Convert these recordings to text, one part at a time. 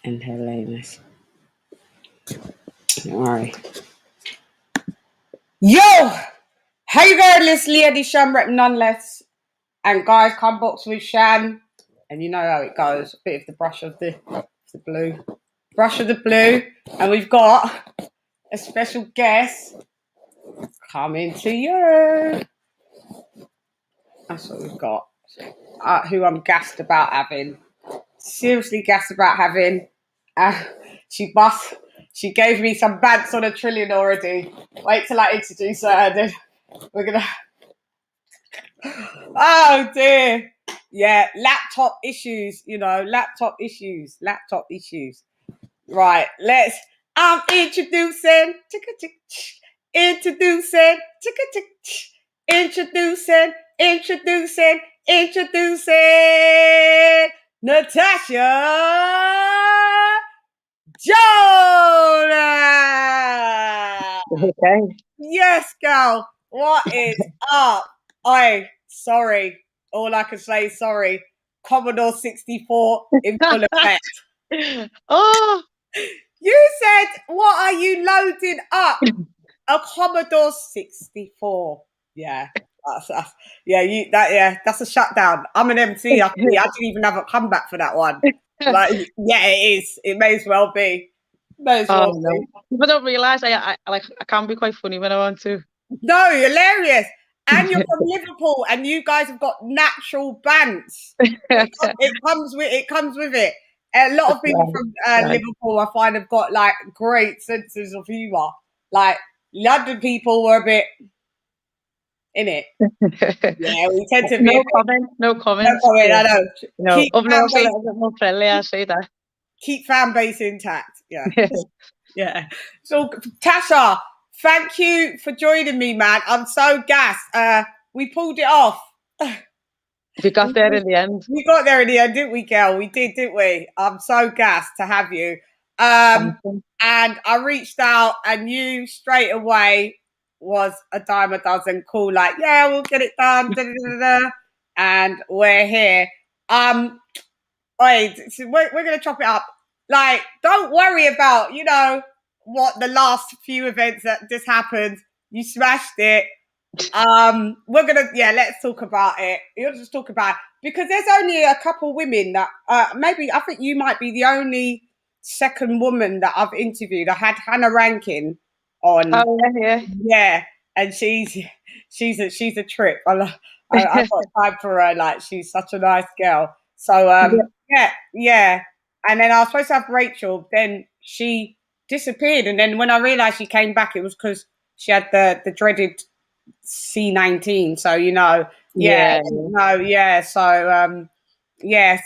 and her lameness. Alright. Yo! How you going, this lady Chann rep nonetheless? And guys, come box with Chann. And you know how it goes. A bit of the brush of the blue. Brush of the blue. And we've got a special guest coming to you. That's what we've got. Who I'm gassed about having. Seriously gassed about having. She gave me some bants on a trillion already. Wait till I introduce her. And then we're gonna. Oh dear. Yeah, laptop issues. Laptop issues. Right. I'm introducing. Introducing Natasha Jonas. Okay. Yes, girl. What is up? Sorry. All I can say is sorry. Commodore 64 in full effect. Oh, You said, what are you loading up? A Commodore 64. Yeah. That's a shutdown. I'm an MC. I didn't even have a comeback for that one. Like, yeah, it is. It may as well be. May as well be. People don't realise I can be quite funny when I want to. No, hilarious. And you're from Liverpool, and you guys have got natural bants. It comes with it. A lot of people from Liverpool, I find, have got like great senses of humour. Like London people were a bit in it. Yeah, we tend to be no comment. I know. No, up north a little bit more friendly. I say that. Keep fan base intact. Yeah, yeah. So, Tasha, thank you for joining me, man. I'm so gassed. We pulled it off. We got there in the end. We got there in the end, didn't we, girl? We did, didn't we? I'm so gassed to have you. And I reached out, and you straight away was a dime a dozen. Cool, like, yeah, we'll get it done. And we're here. Wait, so we're gonna chop it up. Like, don't worry about what the last few events that just happened. You smashed it. We're gonna let's talk about it. You'll just talk about it. Because there's only a couple women that maybe I think you might be the only second woman that I've interviewed. I had Hannah Rankin on. Oh yeah, and she's a trip. I've got time for her. Like, she's such a nice girl. So yeah. And then I was supposed to have Rachel. Then she disappeared, and then when I realised she came back, it was because she had the dreaded C19. So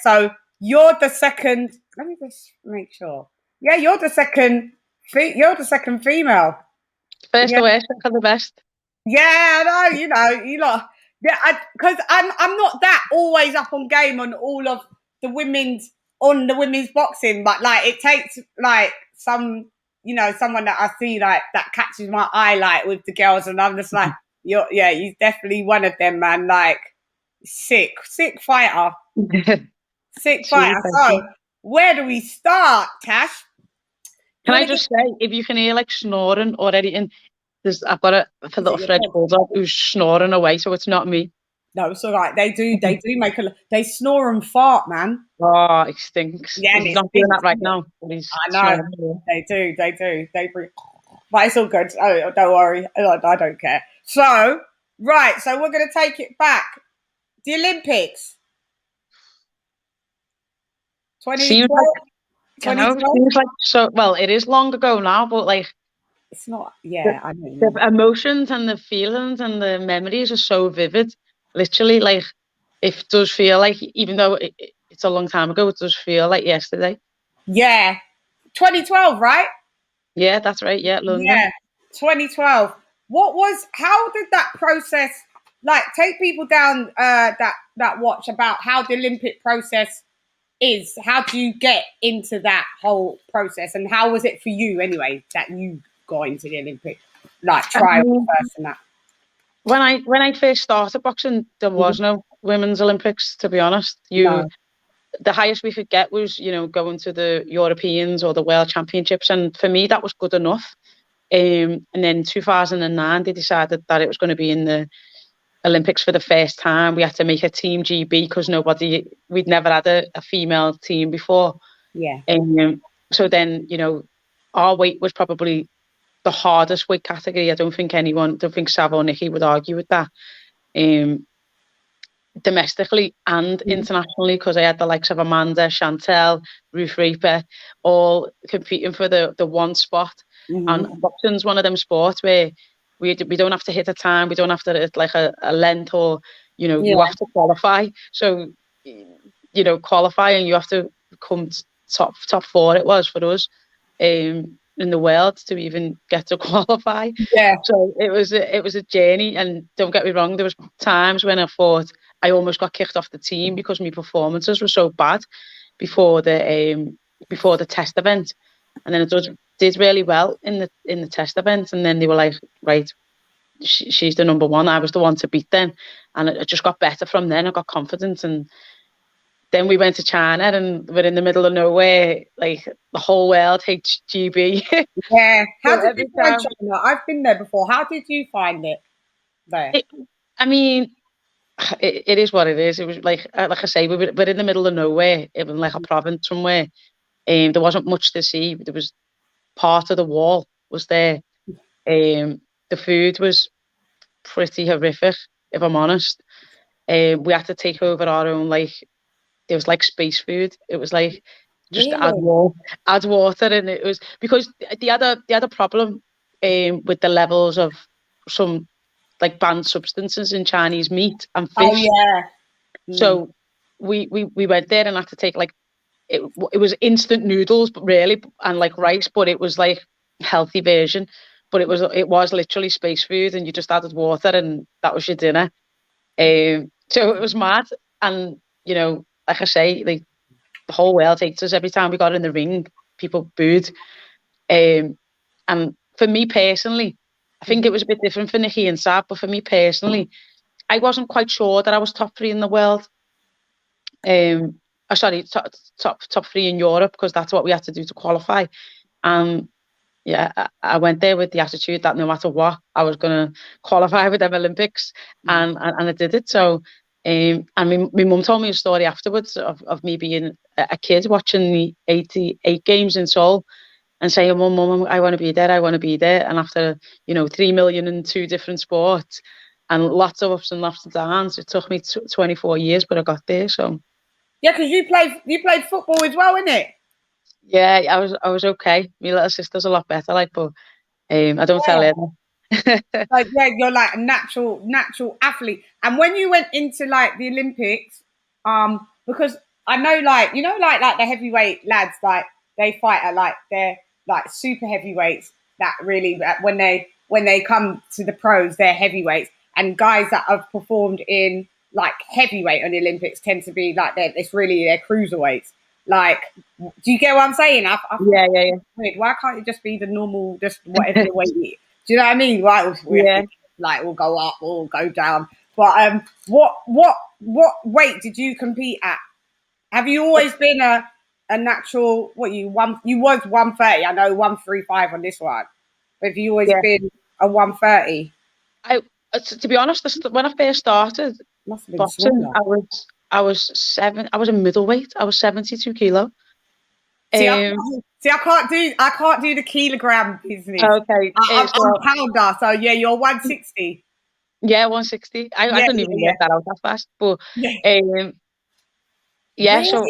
So you're the second. Let me just make sure. Yeah, you're the second. You're the second female. First the worst, for the best. Yeah, no, you lot. Yeah, because I'm not that always up on game on all of the women's boxing, but like it takes like some someone that I see like that catches my eye like with the girls, and I'm just like, you're definitely one of them, man. Like sick fighter, sick fighter. So where do we start, Tash? Can I just say, if you can hear like snoring or anything, I've got a little French bulldog who's snoring away, so it's not me. No, it's all right. They do make they snore and fart, man. Oh, it stinks. Yeah, he's not doing that right now. I know. They do. They breathe. But it's all good. Oh, don't worry. I don't care. So, right. So we're going to take it back. The Olympics. 2012. Seems like so. Well, it is long ago now, but like it's not. Yeah, I know. The emotions and the feelings and the memories are so vivid. Literally, like it does feel like, even though it's a long time ago, it does feel like yesterday. Yeah, 2012, right? Yeah, that's right. Yeah, London. Yeah, 2012. How did that process? Like, take people down that watch about how the Olympic process is. How do you get into that whole process, and how was it for you anyway that you got into the Olympic trial first and that? When I first started boxing, there was no women's Olympics, to be honest. the highest we could get was, you know, going to the Europeans or the World Championships, and for me that was good enough. And then in 2009 they decided that it was going to be in the Olympics for the first time. We had to make a team GB because we'd never had a female team before. Yeah. So then, you know, our weight was probably the hardest weight category. I don't think Sav or Nikki would argue with that. Domestically and internationally, because I had the likes of Amanda, Chantel, Ruth Raper, all competing for the one spot. And boxing's one of them sports where we don't have to hit a time, we don't have to hit like a length, or, you know, you have to qualify. So, you know, qualifying, you have to come top four, it was for us, in the world to even get to qualify. Yeah. So it was a journey, and don't get me wrong, there was times when I thought I almost got kicked off the team because my performances were so bad before the test event, and then it did really well in the test event, and then they were like, right, she's the number one. I was the one to beat then, and it just got better from then. I got confidence, and then we went to China, and we're in the middle of nowhere. Like, the whole world hates GB. Yeah. How did you find China? I've been there before. How did you find it there? I mean, it is what it is. It was like I say, we're in the middle of nowhere. It was like a province somewhere. There wasn't much to see. There was part of the wall was there. The food was pretty horrific, if I'm honest. We had to take over our own, like, there was like space food. It was like just add water, and it was because they had a problem with the levels of some like banned substances in Chinese meat and fish. Oh yeah. So we went there and had to take like it was instant noodles, but really, and like rice, but it was like healthy version. But it was literally space food, and you just added water, and that was your dinner. So it was mad, and you know, like I say, like the whole world hates us. Every time we got in the ring, people booed. And for me personally, I think it was a bit different for Nikki and Saab, but for me personally, I wasn't quite sure that I was top 3 in the world. Sorry, top 3 in Europe, because that's what we had to do to qualify. Yeah, I went there with the attitude that no matter what, I was going to qualify with them Olympics, and I did it. So, and my mum told me a story afterwards of me being a kid watching the 88 games in Seoul and saying, Mum, I want to be there, I want to be there. And after, you know, 3 million in 2 different sports and lots of ups and lots of downs, it took me 24 years, but I got there. So yeah, because you played football as well, innit? Yeah, I was okay. My little sister's a lot better, like, but I don't tell her. Like, yeah, you're like a natural athlete. And when you went into like the Olympics, because I know, like, you know, like the heavyweight lads, like they fight at like they're like super heavyweights that really when they come to the pros, they're heavyweights, and guys that have performed in like heavyweight on the Olympics tend to be like they're cruiserweights. Like, do you get what I'm saying? Yeah. Why can't it just be the normal, just whatever the weight is? Do you know what I mean? Right? Like, we'll go up, we'll go down. But what weight did you compete at? Have you always been a natural? You was 130. I know 135 on this one. But have you always been a 130? To be honest, when I first started boxing, I was a middleweight. I was 72 kilo. See, I can't do the kilogram business. Okay, I'm pounder, so yeah, you're 160. Yeah, 160. I didn't even get that out that fast, but really? So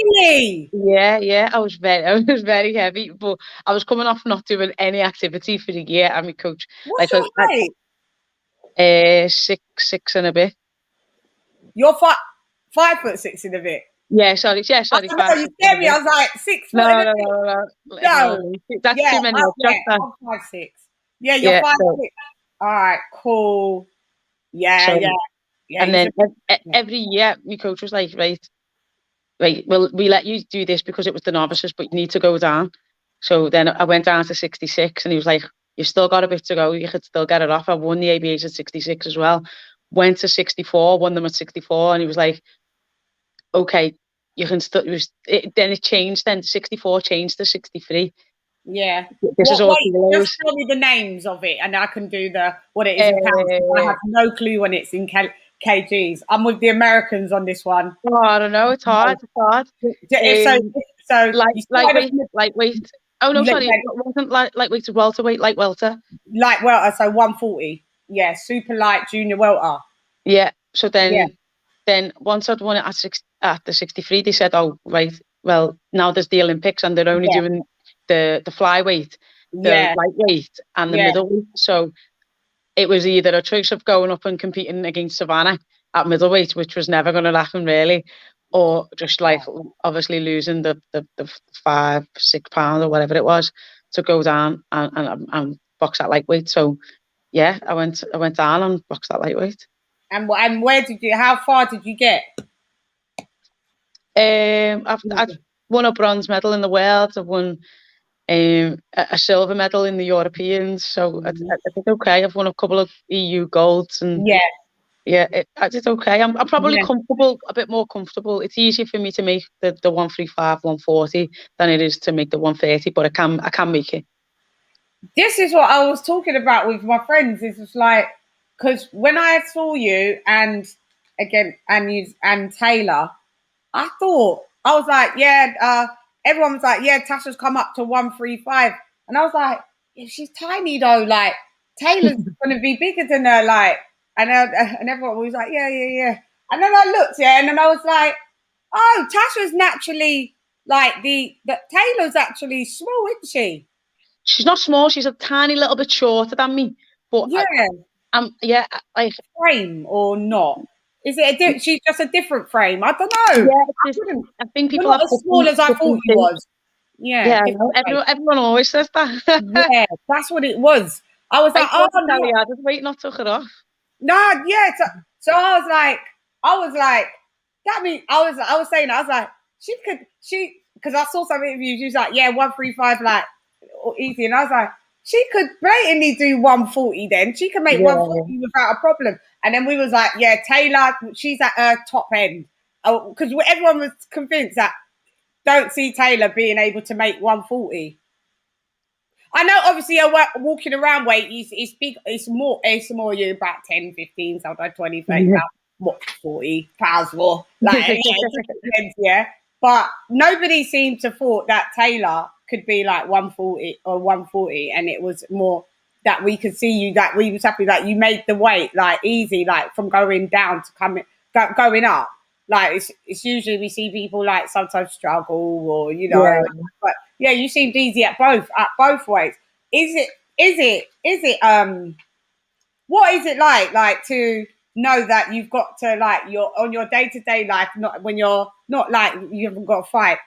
yeah, I was very heavy, but I was coming off not doing any activity for a year, and my coach, what's your height? 6 and a bit. You're 5'6" and a bit. Yeah, sorry. Oh, no, you scared me. I was like 6 foot. No. That's too many. I'm 5'6". Yeah, you're 5'6". All right, cool. Yeah. And then every year, my coach was like, right, well, we let you do this because it was the novices, but you need to go down. So then I went down to 66, and he was like, you've still got a bit to go. You could still get it off. I won the ABAs at 66 as well. Went to 64, won them at 64, and he was like, okay, you can still then it changed. Then 64 changed to 63. Yeah. This is all Wait, just kilos. tell me the names of it, and I can do what it is in pounds. I have no clue when it's in kgs. I'm with the Americans on this one. Oh, I don't know. It's hard. It's hard. So you started Lightweight. Oh no, sorry, it wasn't lightweight. It's welterweight, light welter. Light welter, so 140. Yeah, super light junior welter. Yeah. So then once I'd won it at the 63, they said, "Oh, right. Well, now there's the Olympics, and they're only doing the flyweight, the lightweight, and the middleweight." So it was either a choice of going up and competing against Savannah at middleweight, which was never going to happen really, or just like obviously losing the 5-6 pounds or whatever it was to go down and box at lightweight. So yeah, I went down and boxed at lightweight. And how far did you get? I've won a bronze medal in the world. I've won a silver medal in the Europeans. So I did okay. I've won a couple of EU golds, and I did okay. I'm probably comfortable, a bit more comfortable. It's easier for me to make the 135, 140 than it is to make the 130, but I can make it. This is what I was talking about with my friends. It's just like, because when I saw you and Taylor, I was like, everyone was like, Tasha's come up to 135, and I was like, she's tiny though. Like Taylor's going to be bigger than her. Like, and everyone was like, yeah. And then I looked, and then I was like, oh, Tasha's naturally like Taylor's actually small, isn't she? She's not small. She's a tiny little bit shorter than me. But like frame or not? Is it she's just a different frame? I don't know. Yeah, I think people are not as small as I thought you was. Yeah, everyone always says that. Yeah, that's what it was. I was like, oh no, I just wait, not took it off. No, yeah. So I was like, that means I was saying, I was like, because I saw some interviews. She was like, 135, like easy, and I was like, she could blatantly do 140. Then she can make 140 without a problem. And then we was like, Taylor, she's at her top end. Because everyone was convinced that don't see Taylor being able to make 140. I know, obviously, a walking around weight is big. It's more you about 10, 15, sometimes 20, 30 pounds, 40 pounds more. Like, yeah. But nobody seemed to thought that Taylor could be like 140 or 140, and it was more that we could see you, that we was happy that you made the weight like easy, like from going down to going up. Like it's usually we see people like sometimes struggle or but you seemed easy at both ways. Is it what is it like to know that you've got to like you're on your day-to-day life, not when you're not like you haven't got to fight?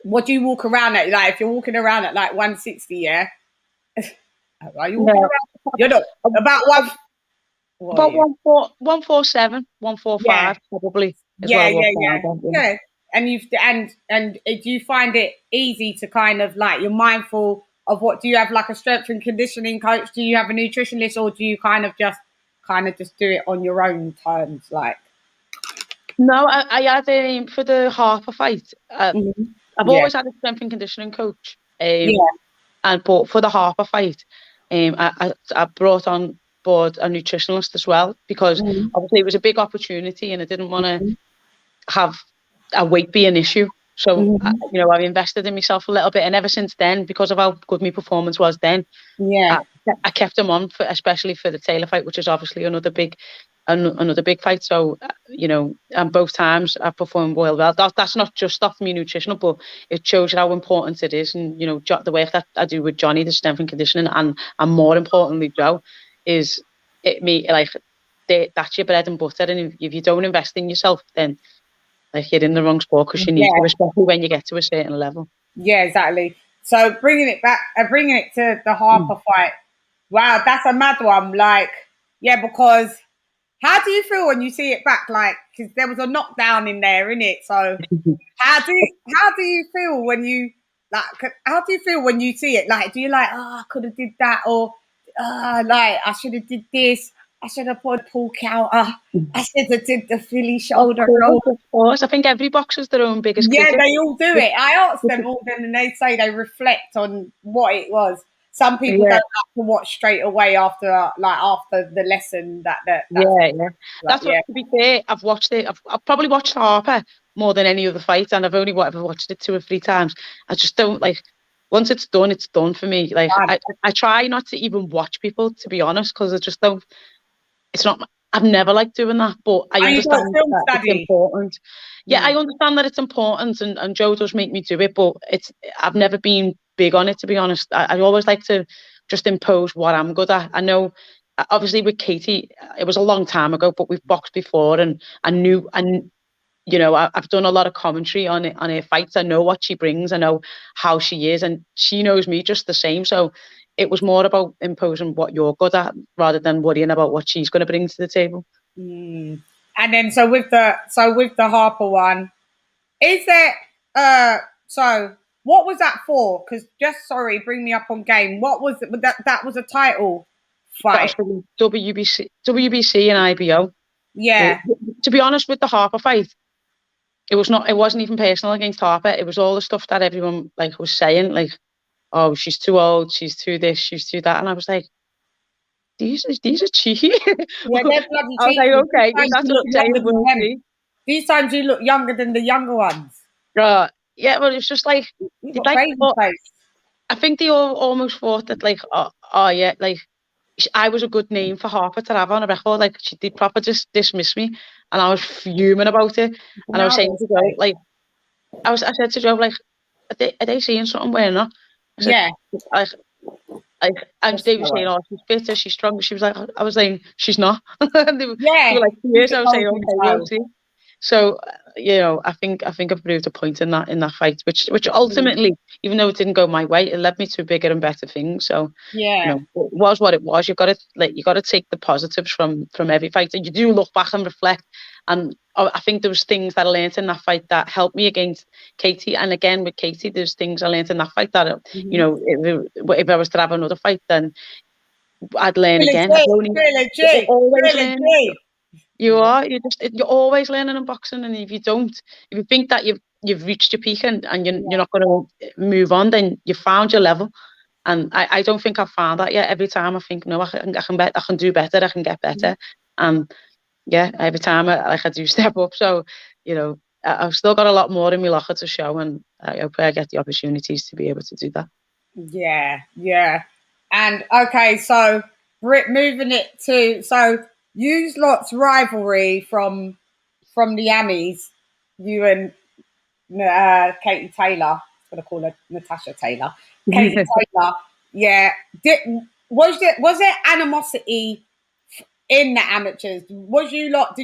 What do you walk around at? Like if you're walking around at like 160, are you walking around? You're not about 147, 145 probably. Yeah. And do you find it easy to kind of like you're mindful of what? Do you have like a strength and conditioning coach? Do you have a nutritionist, or do you kind of just do it on your own terms? Like, no, I had for the Harper fight. I've always had a strength and conditioning coach. But for the Harper fight, I brought on board a nutritionist as well, because obviously it was a big opportunity and I didn't want to have a weight be an issue. So I've invested in myself a little bit, and ever since then, because of how good my performance was then, I kept him on especially for the Taylor fight, which is obviously another big fight. So and both times I performed well. That's not just off me nutritional, but it shows you how important it is. And the work that I do with Johnny, the strength and conditioning, and more importantly Joe, is that's your bread and butter. And if you don't invest in yourself, then like you're in the wrong sport, because you need to, especially when you get to a certain level. Yeah, exactly. So bringing it to the Harper fight. Wow, that's a mad one. Like, because how do you feel when you see it back? Like, because there was a knockdown in there, innit? So how do you feel when you see it? Like, do you like, I could have did that, or like I should have did this? I said I put a pull counter. I said I did the Philly Of shoulder roll. course, of course. I think every boxer's their own biggest Yeah, critic. they all do it. I asked them all, and they say they reflect on what it was. Some people Yeah. don't have to watch straight away after the lesson. That's Yeah. like, That's what, to be fair, I've watched it. I've probably watched Harper more than any other fight, and I've only ever watched it 2 or 3 times. I just don't like, once it's done for me. Like, I try not to even watch people, to be honest, because I just don't, it's not, I've never liked doing that, but I you got understand film that it's study. important. Yeah, I understand that it's important, and Joe does make me do it, but I've never been big on it, to be honest. I always like to just impose what I'm good at. I know, obviously with Katie, it was a long time ago, but we've boxed before, and I knew, and you know, I've done a lot of commentary on her fights. I know what she brings. I know how she is, and she knows me just the same. So it was more about imposing what you're good at rather than worrying about what she's going to bring to the table. And then so with the Harper one, is there so what was that for? Because bring me up on game. What was it? That was a title That was fight. for WBC and IBO. Yeah. To be honest, with the Harper fight, it wasn't even personal against Harper. It was all the stuff that everyone like was saying, like, oh, she's too old, she's too this, she's too that, and I was like, these are cheeky. Yeah, they're bloody I was cheeky. like, okay, if These times that's you what look you're saying, younger than we'll them. see. These times you look younger than the younger ones. Yeah, well, it's just like, You got baby face. I think they all almost thought that, like, oh yeah, like, I was a good name for Harper to have on a record. Like, she did proper just dismiss me, and I was fuming about it. And I was saying to Joe, like, I said to Joe, like, are they seeing something we're not? I said, Yeah. and they were saying, oh, she's fitter, she's stronger. She was like, I was saying, she's not. And they were like, yes. I was saying, okay, we'll see. So, you know, I think I've proved a point in that fight, which ultimately, even though it didn't go my way, it led me to bigger and better things. So, you know, it was what it was. You've got to take the positives from every fight, and you do look back and reflect. And I think there was things that I learned in that fight that helped me against Katie. And again, with Katie, there's things I learned in that fight that, you know, if I was to have another fight, then I'd learn again. I'd always learn. You're always learning in boxing, and if you think that you've reached your peak and you're not going to move on, then you found your level. And I don't think I've found that yet. Every time I think, no, I can do better, I can get better. And yeah, every time I do step up. So, you know, I've still got a lot more in my locker to show, and I hope I get the opportunities to be able to do that. Yeah. And okay, so moving it to use lots rivalry from the Amis, you and Katie Taylor. I'm gonna call her Natasha Taylor. Katie Taylor. Yeah. Was there animosity in the amateurs? Did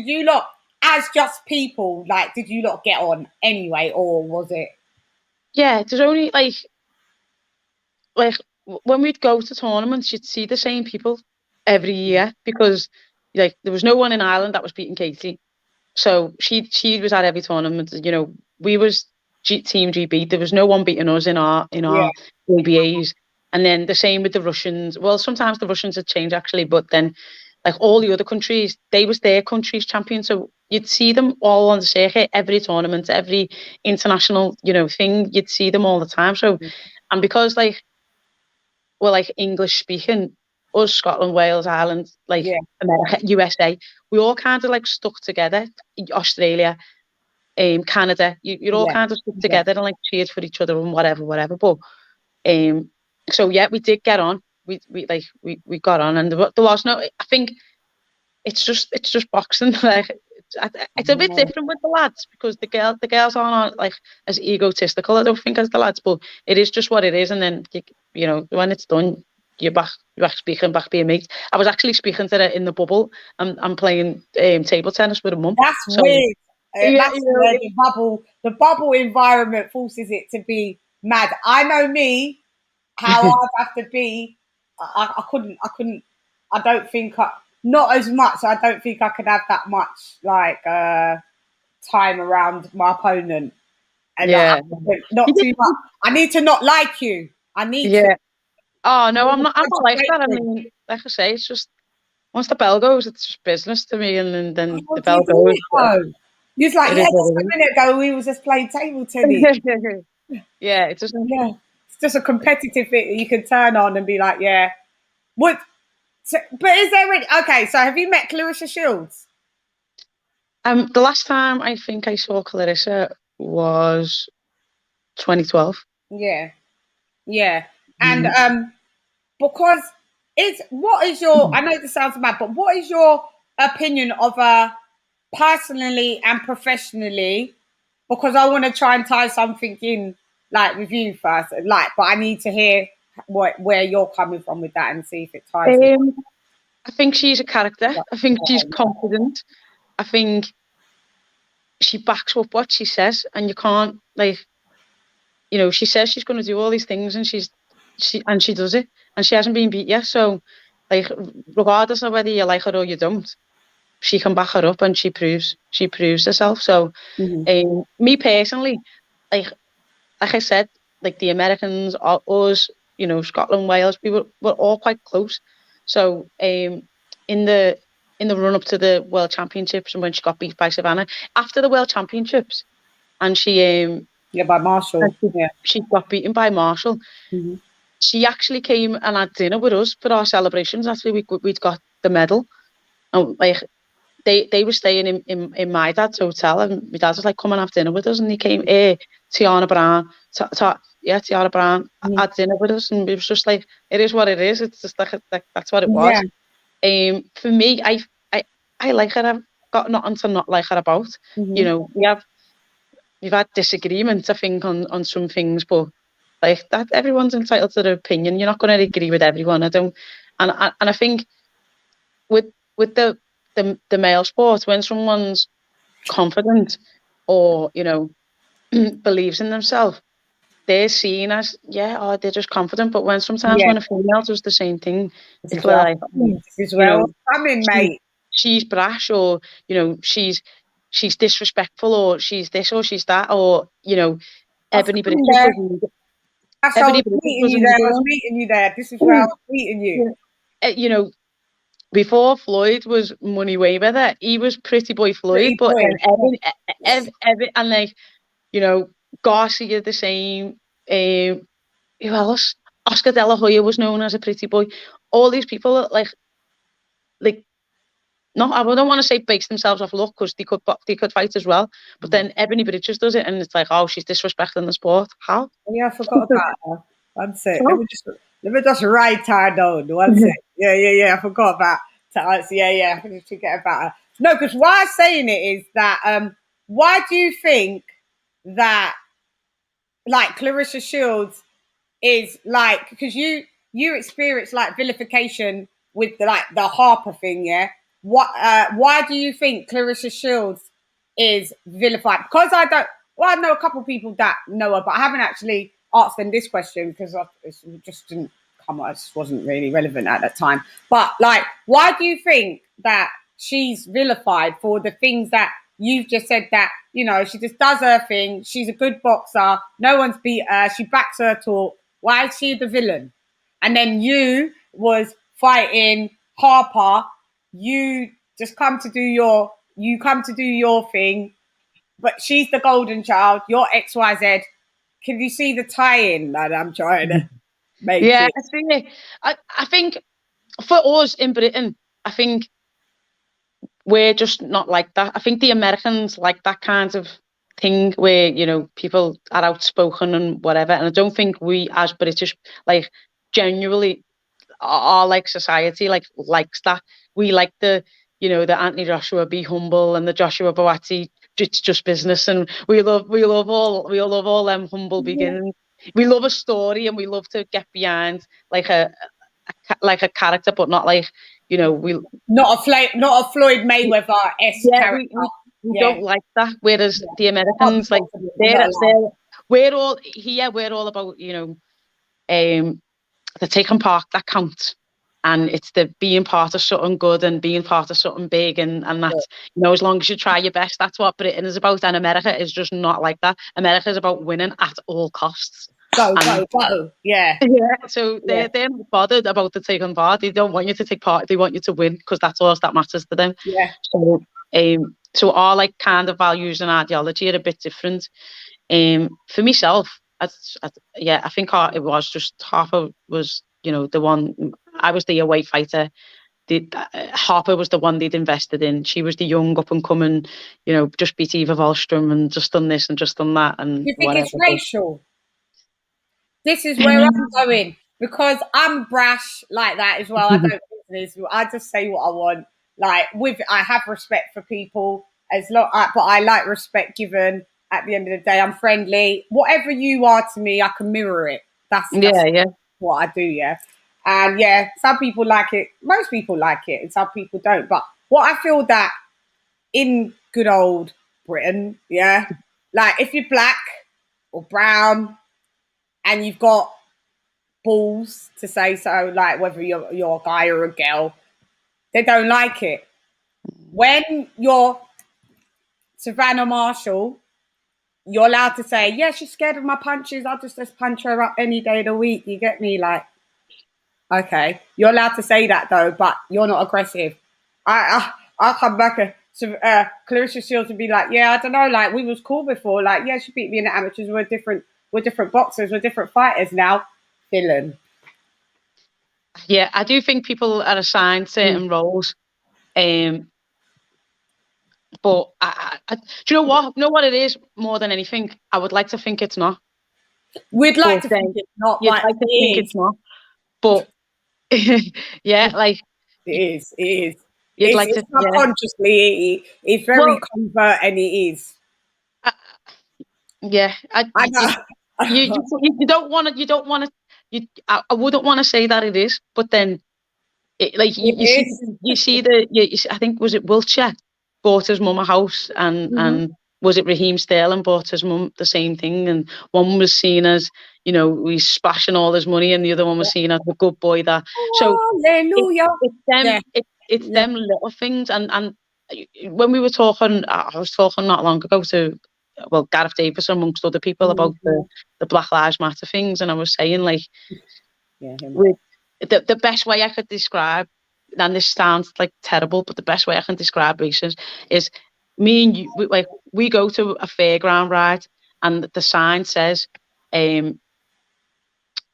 you lot as just people, like, did you lot get on anyway, or was it? Yeah, there's only like when we'd go to tournaments, you'd see the same people every year because like there was no one in Ireland that was beating Katie. So she was at every tournament. You know, we was Team GB. There was no one beating us in our ABAs. And then the same with the Russians. Well, sometimes the Russians had changed actually, but then like all the other countries, they was their country's champion. So you'd see them all on the circuit, every tournament, every international, you know, thing. You'd see them all the time. So, and because like we're like English speaking, us, Scotland, Wales, Ireland, like America, USA, we all kind of like stuck together. Australia, Canada, you're all kind of stuck together and like cheered for each other and whatever. But so yeah, we did get on. We got on, and there was no. I think it's just boxing. Like it's a bit different with the lads because the girls aren't like as egotistical, I don't think, as the lads. But it is just what it is, and then you know when it's done, you're back speaking, back being mates. I was actually speaking to her in the bubble. I'm playing table tennis with a mum. That's weird. That's where the bubble environment forces it to be mad. I know me, how I'd have to be. I couldn't. I don't think not as much. I don't think I could have that much like time around my opponent. And not too much. I need to not like you. I need to. Oh no, I'm not like that. I mean, like I say, it's just once the bell goes, it's just business to me, and then Oh, the do you bell think goes. so? You was like, It yeah, is just what a minute ago we was just playing table tennis. it is. Yeah, it doesn't. Yeah, it's just a competitive thing that you can turn on and be like, yeah. What? So, but is there any, okay? So have you met Clarissa Shields? The last time I think I saw Clarissa was 2012. Yeah, yeah, and Mhm. because it's what is your? I know this sounds mad, but what is your opinion of her personally and professionally? Because I want to try and tie something in, like with you first, like, but I need to hear where you're coming from with that and see if it ties in. Um, I think she's a character. I think she's confident. I think she backs up what she says, and you can't like, she says she's going to do all these things, and she does it, and she hasn't been beat yet. So, like, regardless of whether you like her or you don't, she can back her up, and she proves herself. So, Mhm. me personally, like I said, like the Americans, us, Scotland, Wales, we're all quite close. So, in the run up to the World Championships, and when she got beat by Savannah after the World Championships, and Yeah, by Marshall. Yeah. she got beaten by Marshall. Mhm. She actually came and had dinner with us for our celebrations. Actually, we'd got the medal, and like they were staying in my dad's hotel, and my dad was like, "Come and have dinner with us," and he came. Tiana Brown, Tiana Brown Mhm. had dinner with us, and it was just like, it is what it is. It's just like that's what it Yeah. was. For me, I like her. I've got nothing to not like her about. Mhm. We've had disagreements, I think, on some things, but like that, everyone's entitled to their opinion. You're not going to agree with everyone. I don't, and I think with the male sport, when someone's confident or believes in themselves, they're seen as they're just confident. But sometimes Yeah. when a female does the same thing, This it's is where I'm like, coming. This is you where I'm know coming, she, mate. she's brash, or she's disrespectful, or she's this, or she's that, or I was Ebony coming Bridges there. was That's I Ebony was Bridges meeting was you there. I was another meeting you there. This is where I one. was meeting you. You know, before Floyd was Money Mayweather, he was Pretty Boy Floyd, Pretty but boy. then Evan, and like, Garcia the same. Who else? Oscar De La Hoya was known as a pretty boy. All these people are like, no, I don't want to say base themselves off look, because they could fight as well. But then Ebony Bridges does it, and it's like, oh, she's disrespecting the sport. How? Yeah, I forgot about her. One sec. How? Let me just write her down. One sec. Yeah. I forgot about yeah. I forget about her. No, because why I'm saying it is that why do you think that like Clarissa Shields is like, because you experience like vilification with the Harper thing, yeah? Why do you think Clarissa Shields is vilified? Because I know a couple of people that know her, but I haven't actually asked them this question because it just didn't come up. It just wasn't really relevant at that time. But like, why do you think that she's vilified for the things that you've just said, that she just does her thing, she's a good boxer, no one's beat her, she backs her talk, why is she the villain? And then you was fighting Harper, you just come to do your thing, but she's the golden child, you're XYZ. Can you see the tie-in that I'm trying to make Yeah, it? I see. I think for us in Britain, I think we're just not like that. I think the Americans like that kind of thing where, people are outspoken and whatever. And I don't think we as British, like, genuinely, our like society likes that. We like the Anthony Joshua be humble, and the Joshua Boatti, it's just business, and we love all them humble Yeah. beginnings. We love a story, and we love to get behind like a character, but not like, we Not a Floyd Mayweather s yeah, character. we Yeah, don't like that. Whereas the I can't be Americans, like, confident. You're they're not allowed. they're we're all about, the taking part that counts. And it's the being part of something good and being part of something big, and that's, as long as you try your best, that's what Britain is about. And America is just not like that. America is about winning at all costs. Go, And go, go. Yeah. yeah, so Yeah. they're not bothered about the taking part. They don't want you to take part. They want you to win because that's all that matters to them. Yeah. So our like kind of values and ideology are a bit different. For myself, yeah, I think it was just Harper was, the one. I was the away fighter. Harper was the one they'd invested in. She was the young up and coming, just beat Eva Wallström and just done this and just done that and You think whatever. it's racial? This is where I'm going because I'm brash like that as well. I don't business. I just say what I want. Like I have respect for people but I like respect given. At the end of the day, I'm friendly. Whatever you are to me, I can mirror it. That's yeah. what I do. Yeah, and yeah, some people like it. Most people like it, and some people don't. But what I feel that in good old Britain, yeah, like if you're black or brown and you've got balls to say so, like whether you're a guy or a girl, they don't like it. When you're Savannah Marshall, you're allowed to say, yeah, she's scared of my punches. I'll just punch her up any day of the week. You get me? Like, okay, you're allowed to say that though, but you're not aggressive. I'll come back to Clarissa Shields and be like, yeah, I don't know, like we was cool before. Like, yeah, she beat me in the amateurs. We're different boxers. We're different fighters now. Villain. Yeah, I do think people are assigned certain roles. But do you know what? You know what it is more than anything? I would like to think it's not. We'd like to think it's not, you'd but like to think it's not. But yeah, like it is. It is. You'd like It's to subconsciously. It's very covert, and it is. Yeah, I know. You don't want to. You don't want to. I wouldn't want to say that it is, but then, you see I think was it Wiltshire bought his mum a house, and was it Raheem Sterling bought his mum the same thing, and one was seen as he's splashing all his money, and the other one was seen as the good boy that. So hallelujah. It's them little things, and when we were talking, I was talking not long ago to Gareth Davis amongst other people about the Black Lives Matter things, and I was saying like, the best way I could describe, and this sounds like terrible, but the best way I can describe racism is me and you. We go to a fairground ride, and the sign says, we're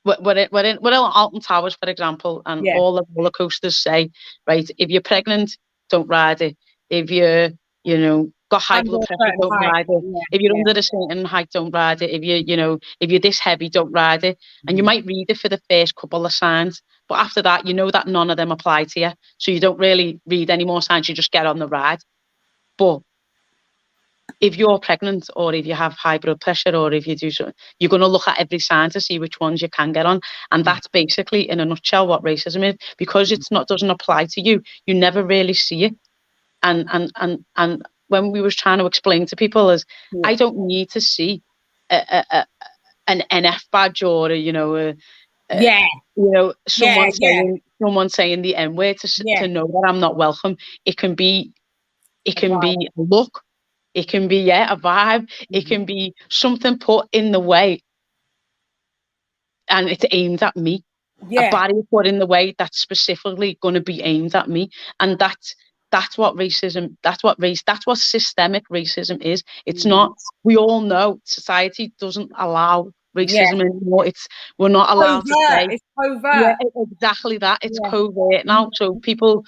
in Alton Towers, for example, and all the roller coasters say, right, if you're pregnant, don't ride it. If you're, got high blood pressure, don't ride it. If you're under a certain height, don't ride it. If if you're this heavy, don't ride it. And you might read it for the first couple of signs, but after that, you know that none of them apply to you, so you don't really read any more signs. You just get on the ride. But if you're pregnant, or if you have high blood pressure, or if you do something, you're going to look at every sign to see which ones you can get on. And that's basically, in a nutshell, what racism is. Because doesn't apply to you, you never really see it. And when we was trying to explain to people is, I don't need to see an NF badge or someone saying the N word to know that I'm not welcome. It can be a look. It can be a vibe. It can be something put in the way, and it's aimed at me. A barrier put in the way that's specifically going to be aimed at me, and that's what racism. That's what systemic racism is. It's not. We all know society doesn't allow racism anymore. We're not allowed to say. It's covert. Yeah, exactly that. It's covert now. So people.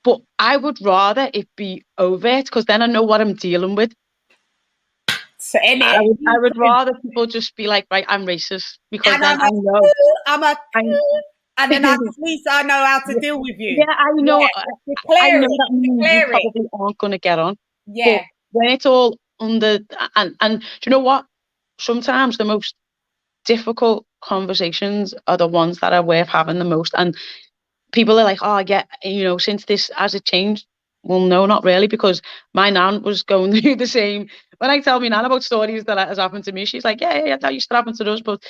But I would rather it be overt, because then I know what I'm dealing with. So I would rather people just be like, right, I'm racist, because and then I know. And then at least I know how to deal with you. Yeah, I know. I know that you probably aren't going to get on. Yeah. But when it's all under, and do you know what? Sometimes the most difficult conversations are the ones that are worth having the most. And people are like, oh, yeah, since this, has it changed? Well, no, not really, because my nan was going through the same. When I tell my nan about stories that has happened to me, she's like, yeah, that used to happen to us, but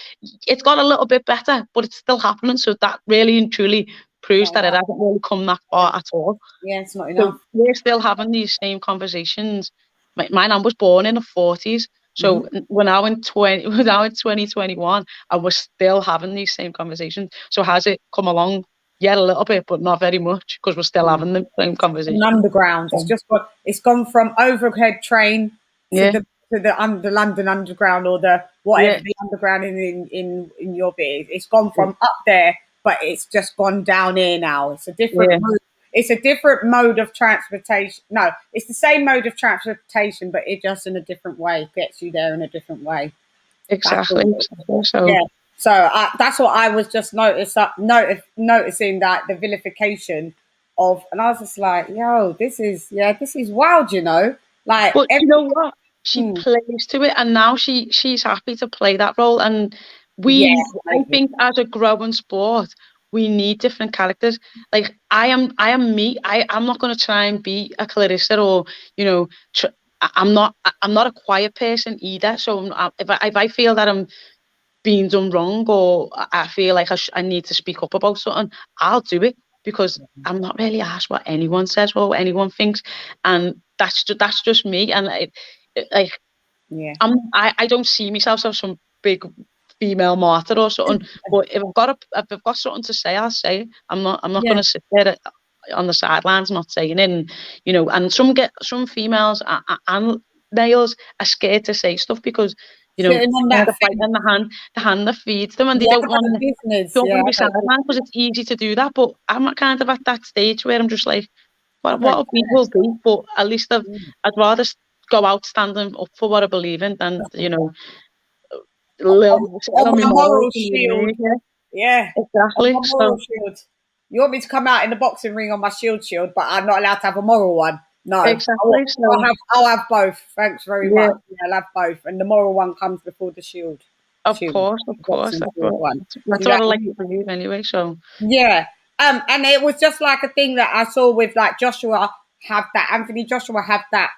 it's got a little bit better, but it's still happening. So that really and truly proves that it hasn't really come that far at all. Yeah, it's not enough. So we're still having these same conversations. My nan was born in the 40s, So we're now in 2021, and we're still having these same conversations. So has it come along? Yeah, a little bit, but not very much, because we're still having the same conversation. Underground. It's gone from overhead train to Yeah. the London Underground, or the whatever the underground in your bit. It's gone from up there, but it's just gone down here now. It's a different mode. It's a different mode of transportation. No, it's the same mode of transportation, but it just in a different way gets you there in a different way. Exactly. So yeah. So that's what I was just noticing, that the vilification of, and I was just like, yo, this is wild, you know. Like, but you know what? She plays to it, and now she's happy to play that role. And I think, as a growing sport, we need different characters. Like, I am me. I'm not going to try and be a Clarissa, or I'm not a quiet person either. So if I feel that I'm being done wrong, or I feel like I need to speak up about something, I'll do it, because I'm not really asked what anyone says or what anyone thinks, and that's just me. And I don't see myself as some big female martyr or something, but if I've got something to say, I'll say it. I'm not going to sit there on the sidelines not saying it. And and some females and males are scared to say stuff, because the hand that feeds them, and they don't want to be sidelined, because it's easy to do that. But I'm kind of at that stage where I'm just like, what will be will be. But at least I'd rather go out standing up for what I believe in than on my moral shield. Yeah, exactly. On my moral shield. You want me to come out in the boxing ring on my shield, but I'm not allowed to have a moral one. No, exactly. I'll have both. Thanks very much. Yeah, I'll have both, and the moral one comes before the shield. Of course. That's what I like to believe anyway. So and it was just like a thing that I saw with, like, Anthony Joshua have that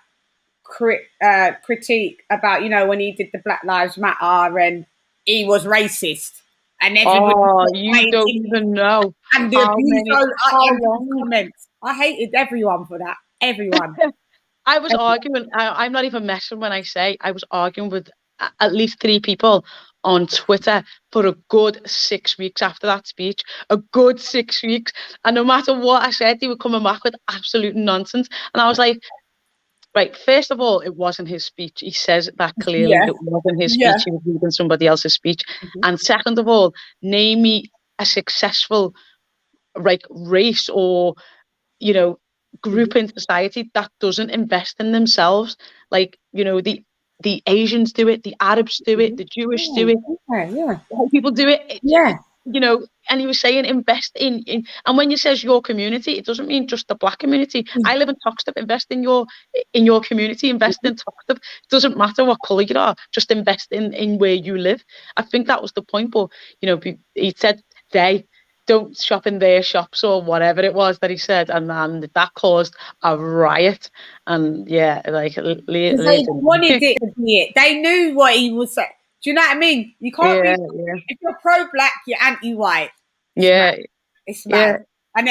critique about, when he did the Black Lives Matter, and he was racist, and everybody you don't even know. And the abuse comments. I hated everyone for that. Everyone. I was arguing. I'm not even messing when I say I was arguing with at least 3 people on Twitter for a good 6 weeks after that speech. A good 6 weeks. And no matter what I said, they were coming back with absolute nonsense. And I was like, right, first of all, it wasn't his speech. He says that clearly. It wasn't his speech. He was reading somebody else's speech. And second of all, name me a successful race or group in society that doesn't invest in themselves. Like, the Asians do it, the Arabs do it, the Jewish do it. White people do it. And he was saying invest in and when you says your community, it doesn't mean just the Black community. I live in Toxteth. Invest in your community. Invest in Toxteth. It doesn't matter what colour you are. Just invest in where you live. I think that was the point. But he said they don't shop in their shops, or whatever it was that he said, and that caused a riot. And they wanted it to be it. They knew what he was saying. Do you know what I mean? You can't be if you're pro-Black, you're anti-white. It's mad. And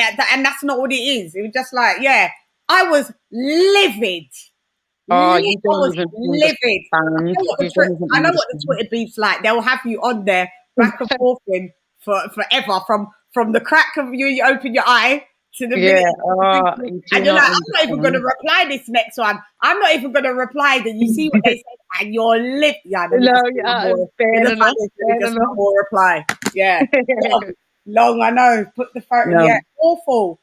that's not what it is. It was just like, I was livid. You don't even livid. I know what the Twitter beef's like. They'll have you on there back and forth for forever, from the crack of you open your eye to the minute, and you're like, I'm not even going to reply this next one. I'm not even going to reply. That you see what they say, and you're lit. More reply. Long. I know. Put the photo. No. Awful.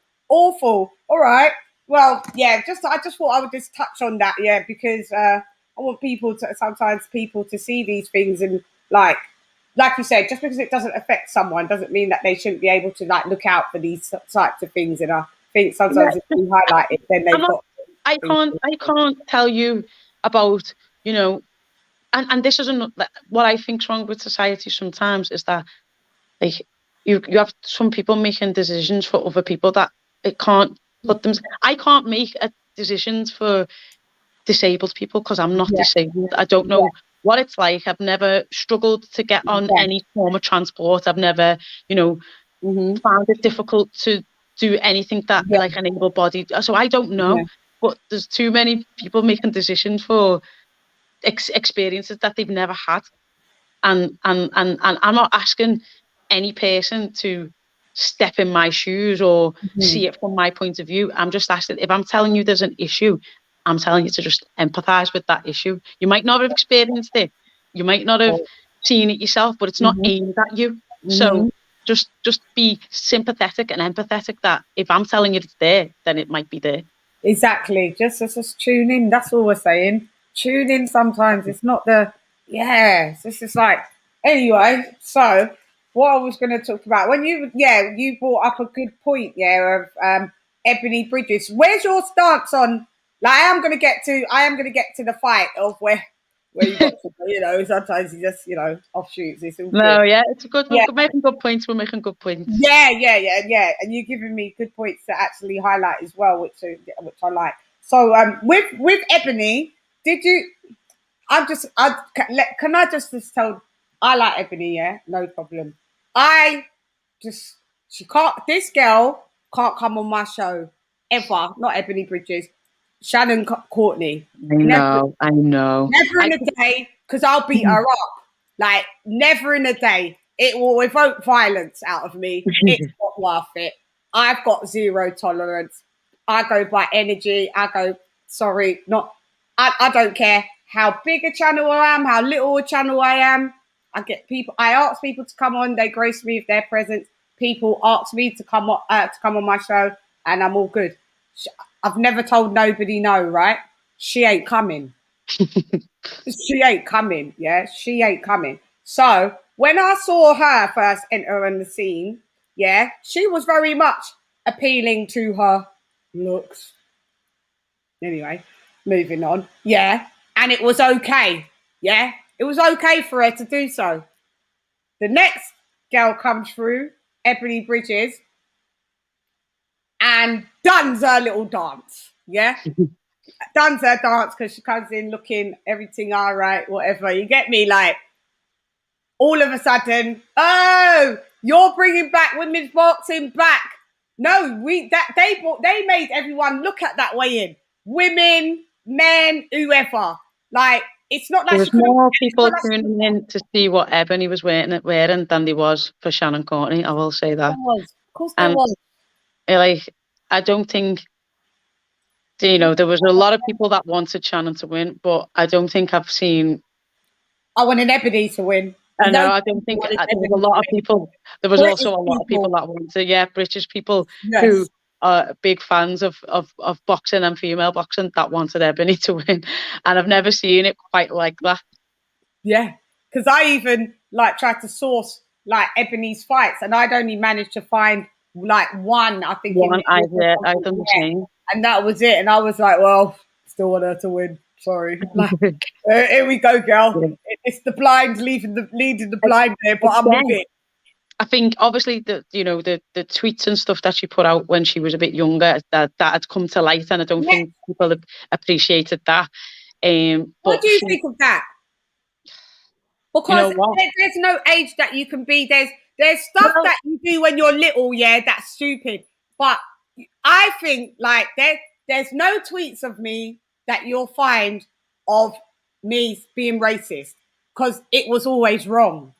All right. Well, I just thought I would just touch on that. Because I want people to see these things, and like you said, just because it doesn't affect someone doesn't mean that they shouldn't be able to look out for these types of things. And I think sometimes if you highlight it, then they've got. I can't tell you about and this is what I think's wrong with society sometimes, is that you have some people making decisions for other people that it can't put them. I can't make decisions for disabled people because I'm not disabled. I don't know what it's like. I've never struggled to get on any form of transport. I've never, found it difficult to do anything that like an able-bodied. So I don't know. But there's too many people making decisions for experiences that they've never had. And I'm not asking any person to step in my shoes or see it from my point of view. I'm just asking, if I'm telling you there's an issue, I'm telling you to just empathize with that issue. You might not have experienced it, you might not have seen it yourself, but it's not aimed at you. So just be sympathetic and empathetic, that if I'm telling you it's there, then it might be there. Exactly. Just tune in. That's all we're saying. Tune in sometimes. It's not the, it's just like, anyway, so what I was going to talk about, when you brought up a good point, of Ebony Bridges. Where's your stance on, like, I am going to get to the fight of where you got to, sometimes you just, offshoots. It's all No, good. yeah, it's good. We're making good points. We're making good points. Yeah. And you're giving me good points to actually highlight as well, which I like. So with Ebony, did you? Can I just tell? I like Ebony. Yeah, no problem. This girl can't come on my show ever. Not Ebony Bridges. Shannon Courtney. I know. Never in a day, because I'll beat her up. Like, never in a day. It will evoke violence out of me. It's not worth it. I've got zero tolerance. I go by energy. I don't care how big a channel I am, how little a channel I am. I ask people to come on. They grace me with their presence. People ask me to come on my show, and I'm all good. I've never told nobody no, right? She ain't coming. She ain't coming. Yeah, she ain't coming. So when I saw her first enter on the scene, she was very much appealing to her looks. Anyway, moving on. Yeah, and it was okay. Yeah, it was okay for her to do so. The next girl comes through, Ebony Bridges, and does her little dance. Yeah. Does her dance because she comes in looking everything all right, whatever. You get me? Like, all of a sudden, you're bringing back women's boxing back. No, they made everyone look at that weigh-in. Women, men, whoever. Like, it's not like there was more people tuning in to see what Ebony was wearing than there was for Shannon Courtney. I will say that. Of course there was. Like, I don't think, there was a lot of people that wanted Shannon to win, but I don't think I've seen. I want an Ebony to win. I know. I don't think there was a lot of people. There was also a lot of people that wanted, British people who are big fans of boxing and female boxing that wanted Ebony to win, and I've never seen it quite like that. Yeah, because I even tried to source Ebony's fights, and I'd only managed to find one. I think one. I done the same, and that was it. And I was like, well, still want her to win. Sorry. Here we go, girl. Yeah. It's the blind leading the blind there, but I'm with it. I think obviously the tweets and stuff that she put out when she was a bit younger, that had come to light, and I don't think people have appreciated that. What do you think of that? Because there's no age that you can be. There's stuff that you do when you're little, that's stupid. But I think there's no tweets of me that you'll find of me being racist, because it was always wrong.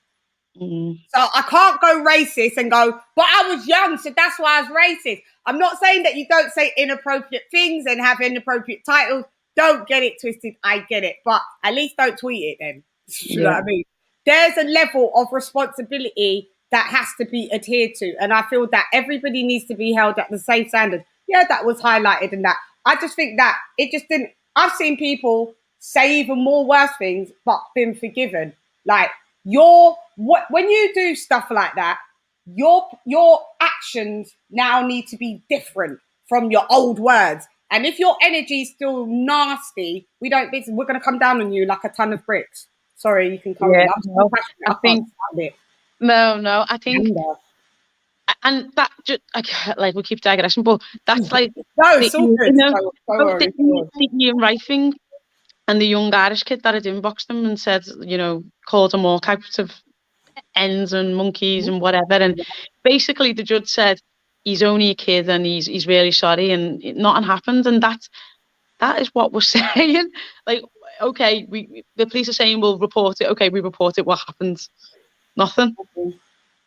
So I can't go racist and go, but I was young, so that's why I was racist. I'm not saying that you don't say inappropriate things and have inappropriate titles. Don't get it twisted. I get it. But at least don't tweet it then. You know what I mean? There's a level of responsibility that has to be adhered to. And I feel that everybody needs to be held at the same standard. Yeah, that was highlighted in that. I just think that it just didn't. I've seen people say even more worse things, but been forgiven. Like, when you do stuff like that, your actions now need to be different from your old words. And if your energy is still nasty, we're going to come down on you like a ton of bricks. Sorry, you can come in. I think I think, and that just we keep digressing, but that's like it's all good. The Ian Wright thing, and the young Irish kid that had inboxed him and said, called him all types of ends and monkeys and whatever, and basically the judge said he's only a kid and he's really sorry and nothing happened, and that is what we're saying. Like, okay, the police are saying we'll report it. Okay, we report it. What happens? Nothing.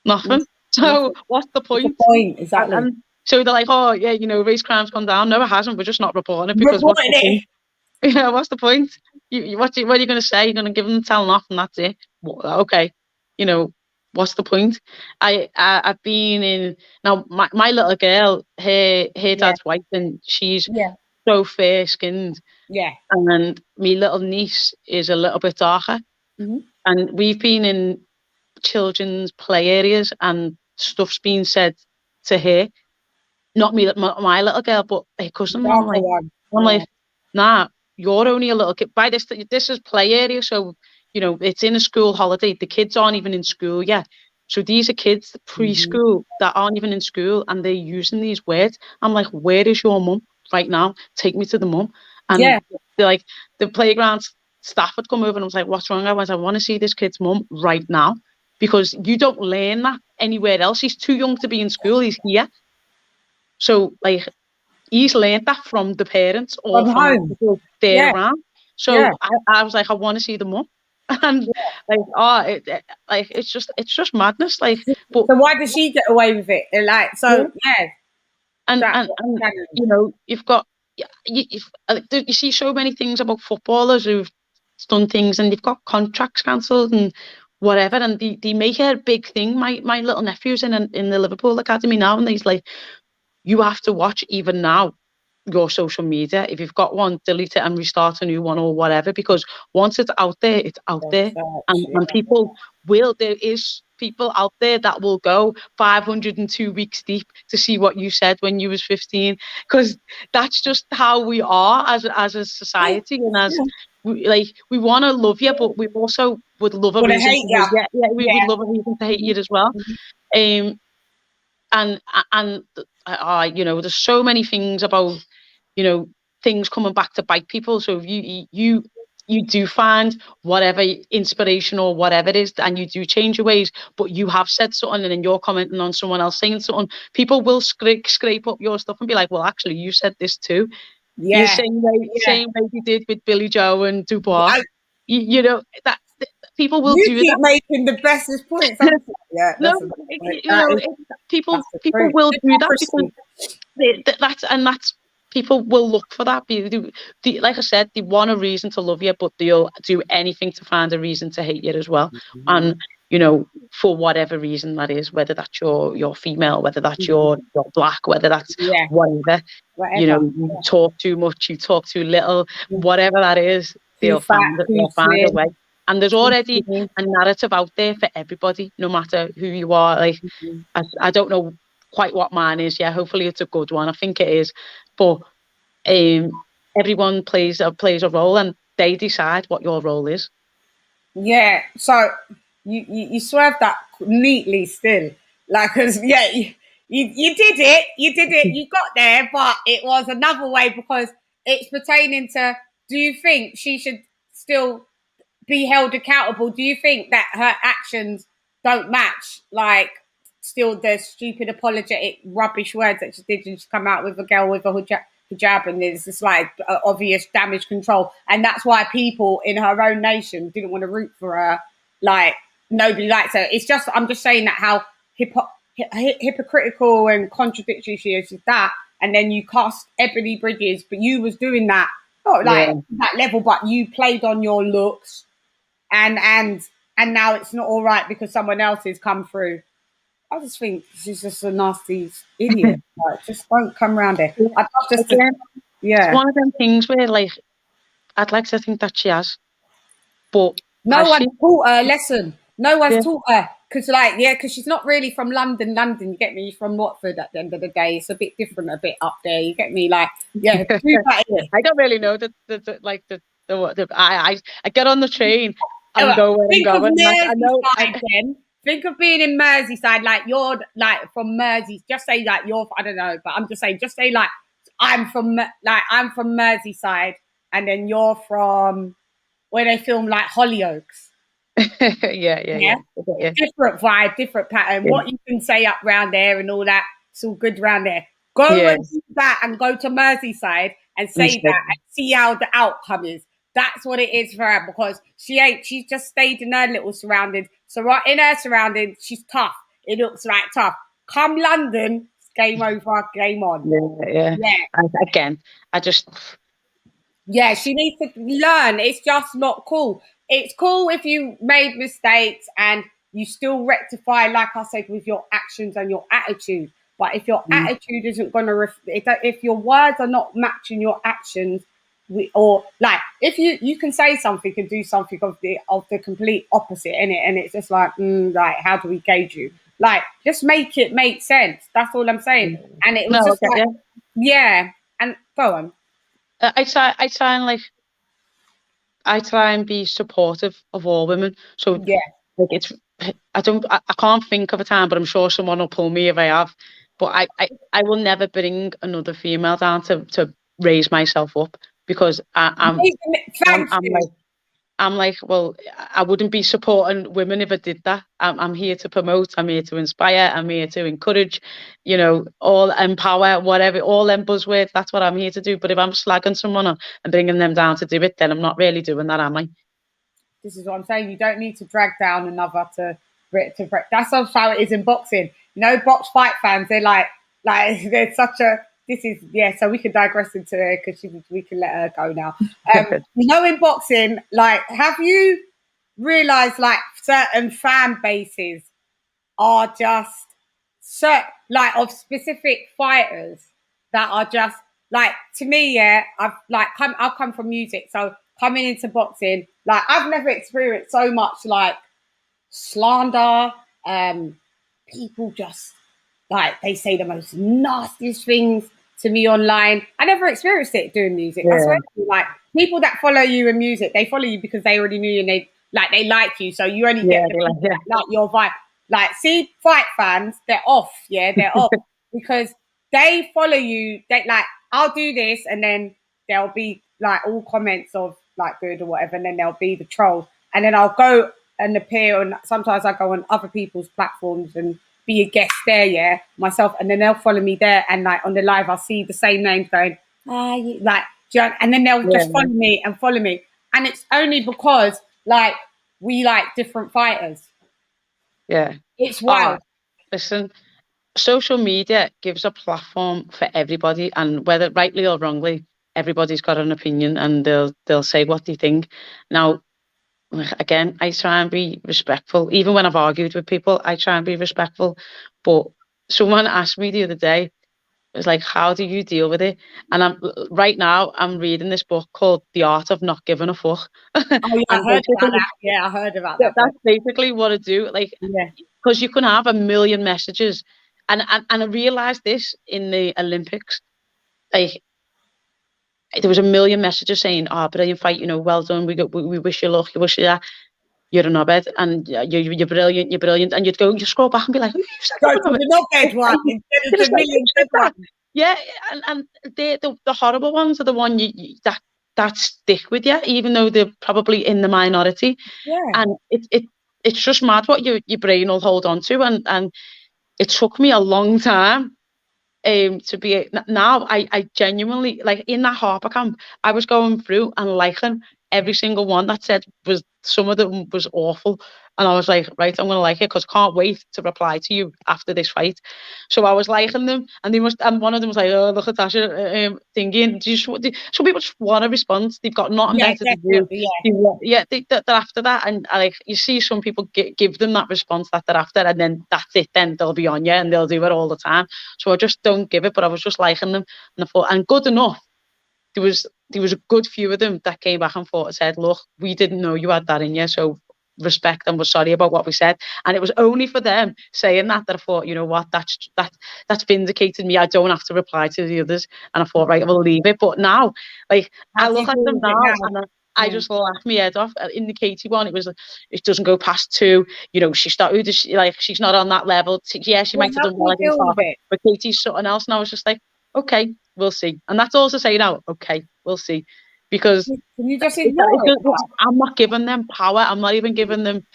Nothing. So Nothing. what's the point? What's the point? Exactly. And so they're like, oh yeah, race crime's gone down. No, it hasn't. We're just not reporting it because Reporting it. Yeah, what's the point? What are you going to say? You're going to give them telling off and that's it? Okay, what's the point? I've been in now. My little girl, her dad's white and she's so fair skinned. Yeah. And my little niece is a little bit darker. And we've been in children's play areas and stuff's been said to her. Not me, my little girl, but her cousin. I'm like, nah, you're only a little kid. This is play area, so it's in a school holiday. The kids aren't even in school yet. So these are kids preschool that aren't even in school, and they're using these words. I'm like, where is your mum right now? Take me to the mum. And they're like, the playground staff had come over, and I was like, what's wrong? I want to see this kid's mum right now, because you don't learn that anywhere else. He's too young to be in school. He's here. So, like, he's learned that from the parents or from home. People there around. So I was like, I want to see the mum, and it's just madness. Like, but so why does she get away with it? Like, so and you've got you see so many things about footballers who've done things and they've got contracts cancelled and whatever, and they make it a big thing. My little nephew's in the Liverpool academy now, and he's like, you have to watch even now your social media. If you've got one, delete it and restart a new one or whatever, because once it's out there, it's out there. And people there is people out there that will go 502 weeks deep to see what you said when you was 15, because that's just how we are as a society. And as we want to love you, but we also would love a reason to hate you. Yeah, we would love a reason to hate you as well. And there's so many things about things coming back to bite people. So if you do find whatever inspiration or whatever it is, and you do change your ways, but you have said something and then you're commenting on someone else saying something, people will scrape up your stuff and be like, well, actually, you said this too. The same way you did with Billy Joe and Dubois. That people will do that. Making the bestest points. People will do that because that's people will look for that. Like I said, they want a reason to love you, but they'll do anything to find a reason to hate you as well. And for whatever reason that is, whether that's you're female, whether that's you're black, whether that's whatever. You talk too much, you talk too little, whatever that is, they'll find a way. And there's already a narrative out there for everybody, no matter who you are. Like, I don't know quite what mine is. Yeah, hopefully it's a good one. I think it is. But everyone plays a role, and they decide what your role is. Yeah. So you swerved that neatly still. Like, cause you did it. You got there, but it was another way, because it's pertaining to, do you think she should still be held accountable? Do you think that her actions don't match, like, still the stupid apologetic rubbish words that she did, and she come out with a girl with a hijab, and there's this like obvious damage control, and that's why people in her own nation didn't want to root for her. Like, nobody likes her. It's just, I'm just saying that how hypocritical and contradictory she is with that. And then you cast Ebony Bridges, but you was doing that not like that level, but you played on your looks, and now it's not all right because someone else has come through. I just think she's just a nasty idiot. Like, just don't come around it. It's one of them things where, like, I'd like to think that she has, but no one taught her a lesson. No one's taught her, because she's not really from London. You get me? From Watford. At the end of the day, it's a bit different, a bit up there. You get me? Like, I don't really know I get on the train and go where I'm going. I know. Think of being in Merseyside, like you're like from Mersey. Just say like you're, I don't know, but I'm just saying, like I'm from Merseyside, and then you're from where they film like Hollyoaks. Yeah. Different vibe, different pattern. What you can say up round there and all that, it's all good round there. Go and do that, and go to Merseyside and say that, and see how the outcome is. That's what it is for her, because she's just stayed in her little surroundings. So right in her surroundings, she's tough. It looks like tough. Come London, game over, game on. Yeah. Again, I just... Yeah, she needs to learn. It's just not cool. It's cool if you made mistakes and you still rectify, like I said, with your actions and your attitude. But if your attitude isn't going to, if your words are not matching your actions, or like if you can say something and do something of the complete opposite in it, and it's just like, like, how do we gauge you? Like, just make it make sense. That's all I'm saying. And it was just like, yeah. And go on. I try and like, I try and be supportive of all women. So yeah, like, it's, I can't think of a time, but I'm sure someone will pull me if I have. But I will never bring another female down to raise myself up, because I'm like, well, I wouldn't be supporting women if I did that. I'm here to promote, I'm here to inspire, I'm here to encourage, you know, all empower, whatever, all them buzzwords. That's what I'm here to do. But if I'm slagging someone on and bringing them down to do it, then I'm not really doing that, am I? This is what I'm saying. You don't need to drag down another to break. That's how it is in boxing. You know, box fight fans, they're like there's such a, this is, yeah, so we can digress into it because we can let her go now. You know, in boxing, like, have you realized like certain fan bases are just like of specific fighters that are just like, to me, yeah, I've come from music, so coming into boxing, like, I've never experienced so much like slander, people just like, they say the most nastiest things to me online. I never experienced it doing music. I swear to you, like, people that follow you in music, they follow you because they already knew you and they like you, so you only get like your vibe. Like, see, fight fans, they're off, they're off because they follow you. They like, I'll do this, and then there'll be like all comments of like good or whatever, and then there'll be the trolls, and then I'll go and appear on, sometimes I go on other people's platforms and be a guest there, myself, and then they'll follow me there, and like on the live I'll see the same names going, like, and then they'll just follow me, and it's only because like we like different fighters. It's wild. Listen, social media gives a platform for everybody, and whether rightly or wrongly, everybody's got an opinion, and they'll say what they think. Now, again, I try and be respectful. Even when I've argued with people, I try and be respectful. But someone asked me the other day, it was like, how do you deal with it? And right now I'm reading this book called The Art of Not Giving a Fuck. Oh yeah, I heard about that. Yeah, I heard about that. That's basically what I do. Like, because you can have a million messages, and I realized this in the Olympics. Like, there was a million messages saying, "Oh, brilliant fight! You know, well done. We wish you luck. We wish you that. You're a knobhead, and you're brilliant. You're brilliant." And you scroll back and be like, "Go to the knobhead one instead of the million good one." Yeah, and the horrible ones are the one that stick with you, even though they're probably in the minority. Yeah, and it's just mad what your brain will hold on to, and it took me a long time to be. Now I genuinely, like, in that Harper camp, I was going through and liking every single one that said, was some of them was awful, and I was like, right, I'm gonna like it because I can't wait to reply to you after this fight. So I was liking them, and one of them was like, oh, look at Natasha thinking, some people just want a response. They've got nothing better to do. They're after that, and like, you see some people give them that response that they're after, and then that's it. Then they'll be on you, and they'll do it all the time. So I just don't give it. But I was just liking them, and I thought, and good enough. There was a good few of them that came back and forth and said, look, we didn't know you had that in you, so respect, and we're sorry about what we said. And it was only for them saying that I thought, you know what, that's vindicated me. I don't have to reply to the others. And I thought, right, we'll leave it. But now, like, I look at them now and I just laugh my head off. In the Katie one, it doesn't go past 2. You know, she's not on that level. Yeah, she might have done well against Harper, but Katie's something else. And I was just like, okay, we'll see. And that's all to say now. Okay, we'll see. Because you just ignore it. I'm not giving them power. I'm not even giving them.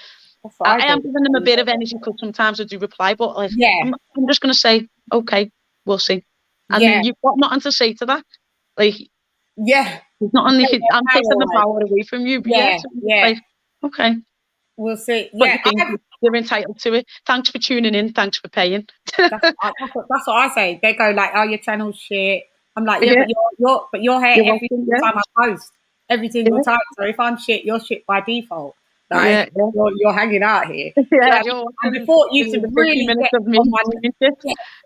I am giving them a bit of energy because sometimes I do reply, but like, I'm just going to say, okay, we'll see. And you've got nothing to say to that. Like, It's not only if Take their I'm power taking the away. power away from you, but Yeah, so yeah. like, okay, We'll see. what Yeah, you think, you're entitled to it. Thanks for tuning in. Thanks for paying. that's what I say. They go like, "Oh, your channel's shit." I'm like, "Yeah, Yeah, but you're here you're every welcome. single time I post, every single Yeah, time. So if I'm shit, you're shit by default. yeah, Like yeah, you're hanging out here. Do you know yeah. what I mean? You're And welcome. before it This used is to the 50 really minutes get of me on my talking shit.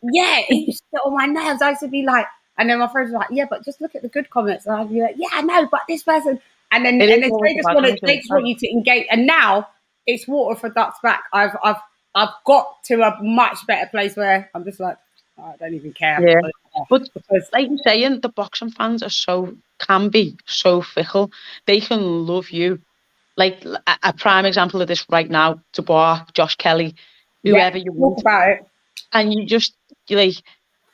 yeah, it used to get on my nerves. I used to be like, and then my friends were like, "Yeah, but just look at the good comments." And I'd be like, "Yeah, I know, but this person," and It is then always the bad ones, they just want you to engage. And now it's water for ducks back. I've got to a much better place where I'm just like, oh, I don't even care. yeah. But Because like you're saying, the boxing fans can be so fickle. They can love you. Like a prime example of this right now, Dubois, Josh Kelly, yeah, whoever you talk want, about it. and you like,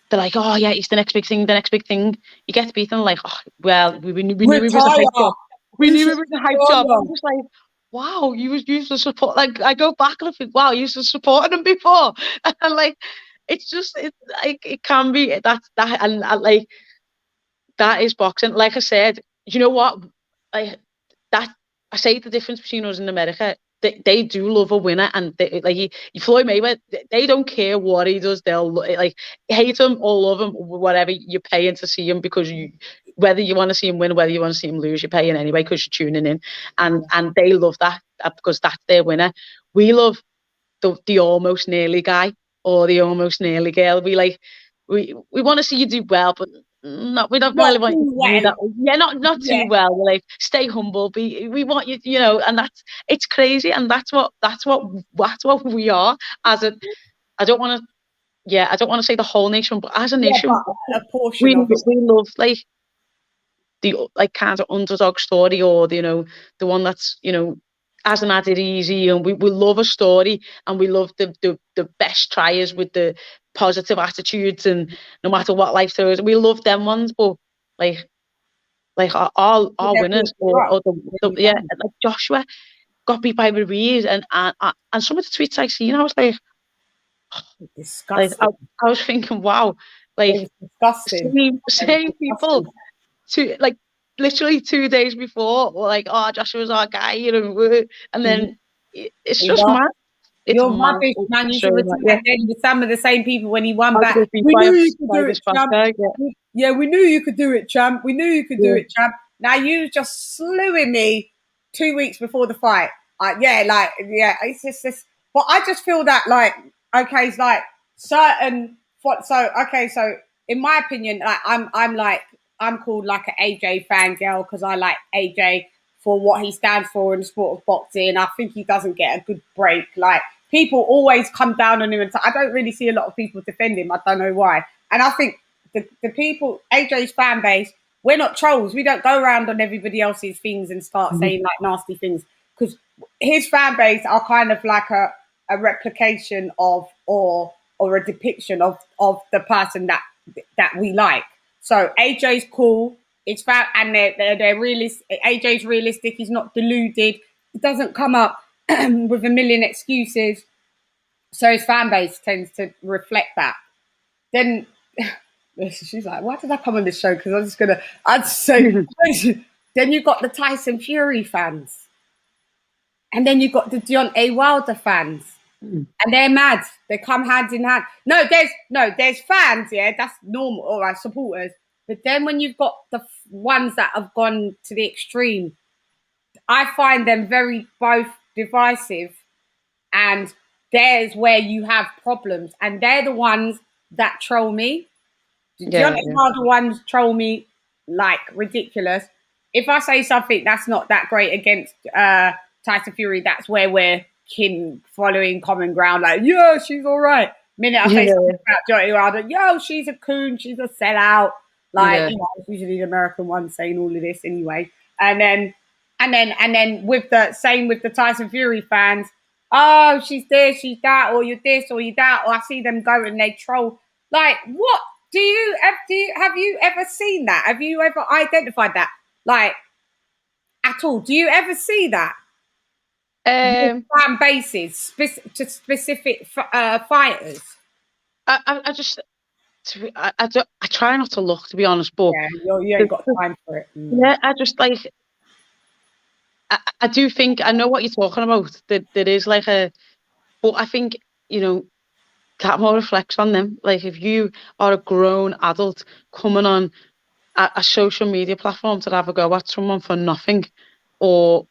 they're like, oh yeah, it's the next big thing, the next big thing. You get to beat them like, oh, well, we knew he was a hype Retire. job. We You knew he should was a hype job. retire. I'm just like, wow, you used to support. Like I go back and I think, wow, you used to support him before, and like, it's just like it can be that and like that is boxing. Like I said, you know what? Like that, I say the difference between us and America. They do love a winner, and Floyd Mayweather. They don't care what he does. They'll like hate him or love him, whatever. You're paying to see him because whether you want to see him win, whether you want to see him lose, you're paying anyway because you're tuning in, and they love that because that's their winner. We love the almost nearly guy or the almost nearly girl. We want to see you do well, but we don't Not really want you too to do well. that. Yeah, not Yeah. too well. We're like, stay humble. We want you, and it's crazy, and that's what we are as a. I don't want to. Yeah, I don't want to say the whole nation, but as a Yeah, nation, but a portion we of it. love the like kind of underdog story, or the one that's hasn't had it easy, and we love a story, and we love the best triers with the positive attitudes, and no matter what life throws, we love them ones. But like our They're winners, built you up. Really yeah, don't. like Joshua got beat by Ruiz, and some of the tweets I seen, I was like Disgusting. I was thinking, wow, It like was disgusting. It was same people disgusting. like literally 2 days before were like, oh, Joshua's our guy, and Mhm. then it's You just know? mad. It's You're mad. rubbish, man. It's You so should mad. return. Yeah, And then with some of the same people when he won I was back. going to be We knew you could by do it, this fast champ. guy. Yeah, Yeah, we knew you could do it, champ. We knew you could do yeah, it, champ. Now you just slewing me 2 weeks before the fight. Yeah, it's just this. But I just feel that like, okay, it's like certain. So okay, so in my opinion, like I'm called like an AJ fangirl because I like AJ for what he stands for in the sport of boxing. I think he doesn't get a good break. Like people always come down on him, and I don't really see a lot of people defend him. I don't know why. And I think the people, AJ's fan base, we're not trolls. We don't go around on everybody else's things and start mhm, saying like nasty things because his fan base are kind of like a replication of or a depiction of the person that we like. So AJ's cool. It's fact, and they're realist. AJ's realistic. He's not deluded. He doesn't come up with a million excuses. So his fan base tends to reflect that. Then she's like, "Why did I come on this show?" Because I'd say, then you got the Tyson Fury fans, and then you got the Deontay Wilder fans, mhm. and they're mad. They come hand in hand. There's fans, yeah, that's normal, all right, supporters. But then when you've got the ones that have gone to the extreme, I find them very both divisive, and there's where you have problems, and they're the ones that troll me. Yeah, Deontay yeah, Wilder ones troll me like ridiculous. If I say something that's not that great against Tyson Fury, that's where we're following common ground. Like, yeah, she's all right. Minute I say something yeah, about Deontay Wilder, yo, she's a coon, she's a sellout. Like, yeah, it's usually the American ones saying all of this anyway. And then with the same with the Tyson Fury fans, oh, she's this, she's that, or you're this, or you're that, or I see them go and they troll. Like, what? Have you ever seen that? Have you ever identified that? Like at all? Do you ever see that? With yeah. fan bases to specific fighters. I just I try not to look, to be honest, but you ain't got time for it. Yeah, I just like. I do think I know what you're talking about. There is like but I think that more reflects on them. Like if you are a grown adult coming on a social media platform to have a go at someone for nothing, or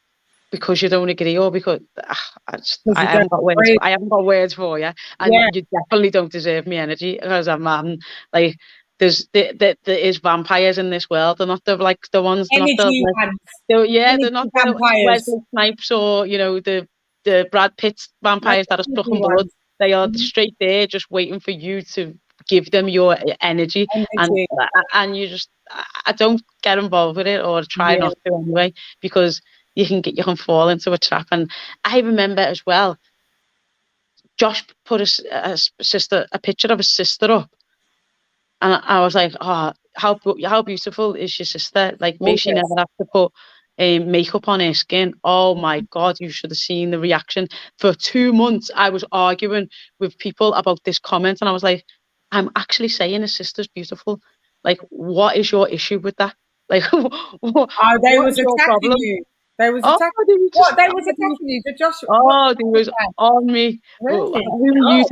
because you don't agree, or because I haven't got words. I haven't got words for you, and you definitely don't deserve me energy because I'm like. There is vampires in this world. They're not the ones. They're not the ones. they're not the Wesley Snipes or the Brad Pitt vampires that are stuck in blood. They are straight there, just waiting for you to give them your energy. And you just I don't get involved with it or try not to anyway, because you can fall into a trap. And I remember as well, Josh put a picture of his sister up, and I was like, oh, how beautiful is your sister? Like, may she never have to put makeup on her skin. Oh my God, you should have seen the reaction. For 2 months, I was arguing with people about this comment, and I was like, I'm actually saying his sister's beautiful. Like, what is your issue with that? Like, what was your problem? You. They was attacking you. They was attacking you. They was on me. Really? Who are you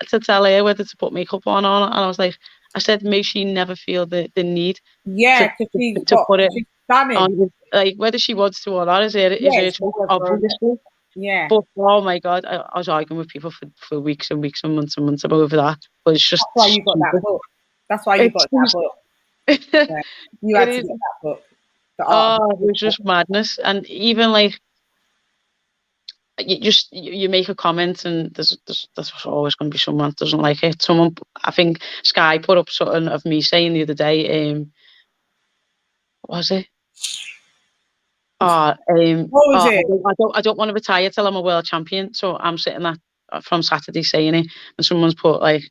to tell her whether to put makeup on or not? And I was like, I said, may she never feel the need to put it on. Like, whether she wants to or not is her choice, obviously. Yeah. But oh my God, I was arguing with people for weeks and weeks and months over that. But it's just that's why you got that book. That's why you got that book. Yeah. You had to get that book. It was just madness. And even like you make a comment and there's always going to be someone that doesn't like it. Someone, I think Sky put up something of me saying the other day, what was it? What was it? I don't want to retire till I'm a world champion. So I'm sitting there from Saturday saying it, and someone's put like,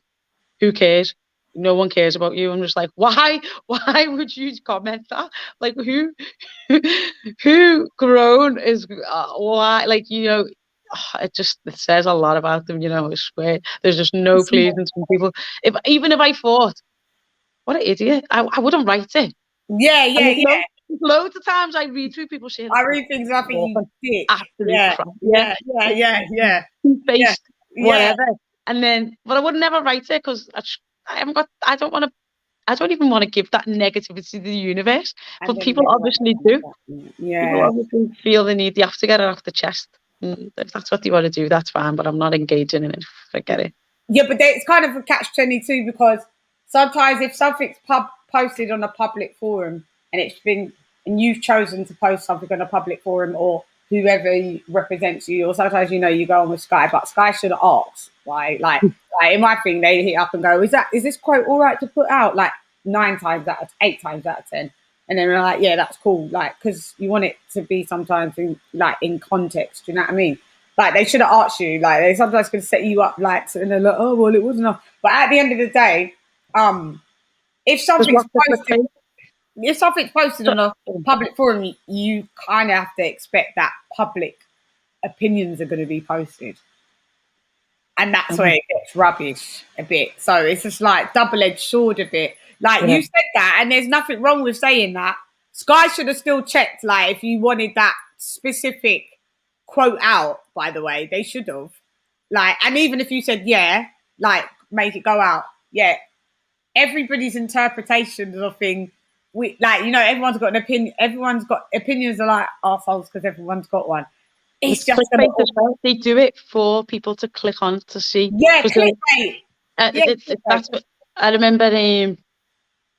who cares? No one cares about you. I'm just like, why would you comment that? Like, who grown is why? Like, it says a lot about them. I swear, there's just no pleasing some people. Even if I thought, what an idiot, I wouldn't write it. Yeah. Loads of times I read through people saying, I read things I think you did. Absolute crap. Yeah. Faced, whatever. And then, but I would never write it because I don't even want to give that negativity to the universe. But people obviously do. Yeah. People obviously feel the need. They have to get it off the chest. If that's what you want to do, that's fine. But I'm not engaging in it. Forget it. Yeah, but it's kind of a catch-22 because sometimes if something's posted on a public forum and you've chosen to post something on a public forum or whoever represents you, or sometimes you go on with Sky, but Sky should have asked, right? Like in my thing, they hit up and go, is this quote all right to put out? Like 8 times out of 10. And then we're like, yeah, that's cool. Like, because you want it to be sometimes in context. Do you know what I mean? Like, they should have asked you. Like, they sometimes could set you up, like, and they're like, oh, well, it wasn't enough. But at the end of the day, if something's posted on a public forum, you kind of have to expect that public opinions are going to be posted. And that's where it gets rubbish a bit. So it's just like double-edged sword a bit. Like, you said that, and there's nothing wrong with saying that. Sky should have still checked, like, if you wanted that specific quote out, by the way, they should have. Like, and even if you said, like, make it go out, everybody's interpretation of thing, everyone's got an opinion. Everyone's got opinions are like arseholes because everyone's got one. It's just they do it for people to click on to see. Yeah, clickbait. That's what I remember.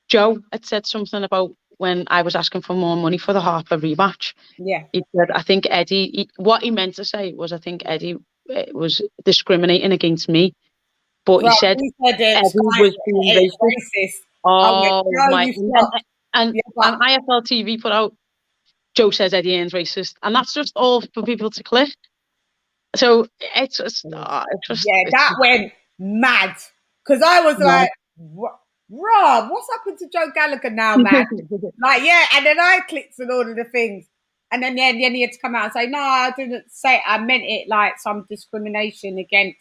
Joe had said something about when I was asking for more money for the Harper rematch. Yeah, he said, I think Eddie. What he meant to say was, I think Eddie was discriminating against me, but he said Eddie was being racist. Oh my! And IFL TV put out, Joe says Eddie Hearn's racist, and that's just all for people to click. So it's just that went mad because I was like, Rob, what's happened to Joe Gallagher now, man? Like, and then I clicked on all of the things, and then he had to come out and say, no, I didn't say it. I meant it like some discrimination against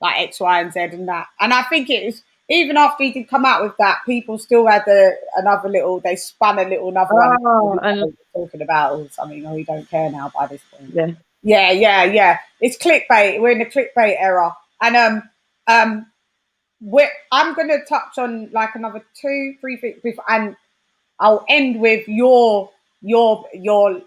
like X, Y, and Z and that. And I think it even after he did come out with that, people still had another little. They spun another one. Oh, and Talking about or something. Oh, we don't care now by this point. yeah. Yeah. It's clickbait. We're in the clickbait era, and I'm gonna touch on like another 2-3 things before, and I'll end with your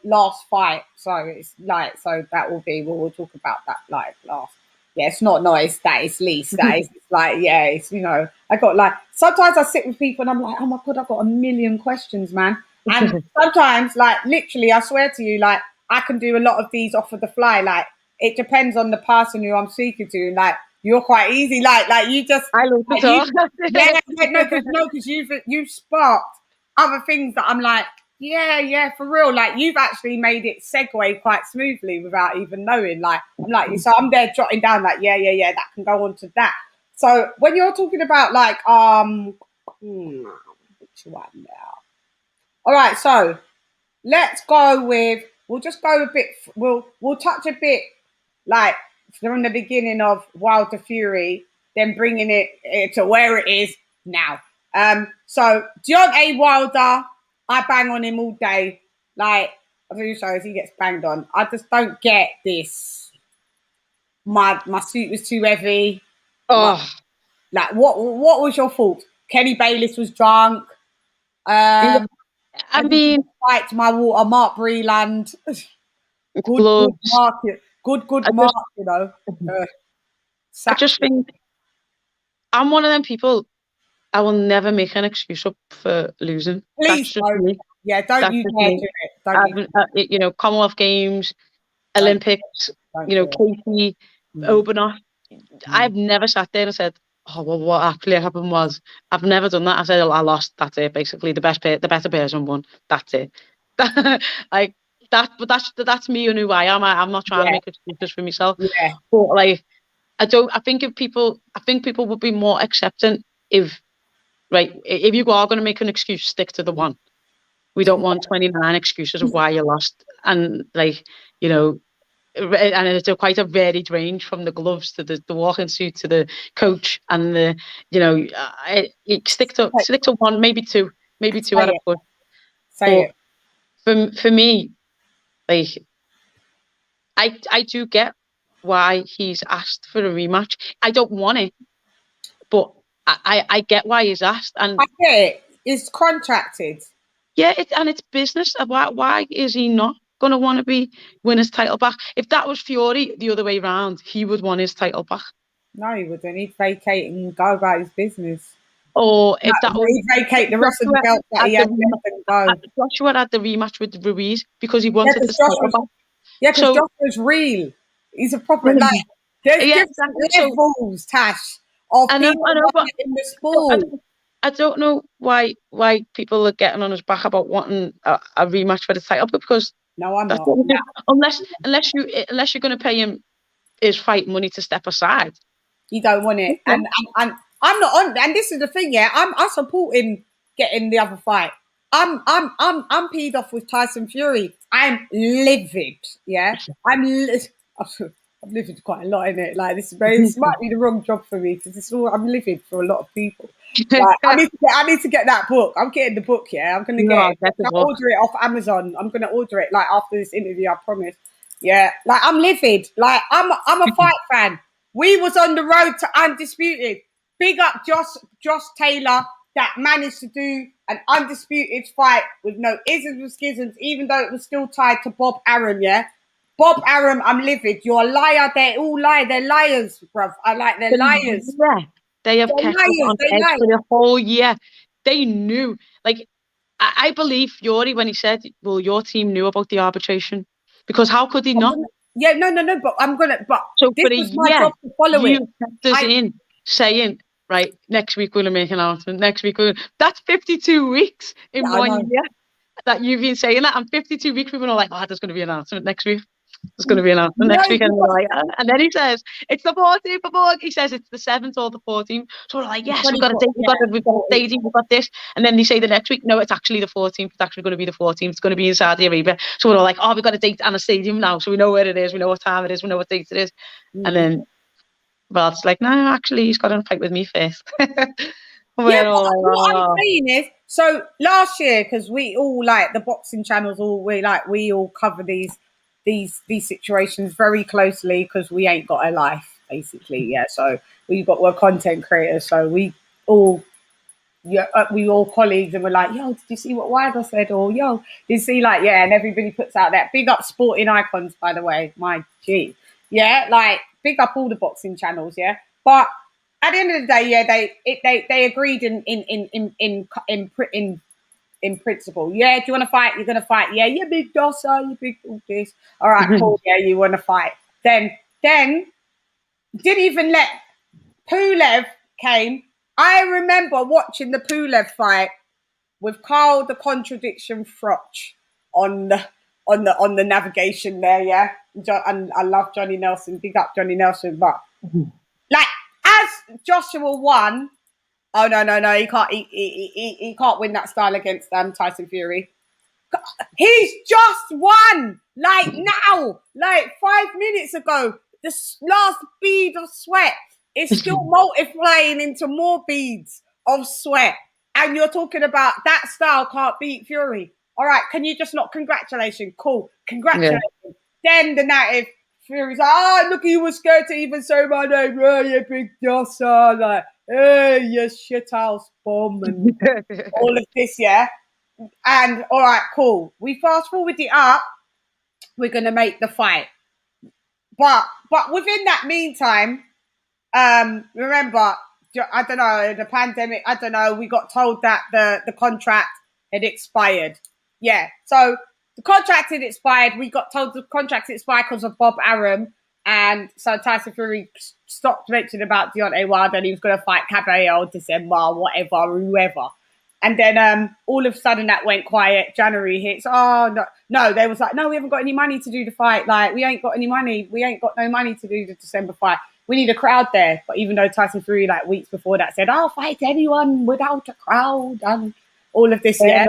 last fight. So it's like, so that will be, we'll talk about that like last. Yeah, it's not nice. That is least. That is like, yeah, it's, you know, I got like, sometimes I sit with people and I'm like, oh my God, I've got a million questions, man. And sometimes, like, literally, I swear to you, like, I can do a lot of these off of the fly. Like, it depends on the person who I'm speaking to. Like, you're quite easy. Like you just, I love like, to talk. because you've sparked other things that I'm like, yeah, for real. Like, you've actually made it segue quite smoothly without even knowing. Like, I'm like, so I'm there jotting down like, yeah, that can go on to that. So when you're talking about like, which one now? All right, so let's go with, we'll just go a bit, we'll touch a bit like from the beginning of Wilder Fury, then bringing it to where it is now. So Deontay Wilder, I bang on him all day. Like, I do shows he gets banged on. I just don't get this. My suit was too heavy. Oh, Like, what was your fault? Kenny Bayless was drunk. I mean, fight to my water, Mark Breland. Good Mark. Good Mark, you know. I just think I'm one of them people. I will never make an excuse up for losing. Please don't. Me. Yeah, don't you dare do it. Don't you know, Commonwealth Games, Olympics, you know, Katie, Obanov. I've never sat there and said, oh, well, what actually happened was, I've never done that. I said, I lost. That's it. Basically, the better person won. That's it. Like that. But that's me and who I am. I'm not trying to make excuses for myself. Yeah. But like, I think people would be more accepting if you are going to make an excuse, stick to the one. We don't want 29 excuses of why you lost. And like, you know, and it's quite a varied range from the gloves to the walking suit to the coach and the, you know, stick to one, maybe two out of push. Say it. For me, like, I do get why he's asked for a rematch. I don't want it, but I get why he's asked. And I get it. It's contracted. Yeah, it's business. Why is he not going to want to win his title back? If that was Fury the other way around, he would want his title back. No, he wouldn't. He'd vacate and go about his business. Or if that was, he'd vacate the rest of the belt that he had left and go. Joshua had the rematch with Ruiz because he wanted his title back. Yeah, because Joshua's real. He's a proper, like, there's different levels, Tash, of people in the sport. I don't know why people are getting on his back about wanting a rematch for the title, because no, I'm not. Unless you're going to pay him his fight money to step aside, you don't want it. Okay. And I'm not on. And this is the thing, yeah. I support him getting the other fight. I'm peed off with Tyson Fury. I'm livid. Yeah, I'm livid quite a lot in it. Like, this might be the wrong job for me, because I'm livid for a lot of people. Like, I need to get that book. I'm getting the book. Yeah, I'm gonna order it off Amazon. I'm gonna order it like after this interview. I promise. Yeah, like, I'm livid. Like, I'm a fight fan. We was on the road to undisputed. Big up Josh Taylor, that managed to do an undisputed fight with no isms or schisms, even though it was still tied to Bob Arum. Yeah. Bob Arum, I'm livid. You're a liar. They all lie. They're liars, bruv. They're liars. Yeah, they have kept us on edge for the whole year. They knew. Like, I believe Fury when he said, well, your team knew about the arbitration. Because how could he not? No. But so this was my job to follow it. You kept us in saying, right, next week we'll make an announcement. Next week that's 52 weeks in 1 year that you've been saying that. And 52 weeks we've been all like, there's going to be an announcement next week. There's going to be an announcement next week. And we're like, and then he says, it's the 14th. He says it's the 7th or the 14th. So we're like, yes, we've got a date. We've got a stadium. We've got this. And then they say the next week, no, it's actually the 14th. It's actually going to be the 14th. It's going to be in Saudi Arabia. So we're all like, we've got a date and a stadium now. So we know where it is. We know what time it is. We know what date it is. And then Well, it's like, no, actually, he's got to fight with me first. Yeah, We're all like, what I'm oh. saying is, so last year, because we all like the boxing channels, we all cover these situations very closely because we ain't got a life, basically. Yeah, so we're content creators, so all we all colleagues, and we're like, yo, did you see what Wilder said? Or yo, you see, like, yeah, and everybody puts out that big up sporting icons, by the way, my G, yeah, like big up all the boxing channels, yeah, but at the end of the day, yeah, they agreed in principle. Yeah, do you want to fight? You're gonna fight. Yeah, you big dosser, you big all this. All right, cool. Yeah, you want to fight. Then didn't even let Pulev came. I remember watching the Pulev fight with Carl the Contradiction Froch on the navigation there, yeah. And I love Johnny Nelson, big up Johnny Nelson, but like as Joshua won, oh no, he can't win that style against Tyson Fury. He's just won, like now, like 5 minutes ago. The last bead of sweat is still multiplying into more beads of sweat. And you're talking about that style can't beat Fury. All right, can you just not? Congratulations, cool, congratulations. Yeah. Then the narrative, Fury's like, oh, look, you were scared to even say my name. Oh, you big dosser, like, hey, you shithouse bum, and all of this, yeah. And all right, cool. We fast forward it up. We're gonna make the fight, but within that meantime, remember, I don't know, the pandemic. I don't know. We got told that the contract had expired. Yeah, so the contract had expired. We got told the contract expired because of Bob Arum, and so Tyson Fury stopped mentioning about Deontay Wilder, and he was going to fight Caballero December, whatever, whoever. And then all of a sudden that went quiet. January hits. Oh no, they was like, no, we haven't got any money to do the fight. Like, we ain't got any money. We ain't got no money to do the December fight. We need a crowd there. But even though Tyson Fury, like weeks before that, said, I'll fight anyone without a crowd and all of this, yeah.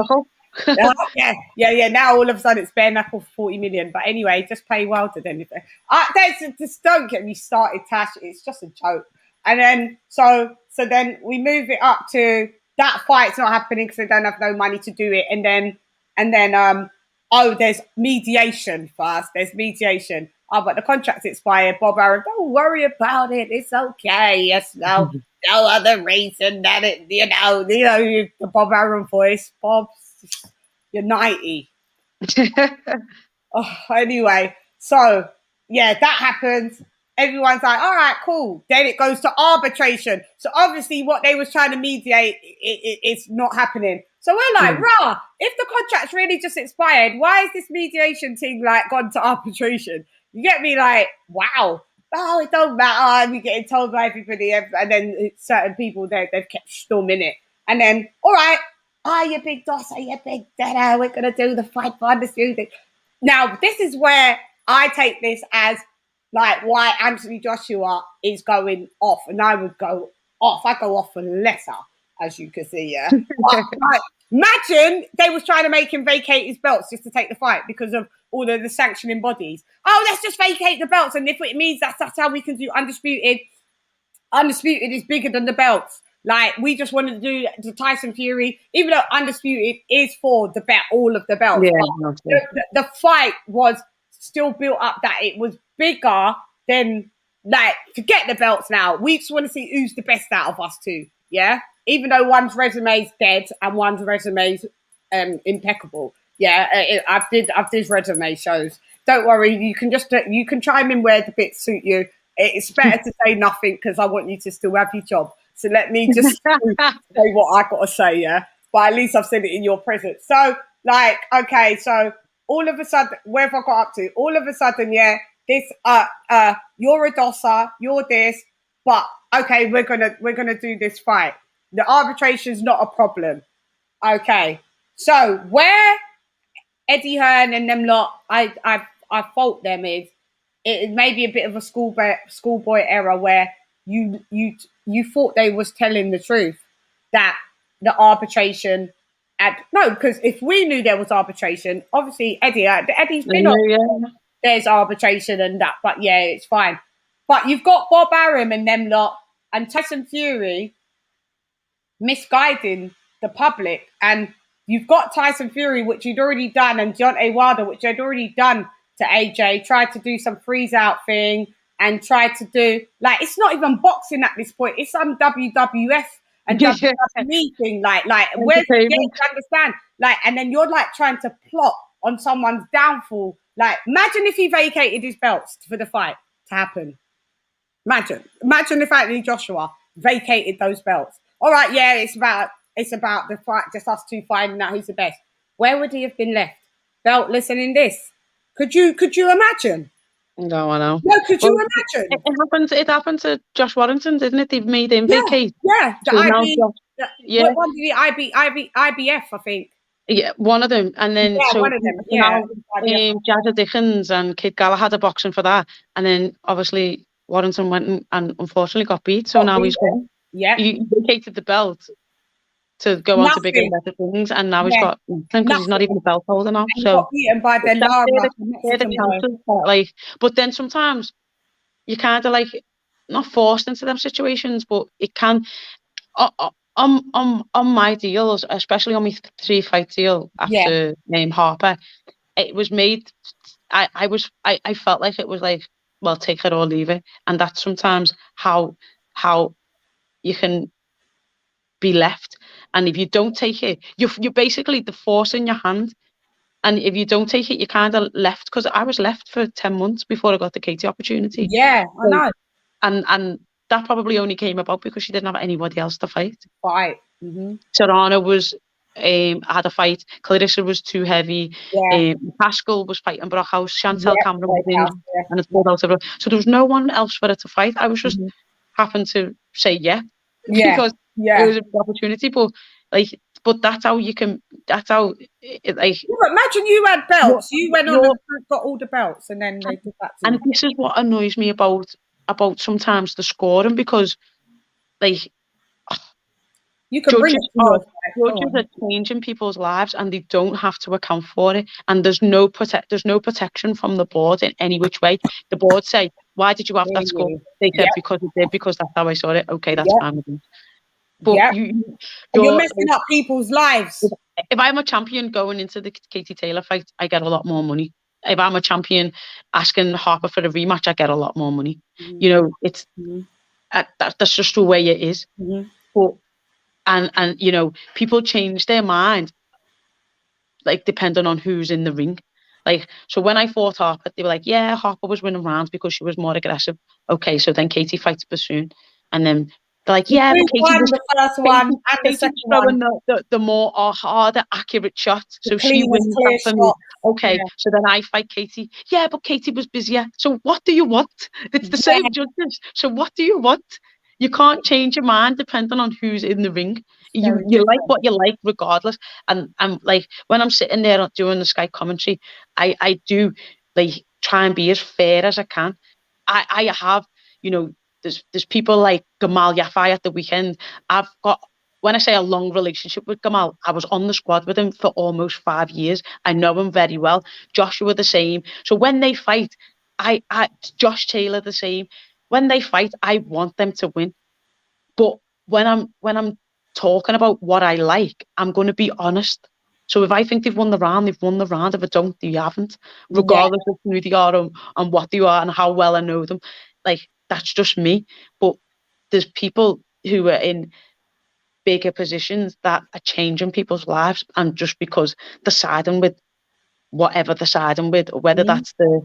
Yeah. Now all of a sudden it's bare knuckle for 40 million. But anyway, just pay Wilder then. Just don't get me started, Tash. It's just a joke. And then so then we move it up to that fight's not happening because they don't have no money to do it. And then there's mediation first. There's mediation. Oh, but the contract's expired. Bob Arum, don't worry about it. It's okay. Yes, no other reason that it, the Bob Arum voice. Bob, you're 90. Anyway, so yeah, that happens. Everyone's like, all right, cool. Then it goes to arbitration. So obviously what they was trying to mediate, it's not happening. So we're like, rah, if the contract's really just expired, why is this mediation thing like gone to arbitration? You get me? Like, wow. Oh, it don't matter. And we're getting told by everybody. And then certain people, they've kept storming it. And then, all right, you big dosser, you big dada, we're going to do the fight for undisputed. Now, this is where I take this as like why Anthony Joshua is going off, and I would go off. I go off for lesser, as you can see, yeah. Like, imagine they was trying to make him vacate his belts just to take the fight because of all of the sanctioning bodies. Oh, let's just vacate the belts, and if it means that's how we can do undisputed. Undisputed is bigger than the belts. Like, we just wanted to do the Tyson Fury, even though undisputed is for the bet, all of the belts. Yeah, the fight was still built up that it was bigger than, like, forget the belts now. We just want to see who's the best out of us two. Yeah, even though one's resume is dead and one's resume is impeccable. Yeah, I've did resume shows. Don't worry, you can chime in where the bits suit you. It's better to say nothing because I want you to still have your job. So let me just say what I got to say, yeah? But at least I've said it in your presence. So, like, okay, so all of a sudden, where have I got up to? All of a sudden, yeah, this, you're a dosser, you're this, but, okay, we're gonna do this fight. The arbitration's not a problem. Okay, so where Eddie Hearn and them lot, I fault them is, it may be a bit of a schoolboy error where you thought they was telling the truth that the arbitration because if we knew there was arbitration, obviously Eddie's been on. There's arbitration and that, but yeah, it's fine. But you've got Bob Arum and them lot, and Tyson Fury misguiding the public, and you've got Tyson Fury, which you'd already done, and Deontay Wilder, which you'd already done to AJ, tried to do some freeze out thing and tried to do, like, it's not even boxing at this point, it's some WWF and WWE thing, like where's you understand, like, and then you're like trying to plot on someone's downfall. Like, imagine if he vacated his belts for the fight to happen. Imagine if Anthony Joshua vacated those belts. All right, yeah, it's about the fight, just us two finding out who's the best. Where would he have been left? Beltless and in this? Could you imagine? No, I know. No, could you imagine? It happened to Josh Warrington, didn't it? They've made him vacate. Yeah, so what one did he IBF, I think. Yeah, one of them, and then one of them. Now, Jazza Dickens and Kid Galahad are boxing for that, and then obviously Warrington went and unfortunately got beat. So now he's gone. Yeah, he vacated the belt to go on to bigger and better things, and now he's got nothing because he's not even a belt holder now. And so got beaten by the Lara. like, but then sometimes you kind of like not forced into them situations, but it can. On my deals, especially on my 3-fight deal after Harper, it was made. I felt like it was like, well, take it or leave it, and that's sometimes how you can be left. And if you don't take it, you're basically the force in your hand. And if you don't take it, you're kind of left. Because I was left for 10 months before I got the Katie opportunity. Yeah, I know. And that probably only came about because she didn't have anybody else to fight. Mm-hmm. Serrano was had a fight. Clarissa was too heavy. Pascal was fighting Brockhouse. Chantel Cameron was in, and it's pulled out of her. So there was no one else for her to fight. I was just happened to say because it was an opportunity. But that's how you can. That's how imagine you had belts. You went on and got all the belts, and then they did that. And this is what annoys me about sometimes the scoring, because like you can judges are changing people's lives and they don't have to account for it, and there's no protection from the board in any which way. The board say, why did you have that score? They said because it did, because that's how I saw it. Okay, that's fine with me. But you're messing up people's lives. If I'm a champion going into the Katie Taylor fight, I get a lot more money. If I'm a champion asking Harper for a rematch, I get a lot more money. You know, it's that's just the way it is. But and you know, people change their mind like depending on who's in the ring. Like, so when I fought Harper, they were like, yeah, Harper was winning rounds because she was more aggressive. Okay, so then Katie fights Bassoon, and then they're like, yeah, but Katie was the first one and the second one. The more harder, accurate shot. So she wins that for me. Okay, so then I fight Katie. Yeah, but Katie was busier. So what do you want? It's the same judges. So what do you want? You can't change your mind depending on who's in the ring. You like what you like regardless. And I'm like, when I'm sitting there doing the Skype commentary, I do like try and be as fair as I can. I have, you know, there's people like Gamal Yafai at the weekend. I've got, when I say a long relationship with Gamal, I was on the squad with him for almost 5 years. I know him very well. Joshua the same. So when they fight, I Josh Taylor the same. When they fight, I want them to win. But when I'm talking about what I like, I'm going to be honest. So if I think they've won the round, they've won the round. If I don't, they haven't. Regardless of who they are and what they are and how well I know them. Like, that's just me. But there's people who are in bigger positions that are changing people's lives, and just because they're siding with whatever they're siding with, or whether that's the,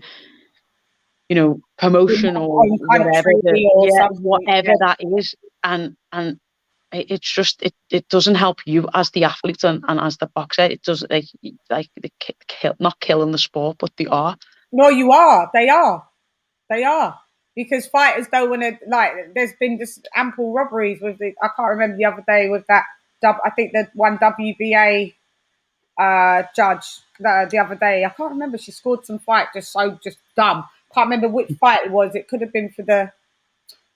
you know, promotion or whatever, whatever that is, and it's just it doesn't help you as the athlete and as the boxer. It does like not killing the sport, but they are. No, you are. They are. Because fighters don't want to, like, there's been just ample robberies with the, I can't remember the other day with that, I think that one WBA judge the other day, I can't remember, she scored some fight just dumb. Can't remember which fight it was. It could have been for the,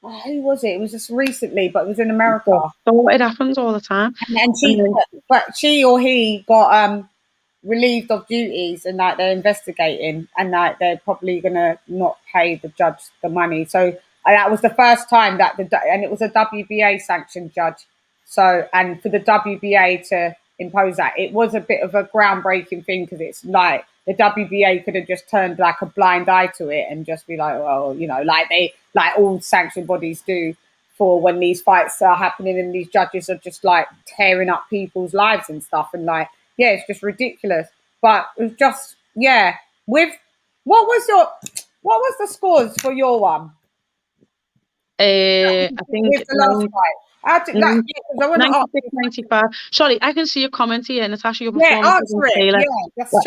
who was it? It was just recently, but it was in America. So it happens all the time. But she or he got relieved of duties, and like they're investigating, and like they're probably gonna not pay the judge the money. So that was the first time that and it was a WBA sanctioned judge. So, and for the WBA to impose that, it was a bit of a groundbreaking thing, because it's like the WBA could have just turned like a blind eye to it and just be like, well, you know, like all sanctioned bodies do for when these fights are happening and these judges are just like tearing up people's lives and stuff. And like, yeah, it's just ridiculous. But it was just, yeah. With what was the scores for your one? I think With the last fight. I think that, yeah, I want to ask 96, 95. Sorry, I can see a comment here, Natasha. Your yeah, performance answer against it. Taylor. Yeah, that's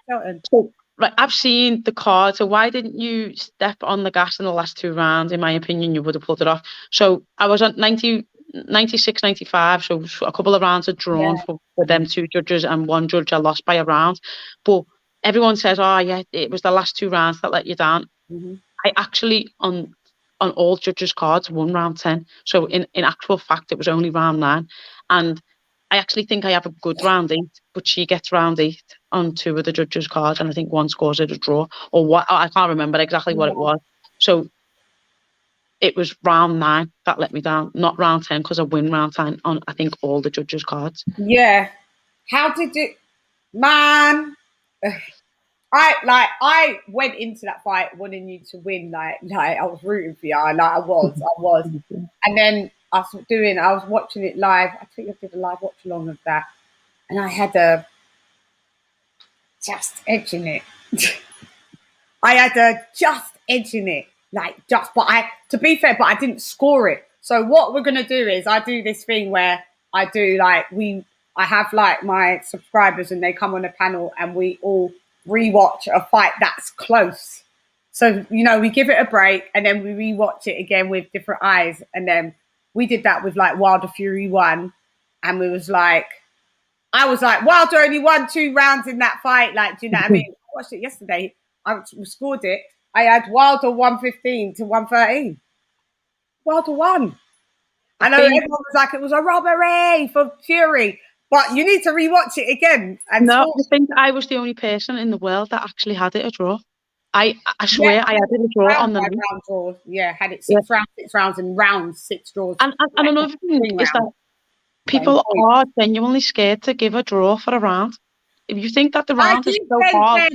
Shelton. So, right, I've seen the card. So why didn't you step on the gas in the last 2 rounds? In my opinion, you would have pulled it off. So I was at 96, 95. So a couple of rounds are drawn for them 2 judges, and 1 judge I lost by a round. But everyone says, oh yeah, it was the last 2 rounds that let you down. I actually on all judges' cards won round 10. So in actual fact, it was only round 9. And I actually think I have a good round 8, but she gets round 8 on 2 of the judges' cards, and I think 1 scores it a draw, or what, I can't remember exactly what it was. So it was round 9 that let me down, not round 10, because I win round 10 on, I think, all the judges' cards. Yeah. How did it, man? I went into that fight wanting you to win. Like I was rooting for you. I was. And then I was watching it live. I think I did a live watch along of that, and I had a just edging it. I had a just edging it, to be fair, but I didn't score it. So what we're gonna do is I do this thing where I do I have like my subscribers and they come on a panel and we all rewatch a fight that's close. So, you know, we give it a break and then we rewatch it again with different eyes. And then we did that with like Wilder Fury 1. And I was like, Wilder only won 2 rounds in that fight. Like, do you know what I mean? I watched it yesterday. I scored it. I had Wilder 115 to 113. Wilder won. I know everyone was like, it was a robbery for Fury. But you need to rewatch it again. And no, I think I was the only person in the world that actually had it a draw. I swear I had it a draw on the night. Round draws. Yeah, had it 6 rounds and round 6 draws. And another thing is that people are genuinely scared to give a draw for a round. If you think that the round is so hard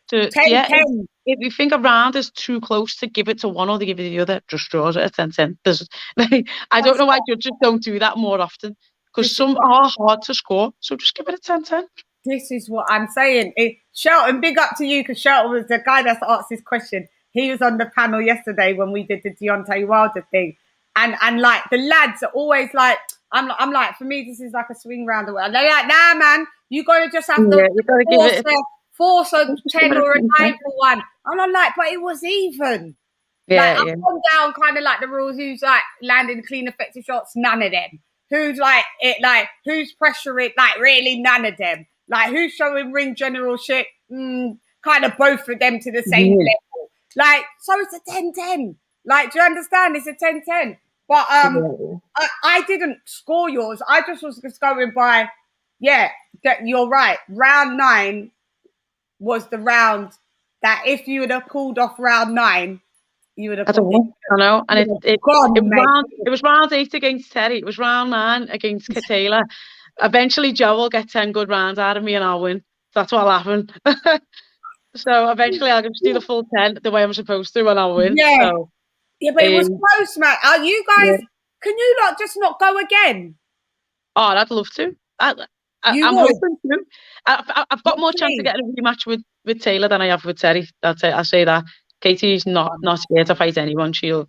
if you think a round is too close to give it to one or to give it to the other, just draws it at 10-10. I don't know why judges don't do that more often, because some are hard to score, so just give it a 10-10. This is what I'm saying. Shelton, big up to you, because Shelton was the guy that's asked this question. He was on the panel yesterday when we did the Deontay Wilder thing. And like the lads are always like, I'm like, for me, this is like a swing round. And they're like, nah, man, you got to just have to force a 10 or a 9 for one. And I'm like, but it was even. I've gone down kind of like the rules, who's like landing clean, effective shots, none of them. Who's who's pressuring, really none of them. Like, who's showing ring generalship, kind of both of them to the same level. Like, so it's a 10-10. Like, do you understand? It's a 10-10. But I didn't score yours. I just was just going by, that you're right. Round 9 was the round that if you would have pulled off round 9, you would have. I know, and it was round 8 against Terry. It was round 9 against Taylor. Eventually, Joe will get 10 good rounds out of me, and I'll win. That's what'll happen. So eventually, I'll just do the full 10 the way I'm supposed to, and I'll win. Yeah, so, but it was close, man. Are you guys? Can you just not go again? Oh, I'd love to. I'm hoping to. I've got more chance to get a rematch with Taylor than I have with Terry. That's it. I say that. Katie's not scared to fight anyone. She'll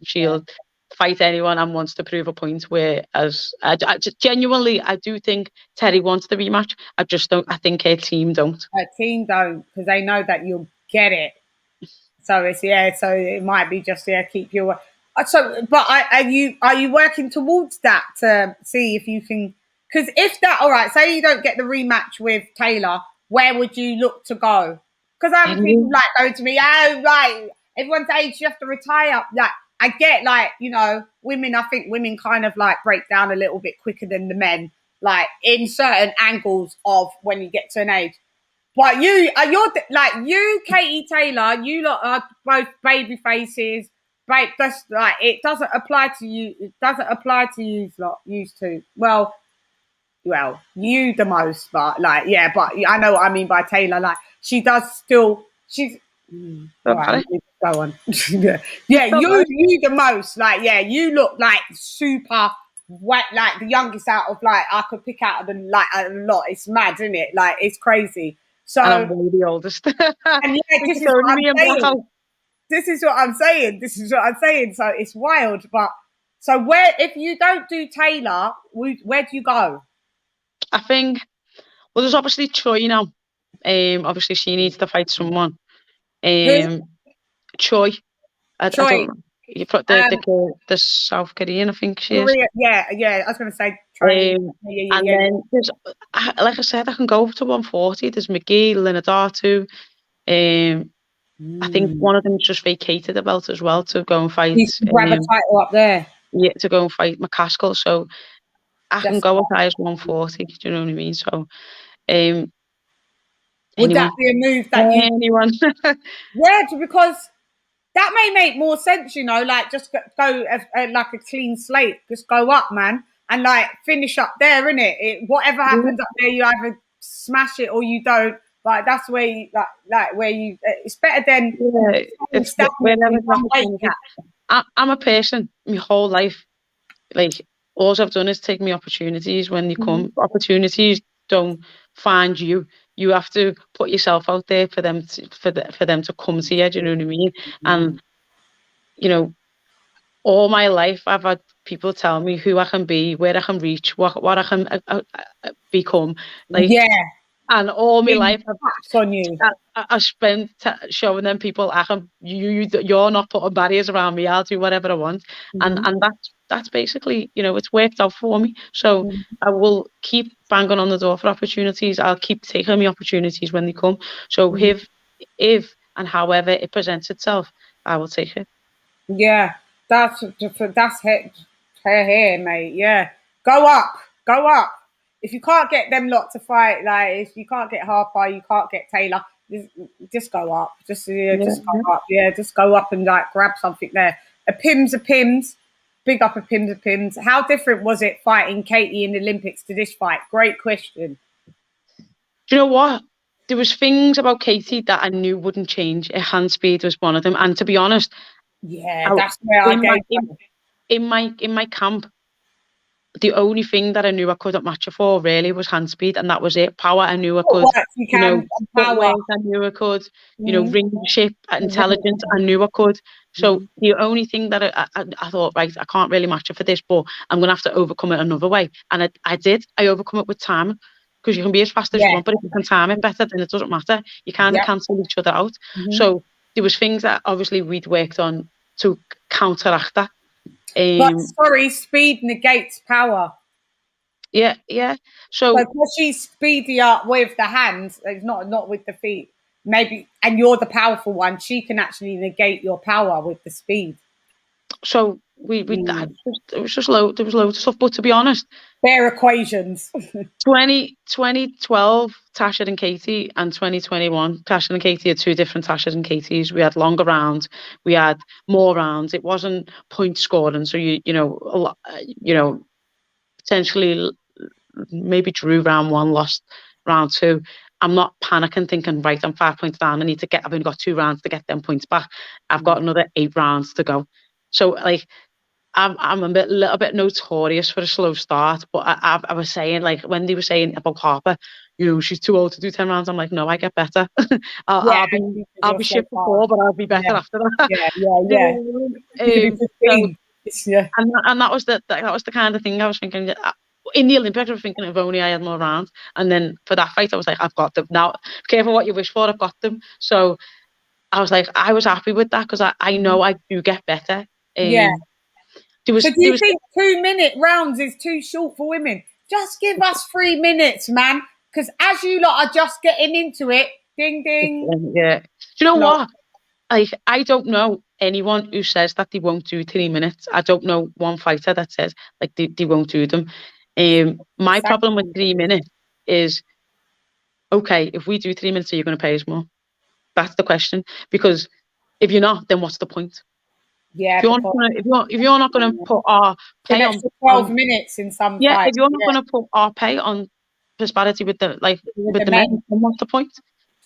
fight anyone and wants to prove a point. Whereas I genuinely, I do think Terry wants the rematch. I just don't. I think her team don't. Her team don't, because they know that you'll get it. So it's So it might be just keep you. So, but are you working towards that to see if you can? Because if that, all right, say you don't get the rematch with Taylor, where would you look to go? Because I have people going to me, oh right, everyone's age, you have to retire. Like, I get women. I think women kind of break down a little bit quicker than the men, in certain angles of when you get to an age. But you, Katie Taylor, you lot are both baby faces. babe, that's like it doesn't apply to you. It doesn't apply to you lot used to. Well, you the most, but like, yeah, but I know what I mean by Taylor. Like, she does still. She's all right. Go on. Yeah, you the most. Like, yeah, you look like super wet, like the youngest out of like I could pick out of them like a lot. It's mad, isn't it? Like, it's crazy. So, and I'm way the oldest. and yeah, this is what I'm saying. This is what I'm saying. This is what I'm saying. So it's wild. But so where, if you don't do Taylor, where do you go? I think, well, there's obviously Choi now. Obviously she needs to fight someone. Who? Choi. I Choi. don't know. You put the South Korean, I think she is. Yeah. I was going to say Chinese. And then there's, like I said, I can go up to 140. There's McGee, Linadatu. I think one of them just vacated the belt as well to go and fight. Grab a title up there. Yeah, to go and fight McCaskill. So I can go as high as 140. Do you know what I mean? So, would that be a move that anyone? Yeah, because that may make more sense, you know, like just go like a clean slate, just go up, man, and like finish up there, innit? Whatever happens up there, you either smash it or you don't. Like, that's where you like where you. It's better than. Yeah, it's I'm a person my whole life. Like, all I've done is take me opportunities when you come. Opportunities don't find you. You have to put yourself out there for them to come to you. Do you know what I mean? And you know, all my life I've had people tell me who I can be, where I can reach, what I can become. Like, and all my life I've spent showing them people you're not putting barriers around me. I'll do whatever I want, and that's basically, you know, it's worked out for me. So I will keep banging on the door for opportunities. I'll keep taking me opportunities when they come. So if and however it presents itself, I will take it. Yeah, that's her here, mate. Yeah, go up. If you can't get them lot to fight, like if you can't get Harper, you can't get Taylor, just go up. Just go up. Yeah, just go up and like grab something there. A Pim's a Pim's. Big up a Pim's a Pim's. How different was it fighting Katie in the Olympics to this fight? Great question. Do you know what? There was things about Katie that I knew wouldn't change. Her hand speed was one of them. And to be honest, that's where in my camp, the only thing that I knew I couldn't match her for really was hand speed, and that was it. Power, I knew I could. Power, I knew I could. You know, ringmanship, intelligence, I knew I could. So the only thing that I thought, right, I can't really match her for this, but I'm gonna have to overcome it another way, and I did. I overcome it with time, because you can be as fast as you want, but if you can time it better, then it doesn't matter. You kind of cancel each other out. So there was things that obviously we'd worked on to counteract that. But sorry, speed negates power. Yeah. So because she's speedier with the hands, it's not with the feet. Maybe, and you're the powerful one. She can actually negate your power with the speed. So it was just there was loads of stuff. But to be honest, they're equations. 2012 Tasha and Katie, and 2021 Tasha and Katie are two different Tashas and Katies. We had longer rounds, we had more rounds. It wasn't point scoring, so you know a lot, potentially maybe drew round one, lost round two. I'm not panicking, thinking, right, I'm 5 points down. I've only got 2 rounds to get them points back. I've got another 8 rounds to go. So like, I'm a little bit notorious for a slow start, but I was saying, like, when they were saying about Harper, you know, she's too old to do 10 rounds. I'm like, no, I get better. I'll be shit before, but I'll be better after that. And that was the kind of thing I was thinking. In the Olympics, I was thinking, if only I had more rounds. And then for that fight, I was like, I've got them. Now, careful what you wish for, I've got them. So I was like, I was happy with that, because I know I do get better. So do you think 2-minute rounds is too short for women? Just give us 3 minutes, man. Because as you lot are just getting into it, ding, ding. Yeah. Do you know what? Like, I don't know anyone who says that they won't do 3 minutes. I don't know one fighter that says, like, they won't do them. My problem with 3 minutes is, okay, if we do 3 minutes, are you going to pay us more? That's the question. Because if you're not, then what's the point? Yeah, If you're not because gonna, if you're not going to put our it's an pay extra 12 on minutes in some yeah, fights. if you're not Yeah, going to put our pay on disparity with the with with the the men, men, then what's the point?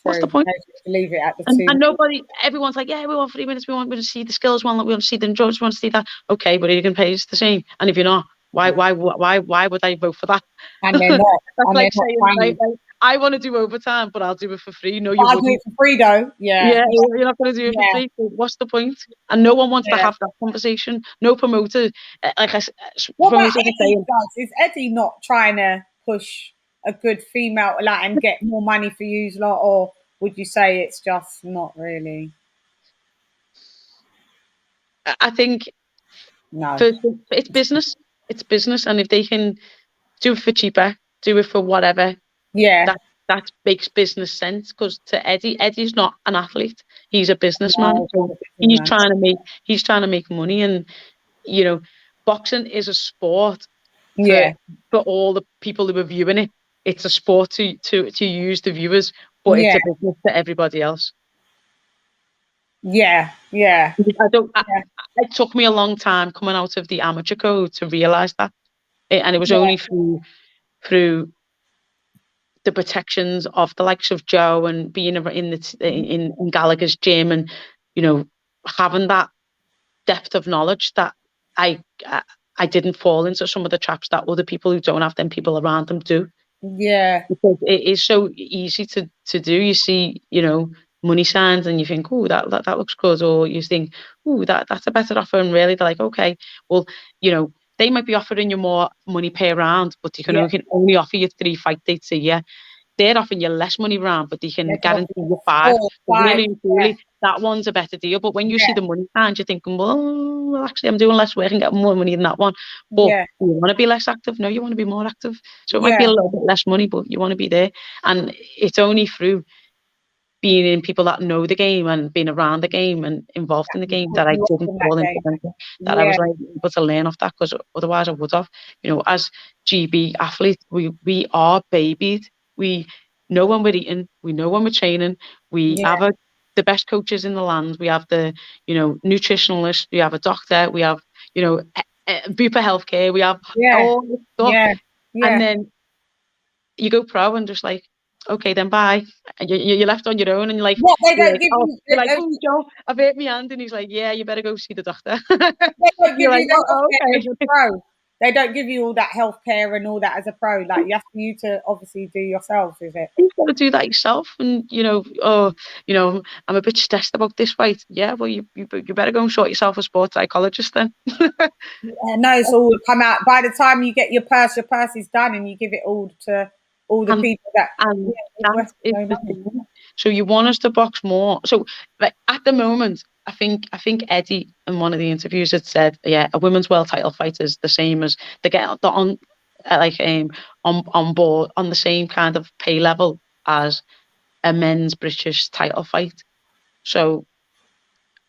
What's the true. point? They just leave it at the And 2 minutes. nobody, everyone's like, yeah, we want 3 minutes. We want to see the skills one. We want to see the judges. We want to see that. Okay, but you can pay us the same. And if you're not, why would I vote for that? And they're not, That's and they're like not saying, trying. like, I want to do overtime, but I'll do it for free. No, you I'll do wouldn't. it for free though. Yeah, Yeah, you're not going to do it for yeah, free. So what's the point? And no one wants to yeah. have that conversation. No promoter, like What about promoters are Eddie? saying, Is Eddie not trying to push a good female like and get more money for you lot, or would you say it's just not really? I think No. for it's business. It's business, and if they can do it for cheaper, do it for whatever, Yeah. that makes business sense. Because to Eddie's not an athlete; he's a businessman. No, So no. he's trying to make money, and you know, boxing is a sport for Yeah. all the people who are viewing it. It's a sport to use the viewers, but it's Yeah. a business to everybody else. Yeah. Yeah. I don't. Yeah. It took me a long time coming out of the amateur code to realize that, and it was Yeah. only through the protections of the likes of Joe and being in Gallagher's gym and having that depth of knowledge that I I didn't fall into some of the traps that other people who don't have them people around them do, Yeah. because it is so easy to do. You see, money signs and you think, oh, that looks good, or you think, oh, that's a better offer, and really they're like, okay, well, they might be offering you more money per round, but they can Yeah. only offer you 3 fight dates a year. They're offering you less money round, but they can They can offer guarantee you 5. 4, So 5. really and truly, that one's a better deal. But when you see Yeah. the money signs, you're thinking, well, actually, I'm doing less work and getting more money than that one. But Yeah. you want to be less active? No, you want to be more active. So it might be Yeah. a little bit less money, but you want to be there. And it's only through being in people that know the game and being around the game and involved in the game that I You up didn't in that fall into game. them, that I Yeah. was like able to learn off that, because otherwise I would have. As GB athletes, we are babied. We know when we're eating, we know when we're training, we Yeah. have the best coaches in the land, we have the nutritionalist, we have a doctor, we have Bupa healthcare, we have Yeah. all this stuff, Yeah. and Yeah. then you go pro and just like, okay, then bye. And you're left on your own, and What they you're don't like, give oh, you? you're like, oh, Joe, I've hurt my hand, and he's like, yeah, you better go see the doctor. They don't You're give like, you the oh, healthcare as okay. a pro. They don't give you all that healthcare and all that as a pro. Like you have for you to obviously do yourself, is it? You've got to do that yourself, and I'm a bit stressed about this fight. Yeah, well, you better go and sort yourself a sports psychologist then. No, it's all come out by the time you get your purse is done, and you give it all to all the And people that and that invest is no the money. thing. So you want us to box more. So like at the moment, I think Eddie in one of the interviews had said, yeah, a women's world title fight is the same as they're on on board on the same kind of pay level as a men's British title fight. So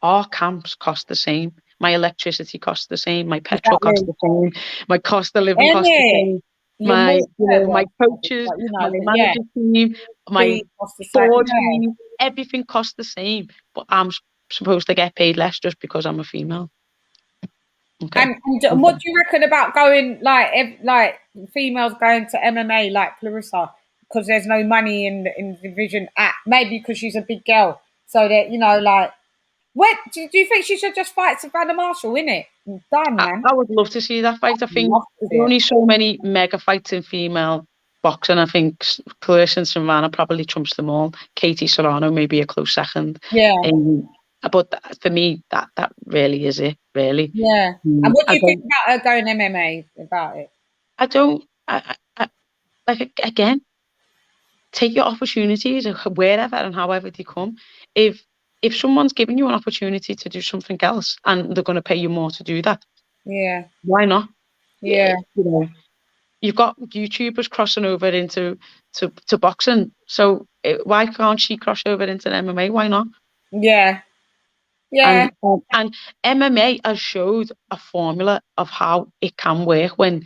our camps cost the same. My electricity costs the same. My petrol costs Exactly. the same. My cost of living Isn't costs the it? same. You're My, more my well, coaches, but my but yeah, manager team, my fee costs the same. board Yeah. fee, everything costs the same. But I'm supposed to get paid less just because I'm a female. Okay. And what do you reckon about going like females going to MMA like Clarissa because there's no money in the division at maybe because she's a big girl so that like what do you think she should just fight Savannah Marshall in it done man I would love to see that fight. I think love to there's see it. only so many mega fights in female boxing. I think Clarissa and Savannah probably trumps them all. Katie Serrano may be a close second. Yeah, But for me, that really is it. Really, yeah. And what do I you think don't. about her going MMA about it? I don't. Like again. Take your opportunities wherever and however they come. If someone's giving you an opportunity to do something else and they're going to pay you more to do that, Yeah, why not? yeah, You've got YouTubers crossing over into to boxing, so why can't she cross over into MMA? Why not? yeah, yeah, And MMA has showed a formula of how it can work when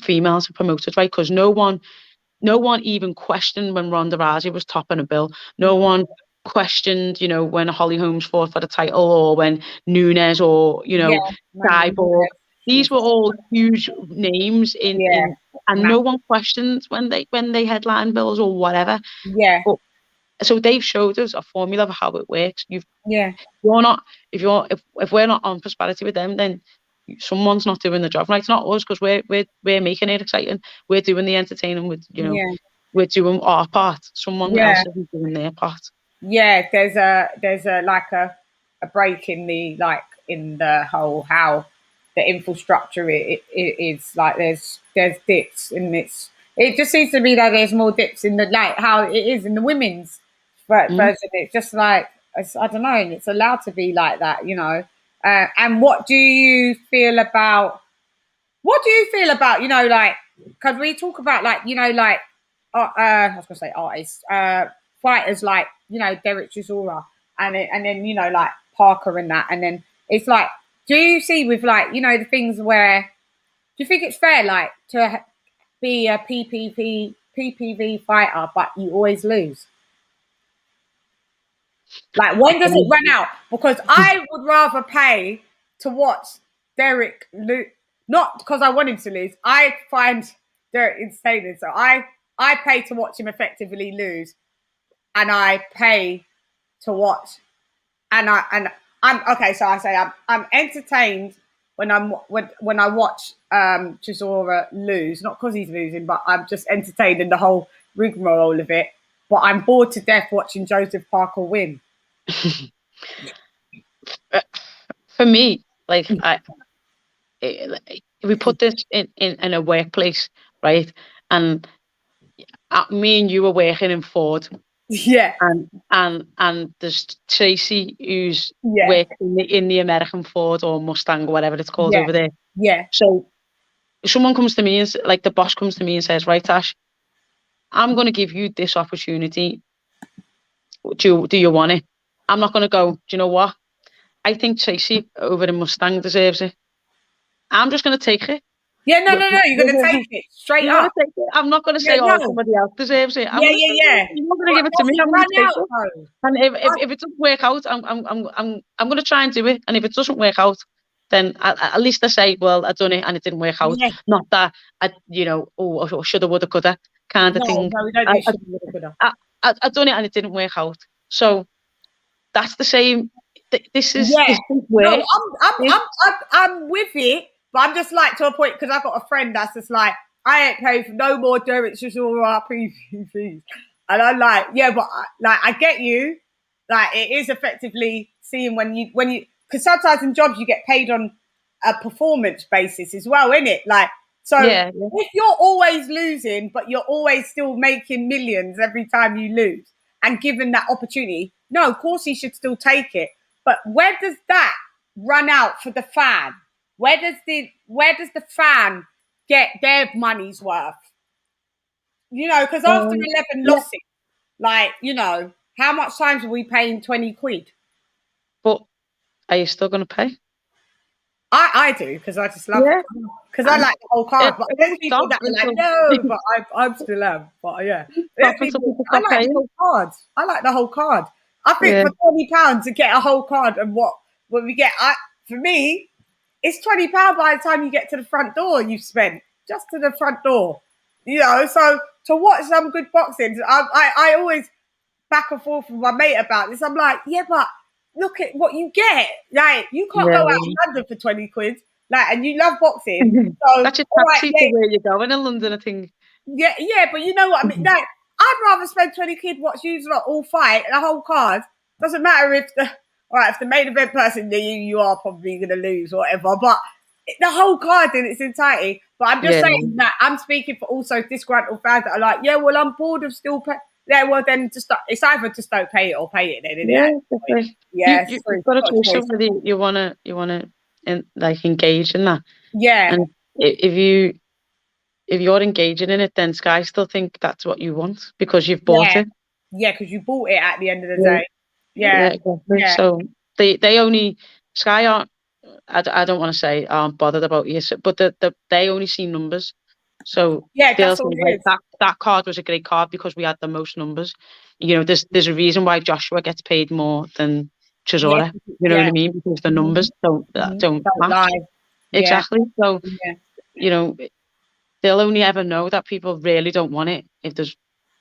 females are promoted, right? Because no one even questioned when Ronda Rousey was topping a bill. No one questioned, you know, when Holly Holmes fought for the title, or when Nunes, or, you know, Cyborg. These were all huge names in and no one questioned when they headline bills or whatever. Yeah. But, so they've showed us a formula of how it works. If we're not on prosperity with them, then someone's not doing the job right. It's not us, because we're making it exciting. We're doing the entertaining. With, you know, we're doing our part. Someone else isn't doing their part. Yeah, there's a like a break in the whole how the infrastructure it is like there's dips, and it just seems to me that there's more dips in the like how it is in the women's version. It's just like I don't know, and it's allowed to be like that, you know. And what do you feel about you know, like, because we talk about, like, you know, like I was gonna say artists, fighters, like, you know, Derek Chisora, and then, you know, like Parker and that, and then it's like, do you see with, like, you know, the things where, do you think it's fair, like, to be a PPV fighter but you always lose? Like, when does it run out? Because I would rather pay to watch Derek lose, not because I want him to lose. I find Derek insane, so I pay to watch him effectively lose, and I pay to watch, and I'm okay. So I say I'm entertained when I watch Chisora lose, not because he's losing, but I'm just entertained in the whole rigmarole of it. But I'm bored to death watching Joseph Parker win. For me, like, we put this in a workplace, right? And me and you are working in Ford. Yeah. And there's Tracy, who's working in the American Ford or Mustang, or whatever it's called over there. Yeah. So someone comes to me, and like, the boss comes to me and says, right, Tash, I'm going to give you this opportunity. Do you want it? I'm not going to go, do you know what? I think Tracy over in Mustang deserves it. I'm just going to take it. Yeah, no. You're going to take it straight up. Take it. I'm not going to say, oh, somebody else deserves it. Yeah. You're not going to give it to me. I'm going to take it. And if it doesn't work out, I'm going to try and do it. And if it doesn't work out, then at least I say, well, I done it and it didn't work out. Yeah. Not that you know, oh, shoulda, woulda, coulda kind of thing. No, we don't do shoulda, woulda, coulda. I done it and it didn't work out. So that's the same. This is no, I'm with it, but I'm just like, to a point, because I've got a friend that's just like, I ain't paying for no more Derek Chisora PPVs, and I'm like, yeah, but like, I get you. Like, it is effectively seeing when you, because sometimes in jobs you get paid on a performance basis as well, innit? Like, so if you're always losing, but you're always still making millions every time you lose, and given that opportunity, no, of course he should still take it. But where does that run out for the fan? Where does the fan get their money's worth? You know, because after 11 losses, like, you know, how much times are we paying 20 quid? But are you still going to pay? I do, because I just love it. Because I like the whole card. But there's people that are like, no, but I'm still am. But yeah, I like the whole card. I like the whole card. I think for £20 to get a whole card, and what we get, for me, it's £20 by the time you get to the front door. You've spent just to the front door, you know. So to watch some good boxing, I always back and forth with my mate about this. I'm like, yeah, but look at what you get. Like, you can't go out in London for 20 quid. Like, and you love boxing. So that's your taxi to where you're going in London, I think. Yeah, but you know what I mean? Like, I'd rather spend 20 quid watch you lot all fight and a whole card. Doesn't matter if the main event person you are probably gonna lose or whatever, but the whole card in its entirety. But I'm just saying that I'm speaking for also disgruntled fans that are like, yeah, well, I'm bored of still pay. Yeah, well, then it's either just don't pay it or pay it. Then, you've got to choose whether you wanna like engage in that. Yeah, and if you're engaging in it, then Sky still think that's what you want because you've bought it. Yeah, because you bought it at the end of the day. Yeah. So they only Sky aren't. I don't want to say aren't bothered about you, but they only see numbers. So Yeah, they'll that's say all it like is. that card was a great card because we had the most numbers. You know, there's a reason why Joshua gets paid more than Yeah, Chisora. You know what yeah. I mean? Because the Mhm, numbers don't mhm. don't Don't match. lie. Yeah, Exactly. So, yeah. you know, they'll only ever know that people really don't want it if there's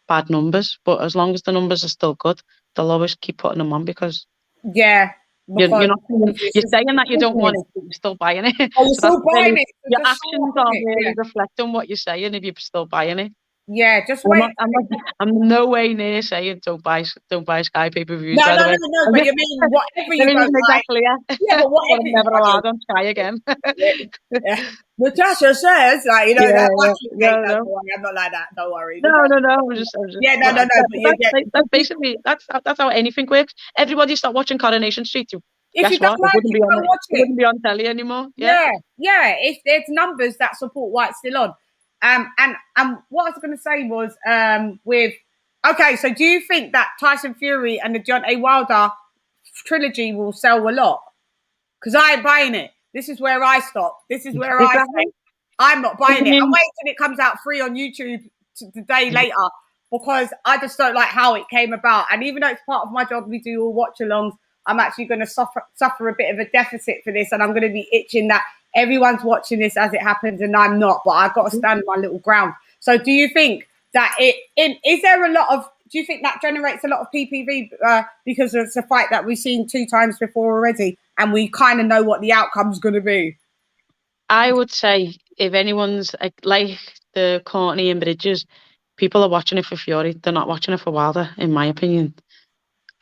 bad numbers. But as long as the numbers are still good, they'll always keep putting them on because Yeah, you're because not saying, it's you're just saying it's that you don't want business. it, but you're still buying it. Oh, you're So that's still buying really, it, so your just show up actions in are it. really Yeah, reflecting what you're saying if you're still buying it. yeah. Just I'm wait. not, I'm not, I'm no way near saying don't buy Sky pay-per-views, No, by no, the way. no, no. But you mean whatever Let you me don't just make that like. clear. Yeah, but But whatever I'm you never don't. allowed on Sky again. Yeah, yeah. Natasha says, like, Yeah, that yeah. much you take. No, No, no. don't worry, I'm not like that. Don't worry. No, Natasha, no, no. I'm just. yeah, no, no, Well, no. But you get that's basically that's how anything works. Everybody start watching Coronation Street. if you Guess don't what? like it, don't watch It it. wouldn't be on telly anymore. Yeah. Yeah, yeah. If there's numbers that support why it's still on. And what I was going to say was with okay. So do you think that Tyson Fury and the Deontay Wilder trilogy will sell a lot? Because I ain't buying it. This is where I stop. This is where I Exactly. say I'm not I buying it. I'm mean, waiting till it comes out free on YouTube the day later because I just don't like how it came about. And even though it's part of my job, we do all watch-alongs. I'm actually going to suffer a bit of a deficit for this, and I'm going to be itching that everyone's watching this as it happens, and I'm not. But I've got to stand my little ground. So, do you think that is there a lot of? Do you think that generates a lot of PPV because it's a fight that we've seen 2 times before already, and we kind of know what the outcome's going to be? I would say if anyone's like the Courtney and Bridges, people are watching it for Fury. They're not watching it for Wilder, in my opinion.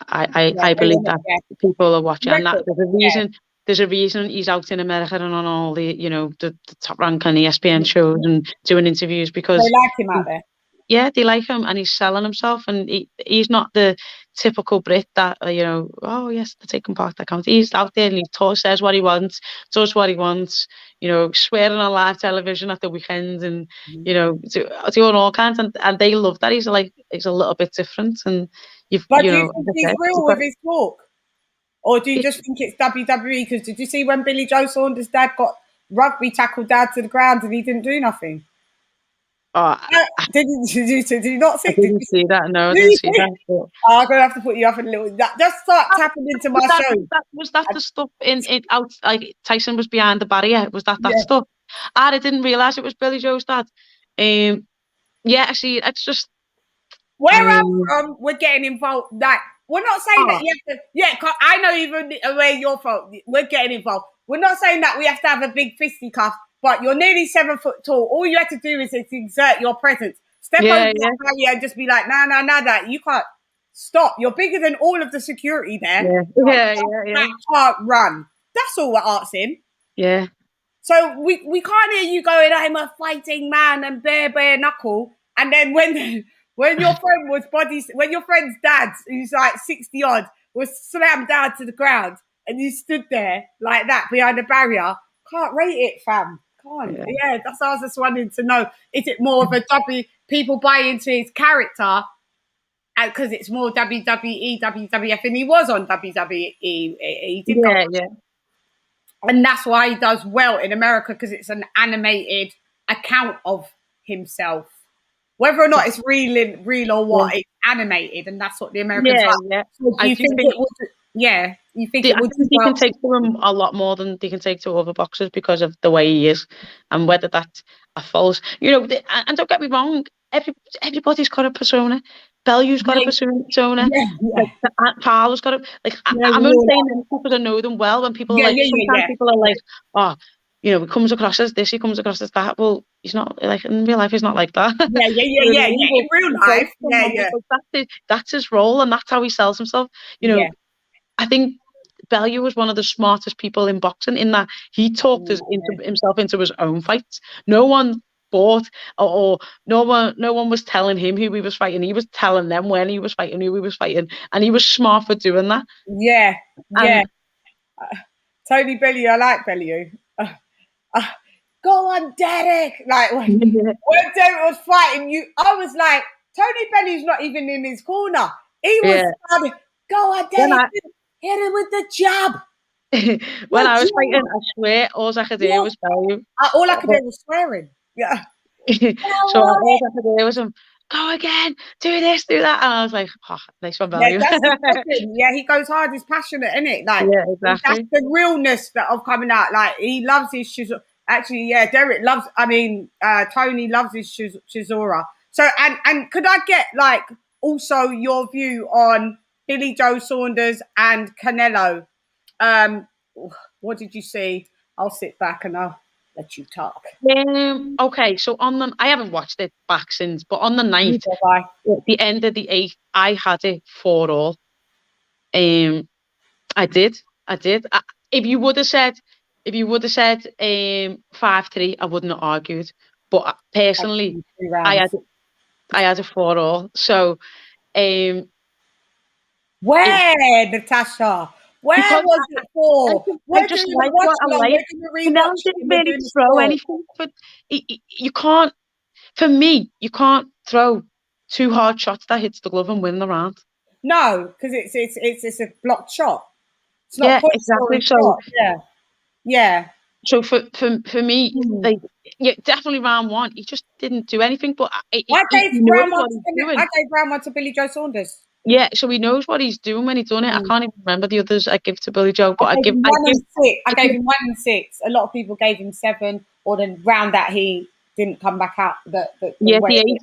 Yeah, I they believe want it. that Yeah, people are watching, and that record. there's a Yeah, reason. There's a reason he's out in America and on all the the top rank on ESPN they shows and doing interviews because like him out there. yeah, they like him and he's selling himself and he's not the typical Brit that oh yes, they're taking part that counts. He's out there and says what he wants, does what he wants, swearing on live television at the weekends and doing all kinds and they love that. He's a little bit different and But do you think as I he's said, real with his talk? Or do you just think it's WWE? Because did you see when Billy Joe Saunders' dad got rugby tackled down to the ground and he didn't do nothing? oh, Did you not I see? Did didn't you see that. No, I see? didn't see that. But I'm gonna have to put you up in a little. Just start tapping into my show. was that the stuff in out like Tyson was behind the barrier? Was that Yeah. stuff? I didn't realise it was Billy Joe's dad. Yeah, I see. It's just. I Where I'm mean, from, we're getting involved. Like, we're not saying that oh you have to. Yeah, 'cause I know even where you're from. We're getting involved. We're not saying that we have to have a big fisticuff, but you're nearly 7 foot tall. All you have to do is exert your presence. Step over yeah, yeah, that barrier and just be like, no, no, no, that you can't stop. You're bigger than all of the security there. yeah, yeah, yeah, yeah, That can't run. That's all we're asking. yeah, So we can't hear you going, I'm a fighting man and bare knuckle. And then when your friend was when your friend's dad, who's like 60 odd, was slammed down to the ground and you stood there like that behind the barrier, can't rate it, fam. Can't. yeah. Yeah, that's what I was just wanting to know. Is it more of a people buy into his character because it's more WWE, WWF, and he was on WWE. He did go Yeah, yeah, and that's why he does well in America because it's an animated account of himself. Whether or not it's real or what, it's animated, and that's what the Americans yeah, like. yeah. So do I you do think think it would? Yeah, you think it I would do think he well? can take to him a lot more than they can take to other boxers because of the way he is, and whether that's a false, and don't get me wrong, everybody's got a persona. Bellew's got a Yeah, persona. yeah, Like yeah, Paolo's got a yeah. I'm We only all saying are. that people that know them well. When people are Yeah, like, yeah, sometimes yeah, people are like, oh, he comes across as this, he comes across as that. Well, he's not like in real life. He's not like that. yeah, yeah, yeah, You know yeah, what I yeah. mean? In real He plays life, yeah, someone yeah, because that's his role and that's how he sells himself. You know, yeah. I think Bellew was one of the smartest people in boxing in that he talked Yeah. himself into his own fights. No one bought or no one was telling him who he was fighting. He was telling them when he was fighting, who he was fighting, and he was smart for doing that. Yeah, yeah. And Tony Bellew, I like Bellew. Uh, Go on, Derek. Like when Derek was fighting you, I was like, Tony Bellew's not even in his corner. He was yeah, like, go on, when Derek, hit him with the jab. when The I was fighting, jab. I swear all I could do Yeah. was Bellew. All I could But do was swearing. Yeah. So all I could do was go again, do this, do that, and I was like, oh, nice one, value. Yeah, that's his passion. Yeah, he goes hard. He's passionate, isn't it? Like, Yeah, that's exactly. the realness of coming out. Like, he loves his Chisora. Actually, yeah, Derek loves. I mean, Tony loves his Chisora. So, and could I get like also your view on Billy Joe Saunders and Canelo? What did you see? I'll sit back and I'll let you talk. Okay, so I haven't watched it back since, but on the night, at the end of the 8th, I had it 4-all. I did. If you would have said 5-3, I wouldn't have argued. But personally, I had a 4-all. So, where, Natasha? Where was it for? I just like what I like. Canelo didn't really throw anything, but you can't. For me, you can't throw 2 hard shots that hits the glove and win the round. No, because it's a blocked shot. It's not exactly. So shot. Yeah. So for me, like, yeah, definitely round 1, he just didn't do anything. But I gave round 1 to Billy Joe Saunders. Yeah, so he knows what he's doing when he's done it. I can't even remember the others I give to Billy Joe, but I gave him 1 and 6. I gave him 1 and 6. A lot of people gave him 7, or the round that he didn't come back out. The 8th.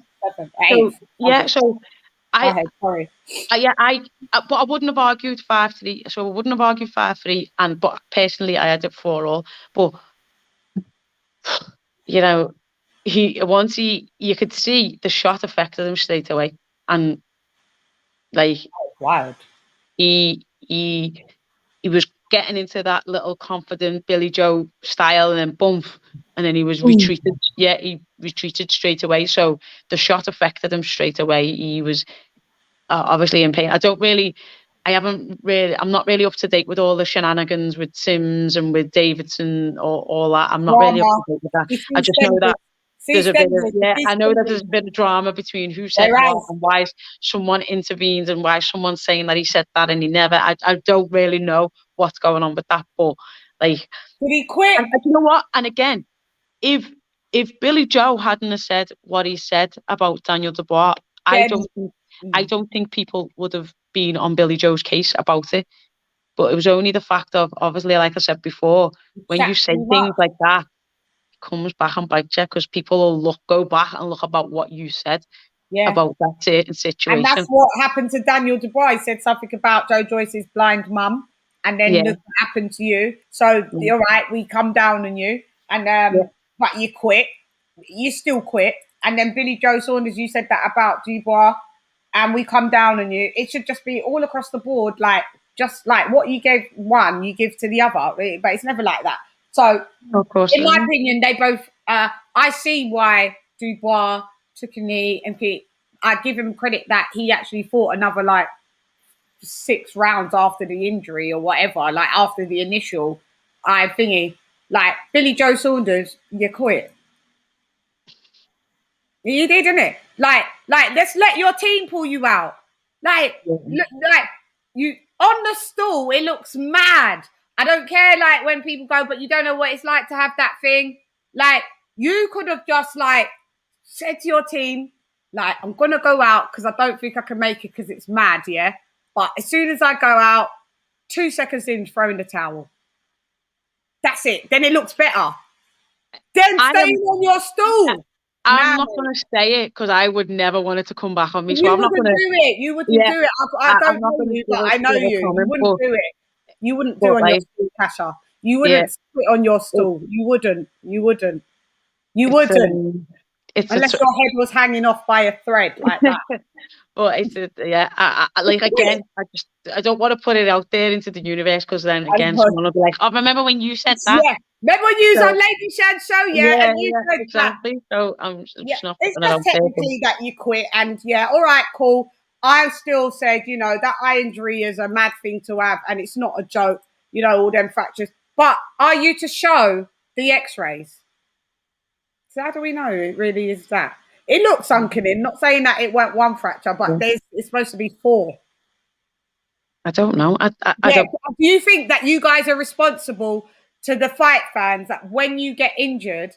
So sorry. But I wouldn't have argued 5-3. So I wouldn't have argued 5-3. But personally, I had it 4-all. But you know, you could see the shot affected him straight away, and like wild. He was getting into that little confident Billy Joe style, and then boom, and then he was retreated. Yeah, he retreated straight away. So the shot affected him straight away. He was obviously in pain. I'm not really up to date with all the shenanigans with Sims and with Davidson or all that. I'm not really up to date with that. I just know that there's a bit of I know that there's a bit of drama between who said what and why someone intervenes and why someone's saying that he said that and he never. I don't really know what's going on with that, but like, did he quit? And you know what? And again, if Billy Joe hadn't have said what he said about Daniel Dubois, I don't think people would have been on Billy Joe's case about it. But it was only the fact of, obviously, like I said before, when you say things like that, comes back and bites you, because people will go back and look about what you said about that certain situation. And that's what happened to Daniel Dubois. He said something about Joe Joyce's blind mum, and then look what happened to you. So you're right, we come down on you, and but you quit. You still quit. And then Billy Joe Saunders, you said that about Dubois, and we come down on you. It should just be all across the board, just like what you gave one, you give to the other, but it's never like that. So, of course, in my opinion, they both. I see why Dubois took a knee, and I give him credit that he actually fought another 6 rounds after the injury or whatever, after the initial thingy. Billy Joe Saunders, you quit. You did, didn't it? Let's let your team pull you out. You on the stool, it looks mad. I don't care, when people go, but you don't know what it's like to have that thing. You could have just, said to your team, I'm going to go out because I don't think I can make it because it's mad, yeah? But as soon as I go out, 2 seconds in, throw in the towel. That's it. Then it looks better. Then staying on your stool. I'm not going to say it because I would never want it to come back on me. So you I'm not going to do it. You wouldn't do it. I don't know you, but I know you. You wouldn't do it. You wouldn't do it on your stool, Tasha. You wouldn't sit on your stool. You wouldn't. Unless your head was hanging off by a thread like that. But it's again, I don't want to put it out there into the universe, because then again someone will be like, oh, remember when you said that? Yeah. Remember when you was on Lady Shann's show, and you said exactly. That. So I'm just not putting it's just technically that you quit, and all right, cool. I still said, that eye injury is a mad thing to have, and it's not a joke, all them fractures. But are you to show the x-rays? So how do we know it really is that? It looks sunken in. Not saying that it weren't 1 fracture, but it's supposed to be 4. I don't know. I don't. Do you think that you guys are responsible to the fight fans that when you get injured,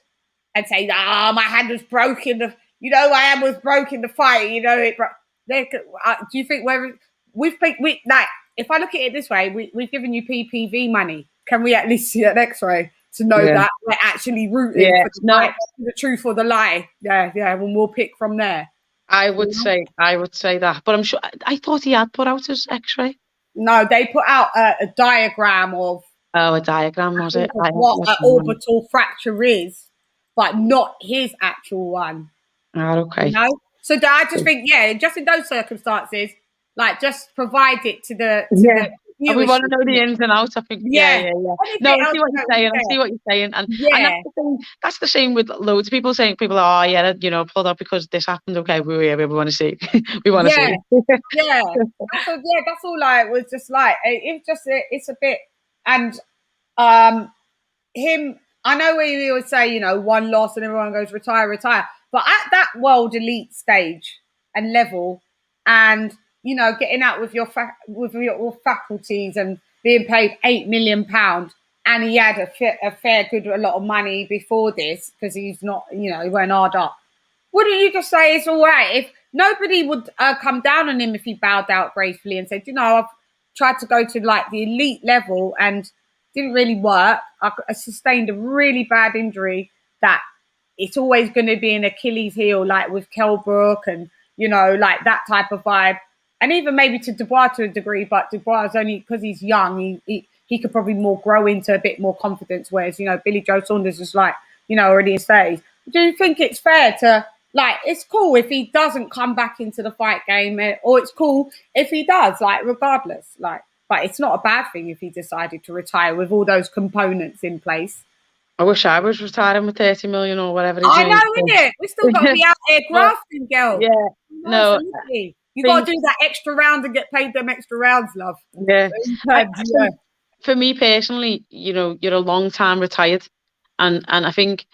and say, my hand was broken. My hand was broken. The fight, it. Do you think we like? If I look at it this way, we've given you PPV money. Can we at least see an X-ray to know that we're actually rooting for the truth or the lie? Yeah, and we'll pick from there. I would say that, but I'm sure. I thought he had put out his X-ray. No, they put out a diagram of. Oh, a diagram, was it? What an orbital fracture is, but not his actual one. Oh, okay. So I just think, just in those circumstances, like just provide it to the and we want to know the ins and outs. I think, yeah. No, I see what you're saying. I see what you're saying, and that's the same with loads of people saying, pulled out because this happened. Okay, we want to see. We want to see. That's all. Like, was just like it's a bit, and him. I know where you would say, one loss and everyone goes retire. But at that world elite stage and level, and getting out with your faculties and being paid £8 million, and he had a lot of money before this because he's not, he went hard up. Wouldn't you just say it's all right? If nobody would come down on him if he bowed out gracefully and said, I've tried to go to like the elite level and didn't really work. I sustained a really bad injury that. It's always going to be an Achilles heel, like with Kell Brook and, like that type of vibe. And even maybe to Dubois to a degree, but Dubois is only because he's young, he could probably more grow into a bit more confidence. Whereas, Billy Joe Saunders is like, already in his 30s. Do you think it's fair to, like, it's cool if he doesn't come back into the fight game, or it's cool if he does, like, regardless, like, but it's not a bad thing if he decided to retire with all those components in place. I wish I was retiring with 30 million or whatever. I know, innit? We still got to be out there grafting, girl. Yeah. No. You got to do that extra round and get paid them extra rounds, love. Yeah. For me personally, you're a long time retired, and I think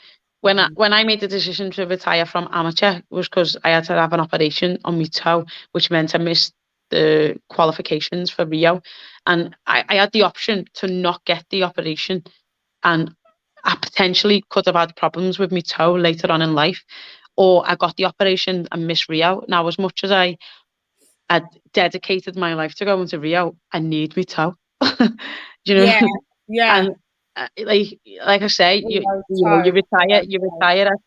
when I made the decision to retire from amateur was because I had to have an operation on my toe, which meant I missed the qualifications for Rio, and I had the option to not get the operation, and I potentially could have had problems with my toe later on in life, or I got the operation and missed Rio. Now, as much as I had dedicated my life to going to Rio, I need my toe. Yeah. And like I say, you retire at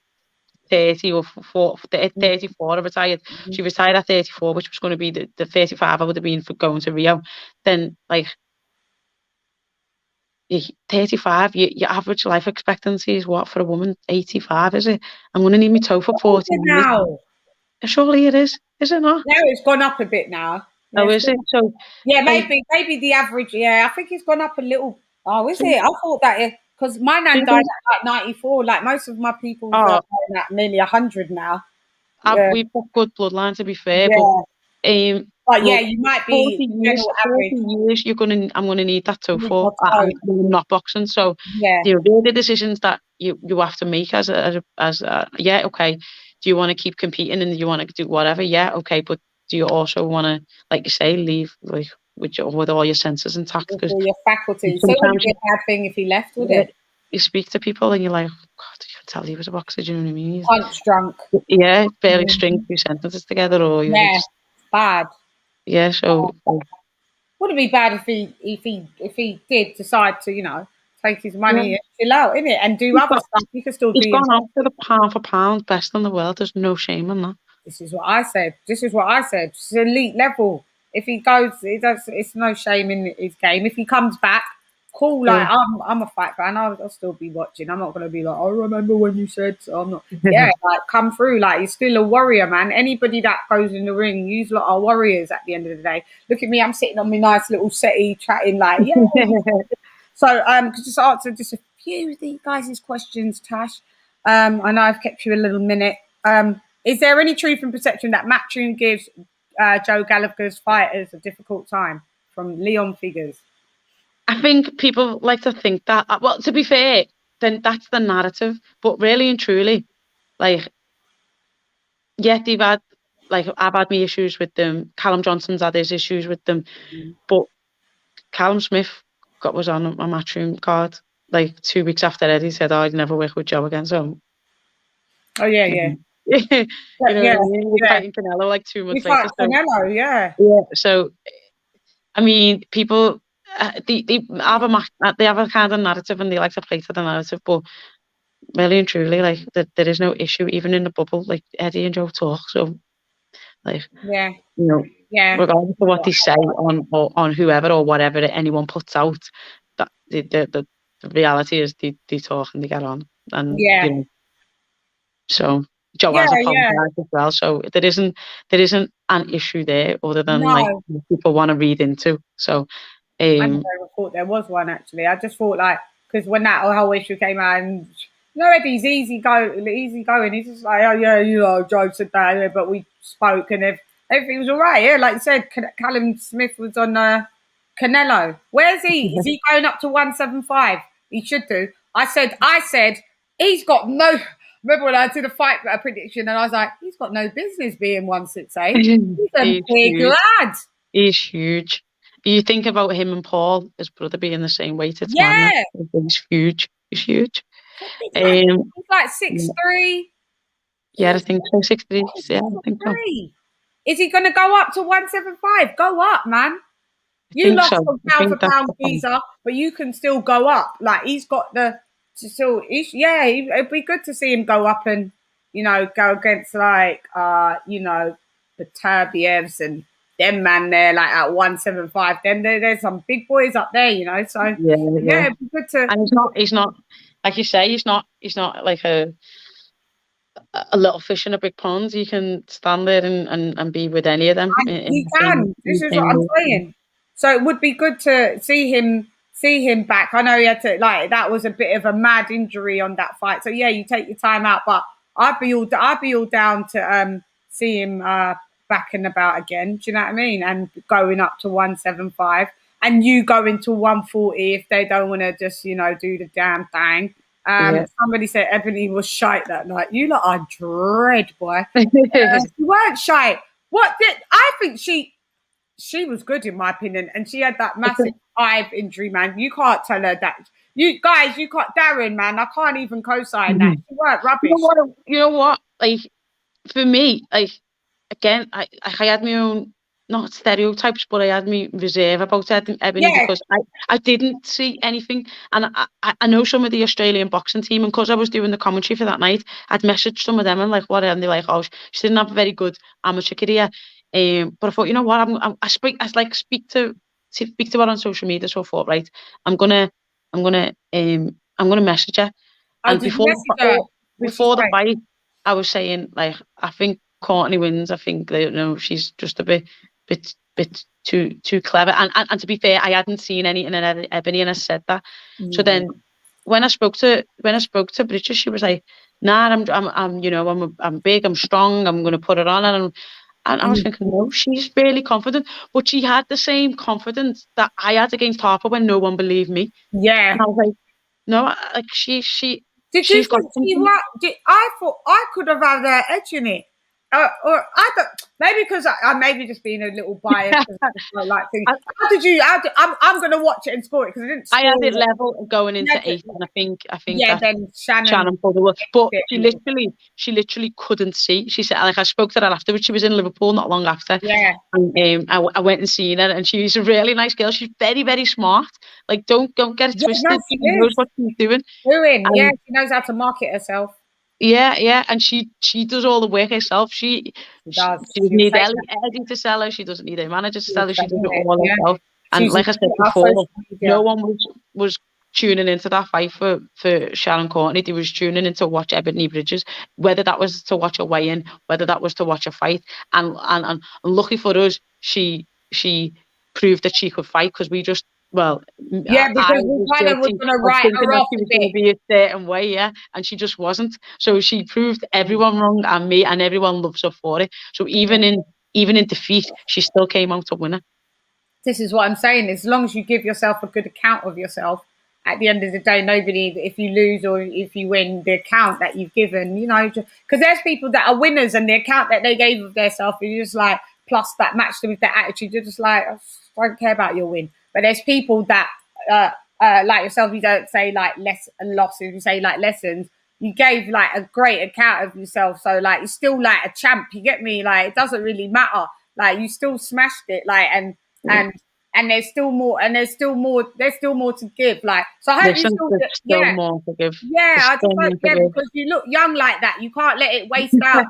30 or 34. I retired. She retired at 34, which was going to be the 35 I would have been for going to Rio. Then, like, 35, your average life expectancy is what for a woman? 85, is it? I'm going to need my toe for 40 years. Now. Surely it is it not? No, it's gone up a bit now. Oh, is it? So maybe the average. Yeah, I think it's gone up a little. Oh, is it? I thought that because my nan died at like 94. Like most of my people are at nearly 100 now. We've got good bloodline, to be fair. Yeah. But you might be 40 years. I'm gonna need that toe for. I'm not boxing, so they're the decisions that you have to make as okay. Do you want to keep competing and do you want to do whatever? Yeah, okay, but do you also want to, like you say, leave like with all your senses intact? With all your faculties. So it would be a bad thing if he left, would it? You speak to people and you're like, God, you can tell he was a boxer. Do you know what I mean? Punch drunk. Yeah, barely string two sentences together, or bad. Yeah, so would it be bad if he did decide to, take his money and chill out, innit? And do other stuff. You can still do. He's gone after the pound for pound best in the world. There's no shame in that. This is what I said. It's elite level. If he goes, it's no shame in his game. If he comes back, cool. Like I'm a fight fan. I'll still be watching. I'm not gonna be like, I remember when you said so. I'm not. Yeah, like come through. Like you're still a warrior, man. Anybody that goes in the ring, you lot are warriors at the end of the day. Look at me. I'm sitting on my nice little settee, chatting like, So just answer just a few of these guys' questions, Tash. I know I've kept you a little minute. Is there any truth and perception that Matchroom gives Joe Gallagher's fighters a difficult time? From Leon Figures. I think people like to think that, well, to be fair, then that's the narrative. But really and truly, like, they've had, like, I've had my issues with them. Callum Johnson's had his issues with them. But Callum Smith was on my Matchroom card like 2 weeks after Eddie said, I'd never work with Joe again. So Oh yeah, yeah. You know Yeah, what I mean? We're yeah. fighting Canelo like 2 We months fight later. So Canelo, yeah. yeah, so I mean, people they have they have a kind of narrative and they like to play to the narrative, but really and truly, like there is no issue even in the bubble. Like Eddie and Joe talk, so like Yeah, you know, yeah. regardless of what they say on whoever or whatever anyone puts out, that the reality is they talk and they get on, and Yeah, so Joe yeah, has yeah. apologised as well. So there isn't an issue there other than like No, people want to read into. So I never um ever thought there was one actually. I just thought like because when that whole issue came out, and Eddie's easy going. He's just like, oh yeah, Joe said that, yeah, but we spoke and everything was all right. Yeah, like you said, Callum Smith was on Canelo. Where's he? Is he going up to 175? He should do. I said he's got no. Remember when I did a fight prediction and I was like, he's got no business being 168. He's a he's big huge. lad. He's huge. You think about him and Paul, his brother, being the same weight. It's madness. Yeah. He's huge. He's huge. He's like Yeah, 6'3". yeah, I He's think so. 60. Yeah, I think so. 6'3". Is he going to go up to 175? Go up, man. I You think lost so. some I pound for think that's pound the plan. geezer, but you can still go up. Like he's got the still. It'd be good to see him go up and go against like the Turbievs and them man there like at 175. Then there's some big boys up there, So Yeah, yeah, yeah. it'd be good to. And he's not like you say, he's not like a little fish in a big pond. You can stand there and be with any of them in He the can. in This the is what same I'm way. saying. So it would be good to see him back. I know he had to that was a bit of a mad injury on that fight. So yeah, you take your time out, but I'd be all down to see him back and about again. Do you know what I mean? And going up to 175, and you going to 140 if they don't want to just do the damn thing. Yeah. Somebody said Ebony was shite that night. You lot are dread, boy. You weren't shy. What did I think she was good in my opinion, and she had that massive eye injury, man. You can't tell her that. You guys, you can't Darren, man. I can't even co-sign that. She weren't You know rubbish. what? You know what? Like for me, like again, I had my own not stereotypes, but I had my reserve about Ebony Yeah, because I didn't see anything, and I know some of the Australian boxing team, and because I was doing the commentary for that night, I'd messaged some of them and like what, and they're like, oh, she didn't have a very good amateur career, but I thought, you know what, I speak to her on social media, so I thought, right, I'm gonna I'm gonna I'm gonna message her, I and did message her. What she before the say? fight, I was saying like I think Courtney wins. I think she's just a bit too clever. And to be fair, I hadn't seen anything in Ebony, and I said that. So Mm. then when I spoke to Bridget, she was like, "Nah, I'm big, I'm strong, I'm gonna put it on." And I was Mm. thinking, no, she's really confident, but she had the same confidence that I had against Harper when no one believed me, Yeah. and I was like, no, like Did you she's got think she something. was? I thought I could have had her edge in it. Or I don't, maybe because I maybe just being a little biased. I like things. I, How did you? I'm going to watch it and score it because I didn't I had score it it. level going into Yeah, 8, and I think yeah, that then Shannon. Channing pulled the wool. But Yeah, she literally couldn't see. She said, like, I spoke to her afterwards. She was in Liverpool not long after, yeah, and I went and seen her, and she's a really nice girl. She's very, very smart. Like, don't get it no, twisted. she She knows is what she's doing, doing. Yeah, and she knows how to market herself. yeah, and she does all the work herself. She She she, does. she doesn't She'll need say that. Eddie to sell her. She doesn't need a manager to She'll sell her. say She does it it. all Yeah, herself. And she's like I said our before, social no media. one was tuning into that fight for Sharon Courtney. They was tuning in to watch Ebony Bridges, whether that was to watch a weigh-in, whether that was to watch a fight. And lucky for us, she proved that she could fight because we just well, Yeah, I because we was kind of was guilty going to of write thinking her that off she a was going bit. to be a certain way, yeah, and she just wasn't. So she proved everyone wrong and me, and everyone loves her for it. So even in defeat, she still came out a winner. This is what I'm saying. As long as you give yourself a good account of yourself, at the end of the day, nobody, if you lose or if you win, the account that you've given, because there's people that are winners and the account that they gave of themselves is just like, plus that matched them with their attitude, you're just like, I don't care about your win. But there's people that, like yourself, you don't say like losses, you say like lessons. you gave like a great account of yourself. So like, you're still like a champ. You get me? Like, it doesn't really matter. Like, you still smashed it. Like, and there's still more, and there's still more to give. Like, so I hope you still, there's still yeah. more to give. Yeah, I There's just still more hope, to yeah, give. because you look young like that. You can't let it waste out.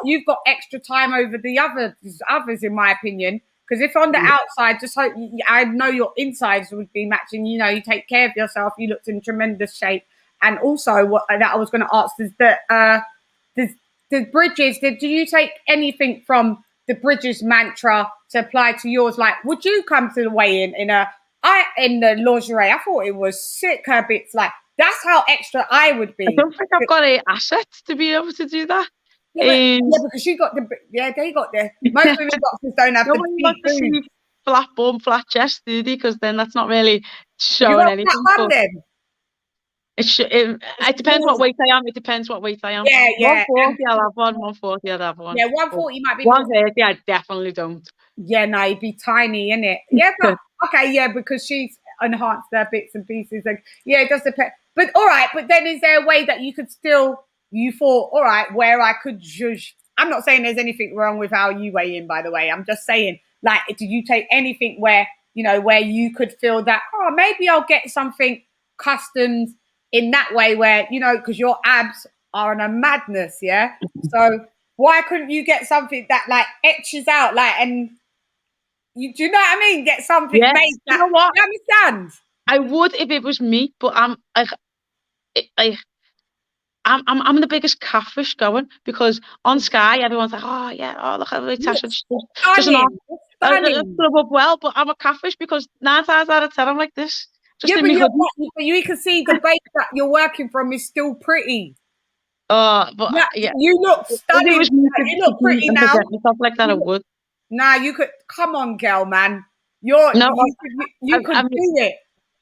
You've got extra time over the others, in my opinion. Because if on the outside, just hope I know your insides would be matching. You know, you take care of yourself. You looked in tremendous shape. And also, what that I was going to ask is that the Bridges. Did you take anything from the Bridges mantra to apply to yours? Like, would you come to the weigh-in in the lingerie? I thought it was sick. Her bits, like, that's how extra I would be. I don't think I've got any assets to be able to do that. Yeah, because you got they got the most women boxers don't have Nobody wants to see flat bum, flat chest, do they? Because then that's not really You showing got anything. flat bum then? It depends what weight I am. It depends what weight I am. Yeah. 140, I'll have one. 140, I'll have one. Yeah, 140 might be 130, I definitely don't. Yeah, no, it'd be tiny, innit? Yeah, but okay, yeah, because she's enhanced their bits and pieces. Like, yeah, it does depend. But all right, but then is there a way that you could still, you thought, all right, where I could judge? I'm not saying there's anything wrong with how you weigh in, by the way. I'm just saying, like, do you take anything where, where you could feel that, oh, maybe I'll get something customed in that way where, because your abs are on a madness, yeah? So why couldn't you get something that, like, etches out, like, and do you know what I mean? Get something made that, you know what? You understand? I would if it was me, but I'm the biggest catfish going, because on Sky everyone's like, oh yeah, oh look at Natasha, just not club up well, but I'm a catfish because 9 times out of 10 I'm like this. Just in me hoodie. But you can see the base that you're working from is still pretty. But yeah, you look stunning. You look pretty now. Stuff like that, I would. Nah, you could come on, girl, man. You could do it.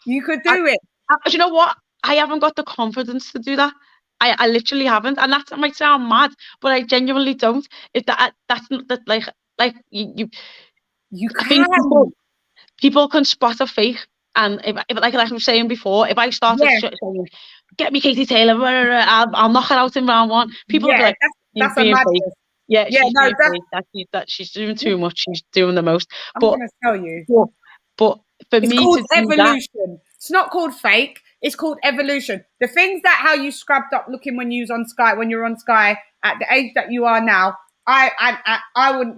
You could do it. Do you know what? I haven't got the confidence to do that. I literally haven't, and that might sound mad, but I genuinely don't. If that's not that, like you can. People can spot a fake, and if like I was saying before, if I started saying, "Get me Katie Taylor," I'll knock it out in round one. People will be like, "That's a madness." Yeah, she's doing too much. She's doing the most. I'm gonna tell you. But for me, it's called evolution. It's not called fake. It's called evolution. The things that how you scrubbed up looking when you was on Sky, when you're on Sky at the age that you are now,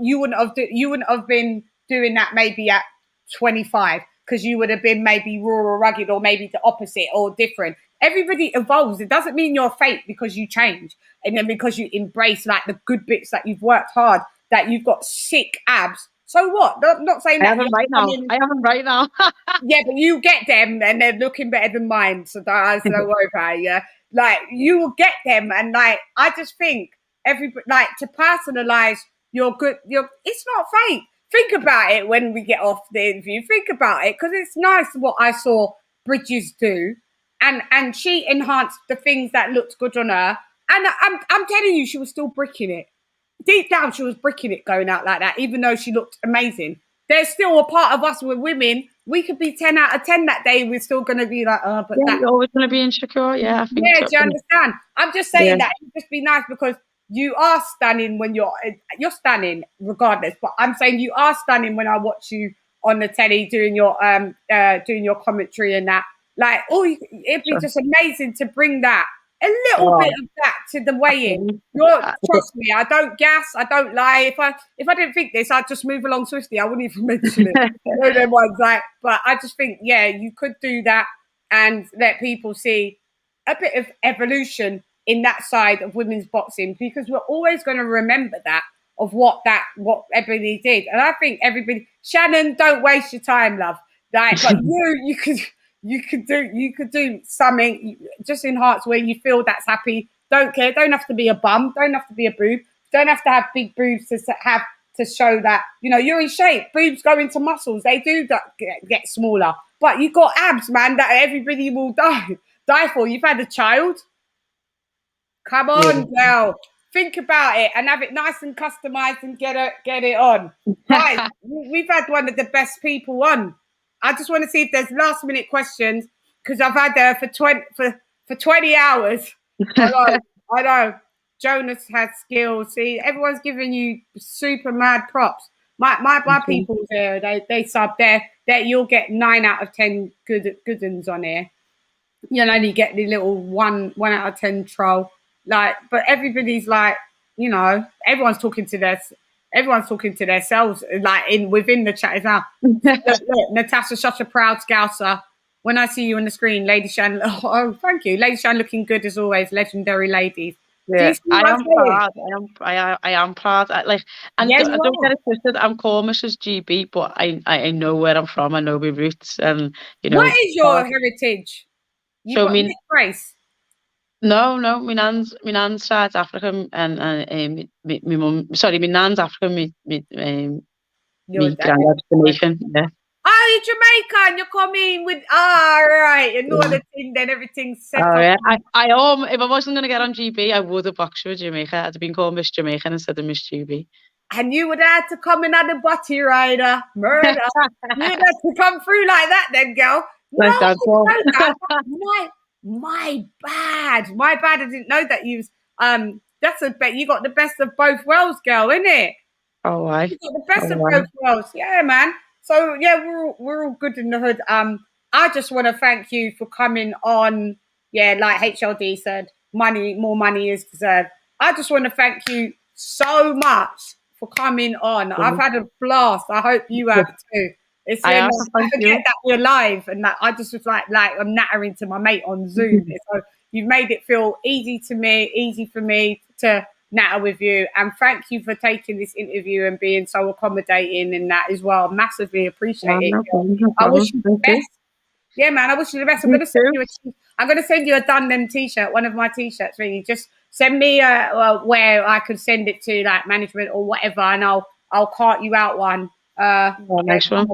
you wouldn't have been doing that maybe at 25, because you would have been maybe raw or rugged, or maybe the opposite or different. Everybody evolves. It doesn't mean you're fake because you change, and then because you embrace like the good bits that you've worked hard, that you've got sick abs. So what? I'm not saying that. I have them right now. Yeah, but you get them and they're looking better than mine. So don't worry about it. Yeah, like you will get them, and like I just think like to personalize your good. It's not fake. Think about it when we get off the interview. Think about it, because it's nice what I saw Bridges do, and she enhanced the things that looked good on her. And I'm telling you, she was still bricking it. Deep down, she was bricking it going out like that, even though she looked amazing. There's still a part of us, we're women. We could be 10 out of 10 that day. We're still going to be like, oh, but you're always going to be insecure. Yeah, I think so. Do you understand? I'm just saying that it would just be nice, because you are stunning when you're stunning regardless. But I'm saying you are stunning when I watch you on the telly doing your commentary and that. Like, it'd be just amazing to bring that. A little bit of that to the weigh-in. Trust me, I don't gas, I don't lie. If I didn't think this, I'd just move along swiftly. I wouldn't even mention it. But I just think, you could do that and let people see a bit of evolution in that side of women's boxing, because we're always going to remember that of what everybody did. And I think everybody, Shannon, don't waste your time, love. Like, but you could do something just in hearts where you feel that's happy. Don't care. Don't have to be a bum. Don't have to be a boob. Don't have to have big boobs to show that you're in shape. Boobs go into muscles. They do get smaller. But you got abs, man, that everybody will die for. You've had a child. Come on, girl. Think about it and have it nice and customized and get it on. Right. We've had one of the best people on. I just want to see if there's last minute questions, because I've had her for 20 hours I know. Jonas has skills. See, everyone's giving you super mad props. My people here, they sub there. That you'll get 9 out of 10 good uns on here. You'll only get the little one out of 10 troll. Like, but everybody's like, everyone's talking to themselves, like within the chat as well. Look, Natasha, such a proud scouser. When I see you on the screen, Lady Chann. Oh, thank you, Lady Chann, looking good as always. Legendary ladies. Do Yeah, you see what I'm saying? proud. I am proud. And Yeah, I don't get it twisted. I'm called Mrs. GB, but I know where I'm from. I know my roots, and What is your proud. heritage? You've So got mixed race. no, my nan's side's African, and my mum. Sorry, my nan's African. Your Me dad. granddad's Jamaican. Yeah. Oh, you're Jamaican. You're coming with right. You know the thing. Then everything's set Oh up. yeah. If I wasn't gonna get on GB, I would have boxed with Jamaica. I'd have been called Miss Jamaican instead of Miss GB. And you would have to come in on the butty rider, murder. You'd have to come through like that, then, girl. No, Like that, I didn't know that. My bad. My bad. I didn't know that you. That's a bet. You got the best of both worlds, girl, isn't it? Oh, why? You got the best of both worlds. Yeah, man. So yeah, we're all good in the hood. I just want to thank you for coming on. Yeah, like HLD said, more money is deserved. I just want to thank you so much for coming on. I've had a blast. I hope you have too. It's I forget that we're live and that I just was like I'm nattering to my mate on Zoom. So you've made it feel easy for me to natter with you, and thank you for taking this interview and being so accommodating in that as well. Massively appreciate it. I wish you the best. Yeah, man, I wish you the best. I'm gonna send you a Done Them t-shirt, one of my t-shirts. Really, just send me where I could send it to, like management or whatever, and I'll cart you out one. Nice one.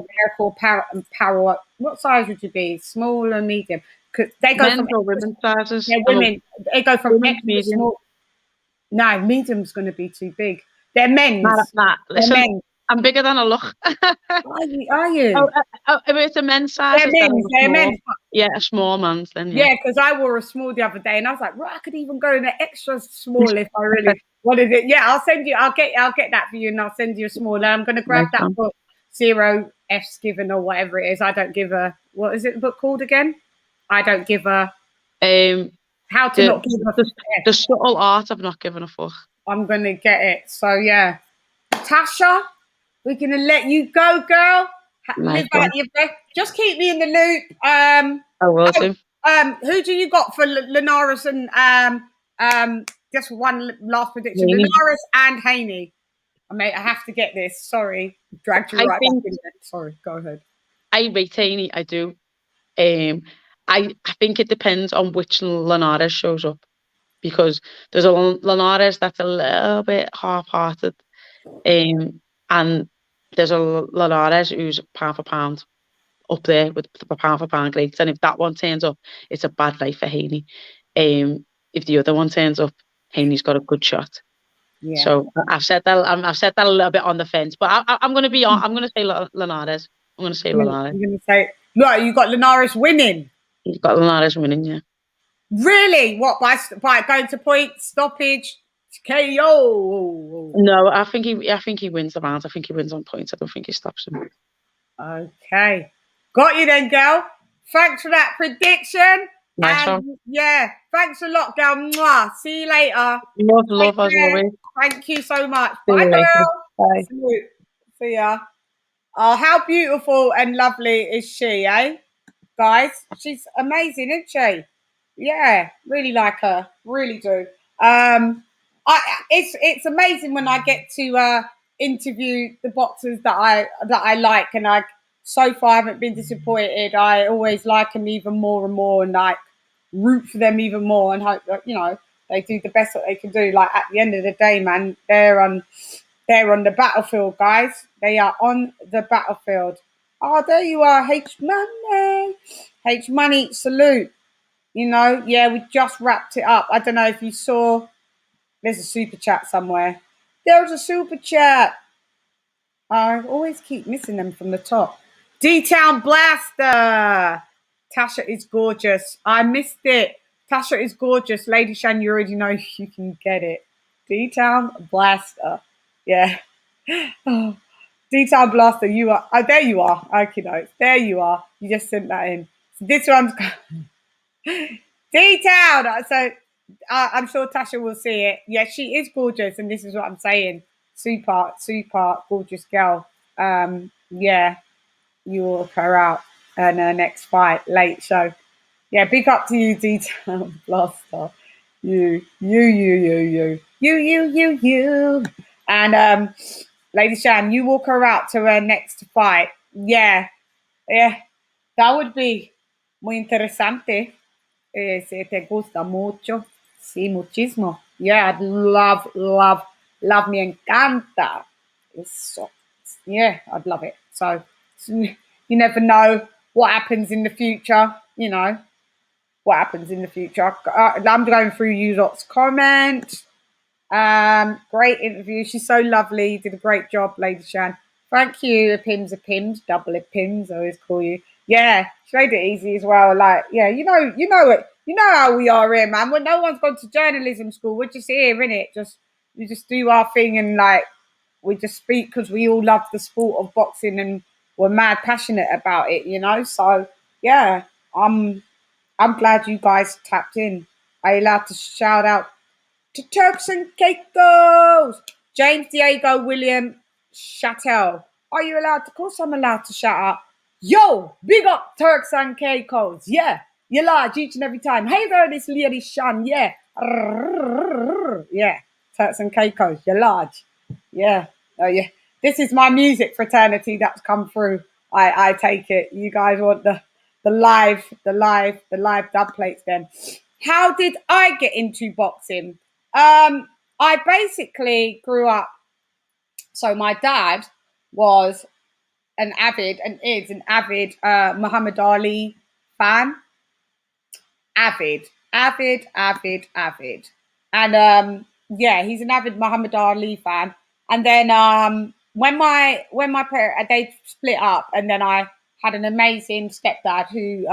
Power. What size would you be? Small or medium? Because they go from women's sizes. Yeah, women. They go from extra small. No, medium's going to be too big. They're men's. Nah, listen, they're men's. I'm bigger than I look. Are you? If it's a men's size, they're men's. Yeah, a small man's then. Yeah, because I wore a small the other day, and I was like, right, I could even go in an extra small if I really wanted it. Yeah, I'll send you. I'll get that for you, and I'll send you a small. I'm going to grab that book, Zero F's Given or whatever it is. I don't give a. What is it the book called again? I don't give a. How to not give a fuck. The subtle art of not giving a fuck. I'm going to get it. So, yeah. Tasha, we're going to let you go, girl. Live out your best. Just keep me in the loop. I will do. Who do you got for Linares and just one last prediction? Haney. Linares and Haney. I have to get this. Sorry. Dragged you right back in there. Sorry, go ahead. I rate Haney, I do. I think it depends on which Linares shows up, because there's a Linares that's a little bit half-hearted, and there's a Linares who's pound for pound up there with the pound for pound greats, and if that one turns up, it's a bad night for Haney. If the other one turns up, Haney's got a good shot. Yeah. So I've said that a little bit on the fence, but I'm going to be on. I'm going to say Linares. I'm going to say Linares. You're going to say you got Linares winning. You've got Linares winning, yeah. Really? What, by going to points, stoppage, KO? No, I think he wins the round. I think he wins on points. I don't think he stops him. Okay, got you then, girl. Thanks for that prediction. Nice one. Yeah, thanks a lot, girl. Mwah. See you later. Love as always. Thank you so much. Bye, girl. Bye. See ya. Oh, how beautiful and lovely is she, eh? Guys, she's amazing, isn't she? Yeah, really like her, really do. It's amazing when I get to interview the boxers that I like, and I so far haven't been disappointed. I always like them even more and more, and like root for them even more, and hope that they do the best that they can do. Like at the end of the day, man, they're on the battlefield, guys. They are on the battlefield. Oh, there you are, H Money. H Money, salute. Yeah, we just wrapped it up. I don't know if you saw. There's a super chat somewhere. There's a super chat. I always keep missing them from the top. D-Town Blaster. Tasha is gorgeous. I missed it. Tasha is gorgeous. Lady Chann, you already know you can get it. D-Town Blaster. Yeah. Oh, D-Town Blaster, you are. Oh, there you are. Okay, no. There you are. You just sent that in. So this one's D-Town. So I'm sure Tasha will see it. Yeah, she is gorgeous. And this is what I'm saying. Super, super gorgeous girl. Yeah, you will walk her out in her next fight, late show. Yeah, big up to you, D-Town Blaster. You. And Lady Chann, you walk her out to her next fight. Yeah, yeah, that would be muy interesante. Si te gusta mucho. Sí, muchísimo. Yeah, I'd love, me encanta. Eso. Yeah, I'd love it. So you never know what happens in the future, you know. What happens in the future. I'm going through you lot's comments. Great interview. She's so lovely. Did a great job, Lady Chann. Thank you. A Pims, double a Pims. I always call you. Yeah, she made it easy as well. Like, yeah, you know it. You know how we are here, man. When no one's gone to journalism school, we're just here, innit? We just do our thing and like we just speak because we all love the sport of boxing and we're mad passionate about it, you know. So yeah, I'm glad you guys tapped in. Are you allowed to shout out to Turks and Caicos? James Diego William Chattel. Are you allowed to? Of course, I'm allowed to shout out. Yo, big up Turks and Caicos. Yeah, you're large each and every time. Hey there, this Lady Chann. Yeah. Yeah, Turks and Caicos. You're large. Yeah. Oh, yeah. This is my music fraternity that's come through. I take it. You guys want the live dub plates then. How did I get into boxing? I basically grew up. So my dad was an avid and is an avid Muhammad Ali fan. Avid. And yeah, he's an avid Muhammad Ali fan. And then when my parents they split up, and then I had an amazing stepdad who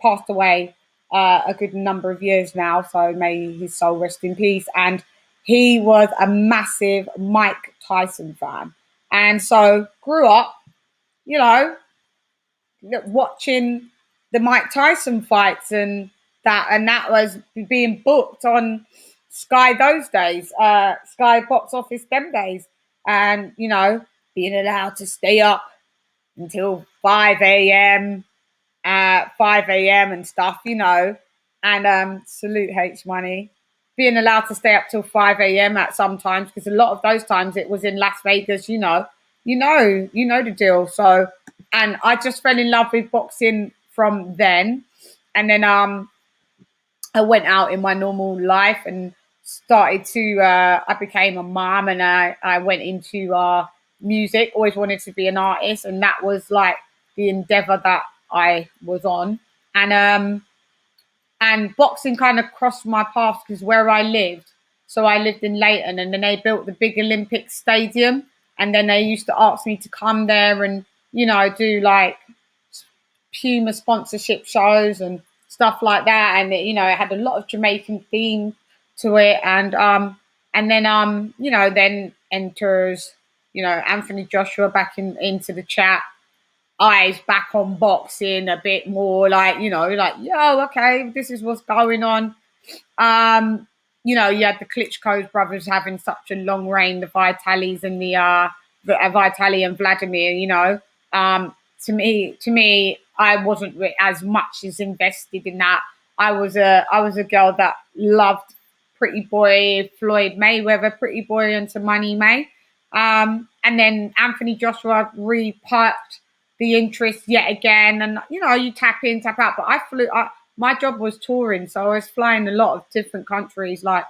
passed away a good number of years now. So may his soul rest in peace. And he was a massive Mike Tyson fan, and so grew up, you know, watching the Mike Tyson fights and that was being booked on Sky those days, Sky box office them days, and you know, being allowed to stay up until 5 a.m. 5 a.m. and stuff, you know, and salute H Money. Being allowed to stay up till 5 a.m. at some times, because a lot of those times it was in Las Vegas, you know the deal. So, and I just fell in love with boxing from then, and then I went out in my normal life and started to. I became a mom, and I went into music. Always wanted to be an artist, and that was like the endeavor that I was on, and boxing kind of crossed my path because where I lived. So I lived in Leighton, and then they built the big Olympic stadium, and then they used to ask me to come there and do like Puma sponsorship shows and stuff like that, and it had a lot of Jamaican theme to it, and then enters Anthony Joshua back into the chat, eyes back on boxing a bit more, like yo, okay, this is what's going on. You had the Klitschko's brothers having such a long reign, the Vitalis and the Vitali and Vladimir. To me, I wasn't as much as invested in that. I was a girl that loved Pretty Boy, Floyd Mayweather, Pretty Boy, and some Money May. And then Anthony Joshua reparked the interest yet again, and you tap in, tap out. But my job was touring, so I was flying a lot of different countries. Like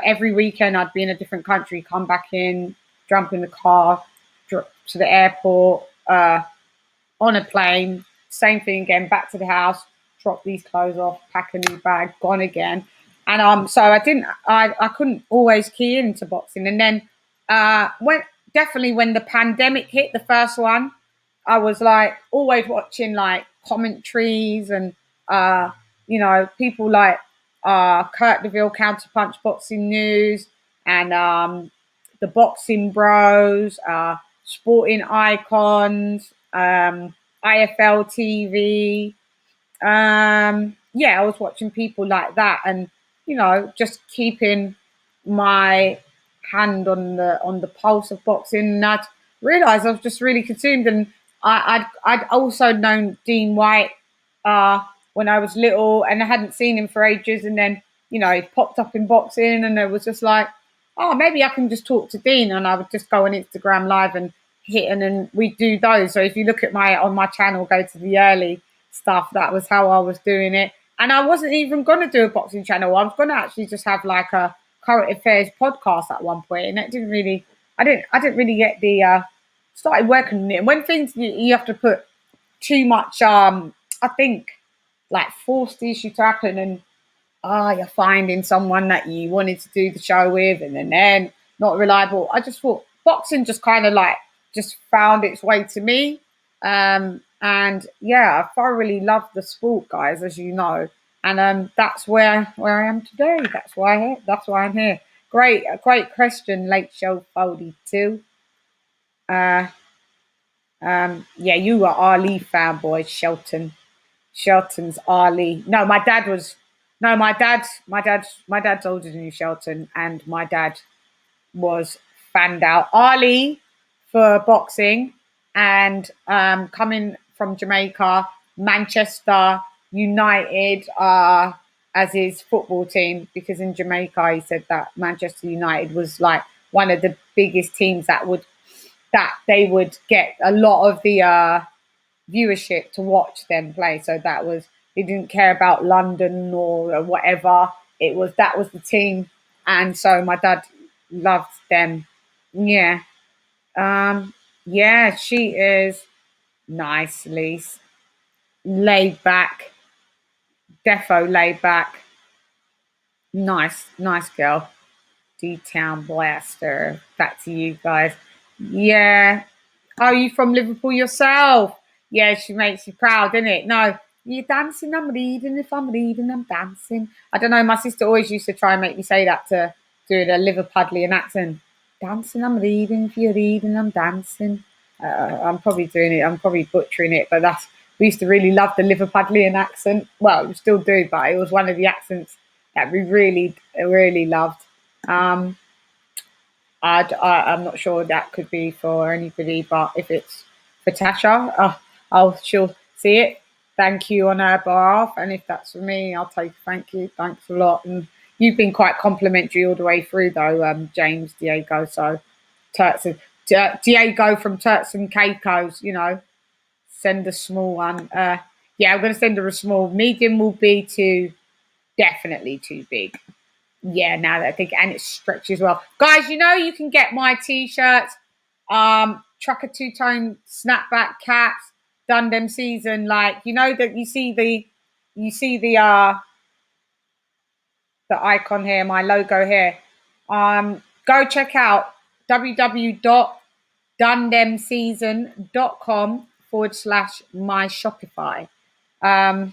every weekend, I'd be in a different country, come back in, jump in the car, to the airport, on a plane, same thing again, back to the house, drop these clothes off, pack a new bag, gone again. And so I couldn't always key into boxing. And then when the pandemic hit, the first one, I was like always watching like commentaries and You know, people like Kurt DeVille, Counterpunch Boxing News, and the Boxing Bros, Sporting Icons, IFL TV. Yeah, I was watching people like that, and you know, just keeping my hand on the pulse of boxing. And I'd realised I was just really consumed, and I'd also known Dean White when I was little, and I hadn't seen him for ages. And then you know, he popped up in boxing, and it was just like, oh, maybe I can just talk to Dean, and I would just go on Instagram Live and hit, and then we do those. So if you look at my channel, go to the early stuff. That was how I was doing it, and I wasn't even going to do a boxing channel. I was going to actually just have like a current affairs podcast at one point, and it didn't really. I didn't really get the. Started working on it, and when things you have to put too much. I think like force the issue to happen, and you're finding someone that you wanted to do the show with, and then they're not reliable. I just thought boxing just kind of like just found its way to me. And yeah, I thoroughly love the sport, guys, as you know. And that's where I am today. That's why I'm here. Great, a great question, Late Show 42. Yeah, you were Ali fanboy, Shelton. Shelton's Ali. No, my dad was. No, my dad's older than you, Shelton, and my dad was fanned out. Ali for boxing, and coming from Jamaica, Manchester United as his football team, because in Jamaica he said that Manchester United was like one of the biggest teams that they would get a lot of the viewership to watch them play. So that was, he didn't care about London or whatever. That was the team, and so my dad loved them. Yeah. Yeah, she is nicely laid back, defo laid back. Nice girl. D-Town Blaster. Back to you guys. Yeah. Are you from Liverpool yourself? Yeah, she makes you proud, isn't it? No, you're dancing, I'm reading. If I'm reading, I'm dancing. I don't know. My sister always used to try and make me say that to do the Liverpudlian accent. Dancing, I'm reading. If you're reading, I'm dancing. I'm probably doing it. I'm probably butchering it, but we used to really love the Liverpudlian accent. Well, we still do, but it was one of the accents that we really loved. I'm not sure that could be for anybody, but if it's for Tasha, she'll see it. Thank you on her behalf, and if that's for me, I'll take thank you. Thanks a lot, and you've been quite complimentary all the way through, though, James Diego. So, Diego from Turks and Caicos, you know, send a small one. Yeah, I'm going to send her a small. Medium will be definitely too big. Yeah, now that I think, and it's stretchy as well. Guys, you know you can get my t-shirts, Trucker two-tone snapback caps, done them season, like you know that you see the icon here, my logo here. Go check out www.dundemseason.com/my Shopify. I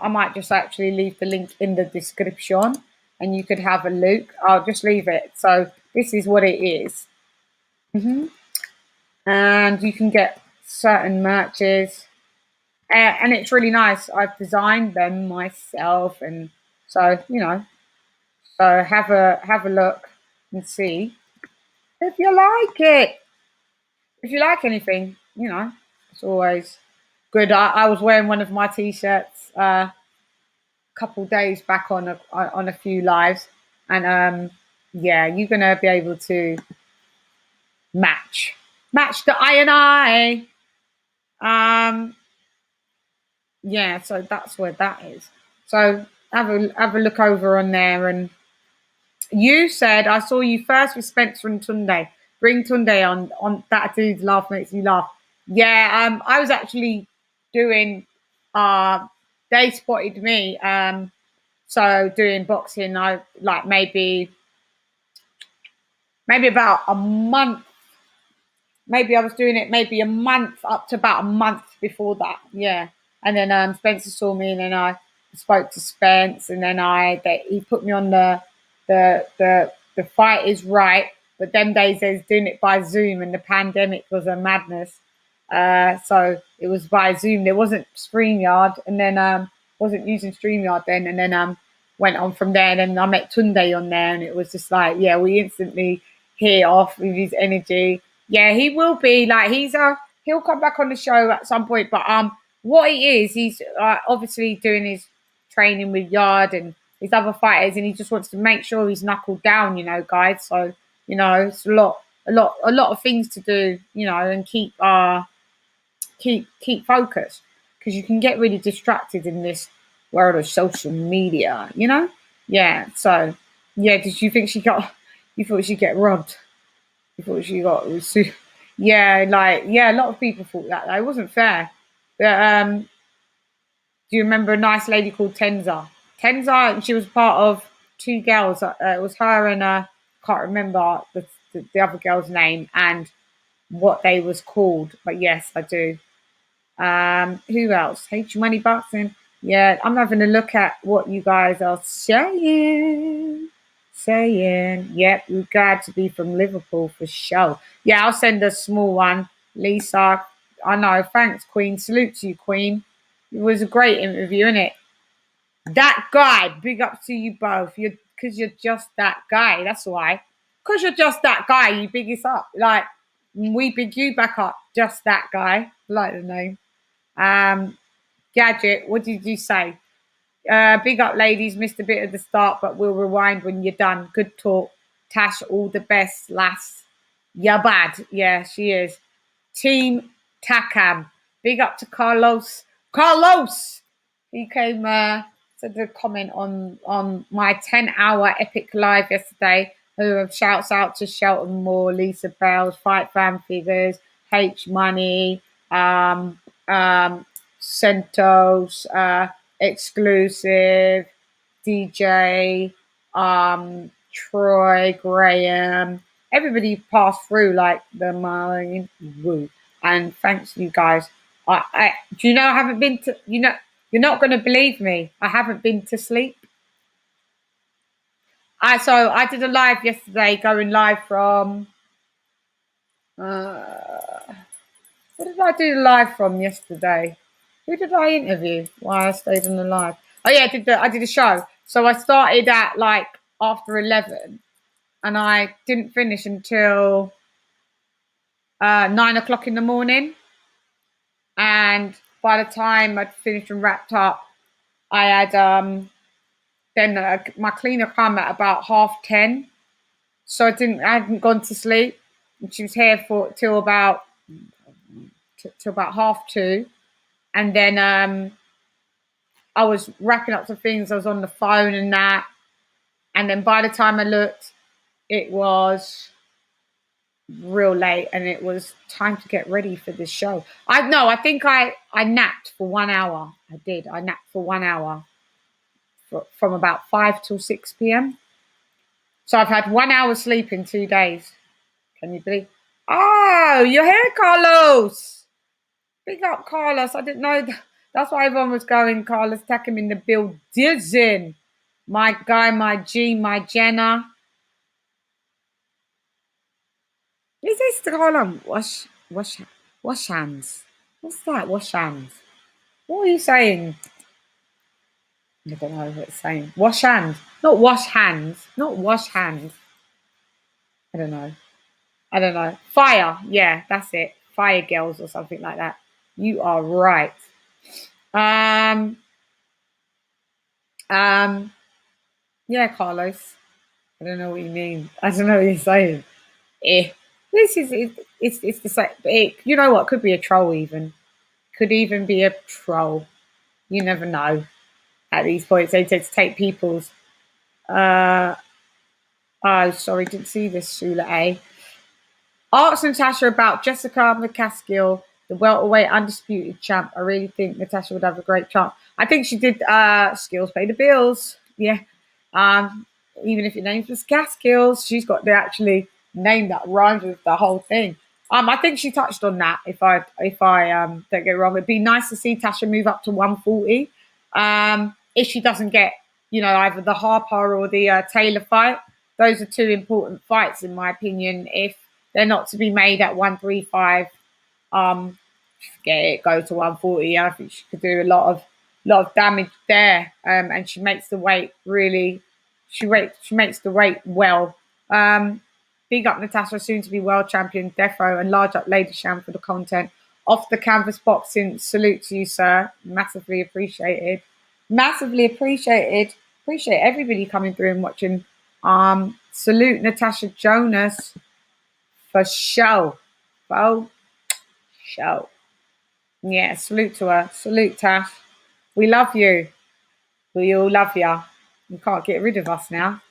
might just actually leave the link in the description and you could have a look. I'll just leave it. So this is what it is. And you can get certain merches. And it's really nice. I've designed them myself. And so, you know, so have a look and see if you like it. If you like anything, you know, it's always good. I was wearing one of my t-shirts couple days back on a few lives, and yeah, you're gonna be able to match the I. Yeah, so that's where that is. So have a look over on there. And you said I saw you first with Spencer and Tunde. Bring Tunde on. That dude's laugh makes me laugh. Yeah, I was actually doing they spotted me. So doing boxing, I like maybe about a month. Maybe I was doing it maybe a month up to about a month before that. Yeah. And then Spencer saw me, and then I spoke to Spence, and then he put me on the Fight Is Right. But them days they was doing it by Zoom, and the pandemic was a madness. So it was by Zoom. There wasn't StreamYard, and then wasn't using StreamYard then, and then went on from there. And then I met Tunde on there, and it was just like, yeah, we instantly hit off with his energy. Yeah, he will be like he'll come back on the show at some point. But what he is, he's obviously doing his training with Yard and his other fighters, and he just wants to make sure he's knuckled down, guys. So it's a lot of things to do, and keep focused, because you can get really distracted in this world of social media, Yeah. So yeah, did you think you thought she'd get robbed? You thought she got yeah, a lot of people thought that though. It wasn't fair. But do you remember a nice lady called Tenza? She was part of two girls. It was her and can't remember the other girl's name and what they was called, but yes, I do. Who else? H Money Boxing. Yeah, I'm having a look at what you guys are saying. Yep, we're glad to be from Liverpool for sure. Yeah, I'll send a small one. Lisa, I know. Thanks, Queen. Salute to you, Queen. It was a great interview, innit? That guy, big up to you both. Because you're just that guy. That's why. Because you're just that guy, you big us up. Like, we big you back up. Just that guy. I like the name. Gadget, what did you say? Big up, ladies. Missed a bit at the start, but we'll rewind when you're done. Good talk. Tash, all the best, lass. You're bad. Yeah, she is. Team Takam. Big up to Carlos. He came to the comment on my 10-hour epic live yesterday. Shouts out to Shelton Moore, Lisa Bells, Fight Fan Figures, H Money, Centos, Exclusive, DJ, Troy, Graham, everybody passed through like the mine. Woo. And thanks you guys. I do you know I haven't been to you're not gonna believe me. I haven't been to sleep. I did a live yesterday, going live from what did I do live from yesterday? Who did I interview while I stayed on the live? Oh yeah, I did a show. So I started at like after 11, and I didn't finish until 9 o'clock in the morning. And by the time I'd finished and wrapped up, I had then my cleaner come at about 10:30. So I hadn't gone to sleep. And she was here till about 2:30. And then I was wrapping up some things. I was on the phone and that. And then by the time I looked, it was real late, and it was time to get ready for this show. I think I napped for 1 hour. I napped for 1 hour from about 5 till 6 p.m. So I've had 1 hour sleep in 2 days. Can you believe? Oh, you're here, Carlos. Big up, Carlos. I didn't know that's why everyone was going. Carlos, take him in the building. My guy, my G, my Jenna. Is this the column? Wash hands. What's that? Wash hands. What are you saying? I don't know what it's saying. Wash hands. Not wash hands. Not wash hands. I don't know. Fire. Yeah, that's it. Fire girls or something like that. You are right. Yeah, Carlos. I don't know what you mean. I don't know what you're saying. This is it's the same. You know what? Could be a troll even. Could even be a troll. You never know. At these points, they tend to take people's. Oh, sorry, didn't see this. Shula A. Ask Natasha about Jessica McCaskill, the welterweight undisputed champ. I really think Natasha would have a great chance. I think she did. Skills pay the bills. Yeah. Even if your name's McCaskill, she's got the actually name that rhymes with the whole thing. I think she touched on that. If I don't get it wrong, it'd be nice to see Tasha move up to 140. If she doesn't get, either the Harper or the Taylor fight, those are two important fights in my opinion. If they're not to be made at 135, forget it. Go to 140. I think she could do a lot of damage there. And she makes the weight really. She makes the weight well. Big up Natasha, soon to be world champion, Defo, and large up Lady Sham for the content. Off the canvas boxing, salute to you, sir. Massively appreciated. Massively appreciated. Appreciate everybody coming through and watching. Salute Natasha Jonas for show. For show. Yeah, salute to her. Salute, Tash. We love you. We all love you. You can't get rid of us now.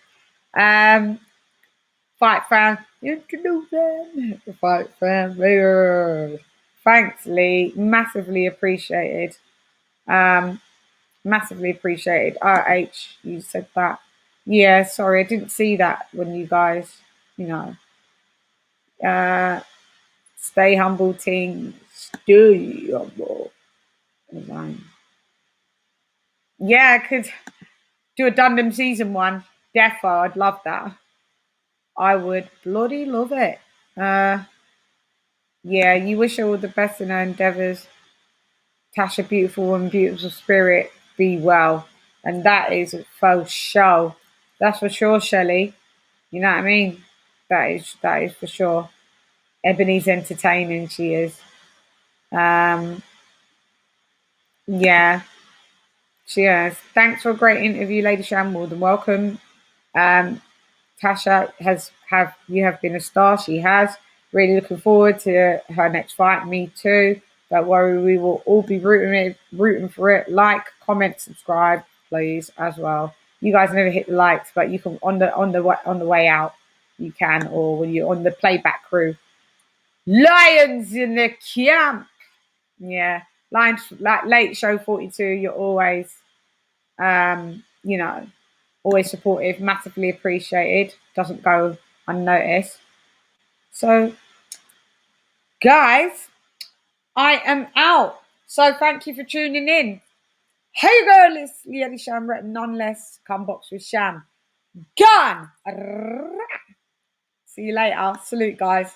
Fight fan, introduce them. The fight fan, thanks, Lee. Massively appreciated. Massively appreciated. RH, you said that. Yeah, sorry, I didn't see that when you guys, stay humble, team. Stay humble. Yeah, I could do a Dundam season 1. Defo, I'd love that. I would bloody love it. Yeah, you wish her all the best in her endeavours. Tasha, beautiful woman, beautiful spirit, be well. And that is for sure. That's for sure, Shelley. You know what I mean? That is for sure. Ebony's entertaining, she is. Yeah. She is. Thanks for a great interview, Lady Sham. More than welcome. Tasha you have been a star. She has. Really looking forward to her next fight. Me too. Don't worry, we will all be rooting for it. Like, comment, subscribe, please, as well. You guys never hit the likes, but you can on the way out. You can, or when you're on the playback crew. Lions in the camp. Yeah, Lions, like Late Show 42. You're always, always supportive, massively appreciated. Doesn't go unnoticed. So, guys, I am out. So thank you for tuning in. Hey girl, it's Lady Sham, none less. Come box with Sham. Gone. See you later. Salute, guys.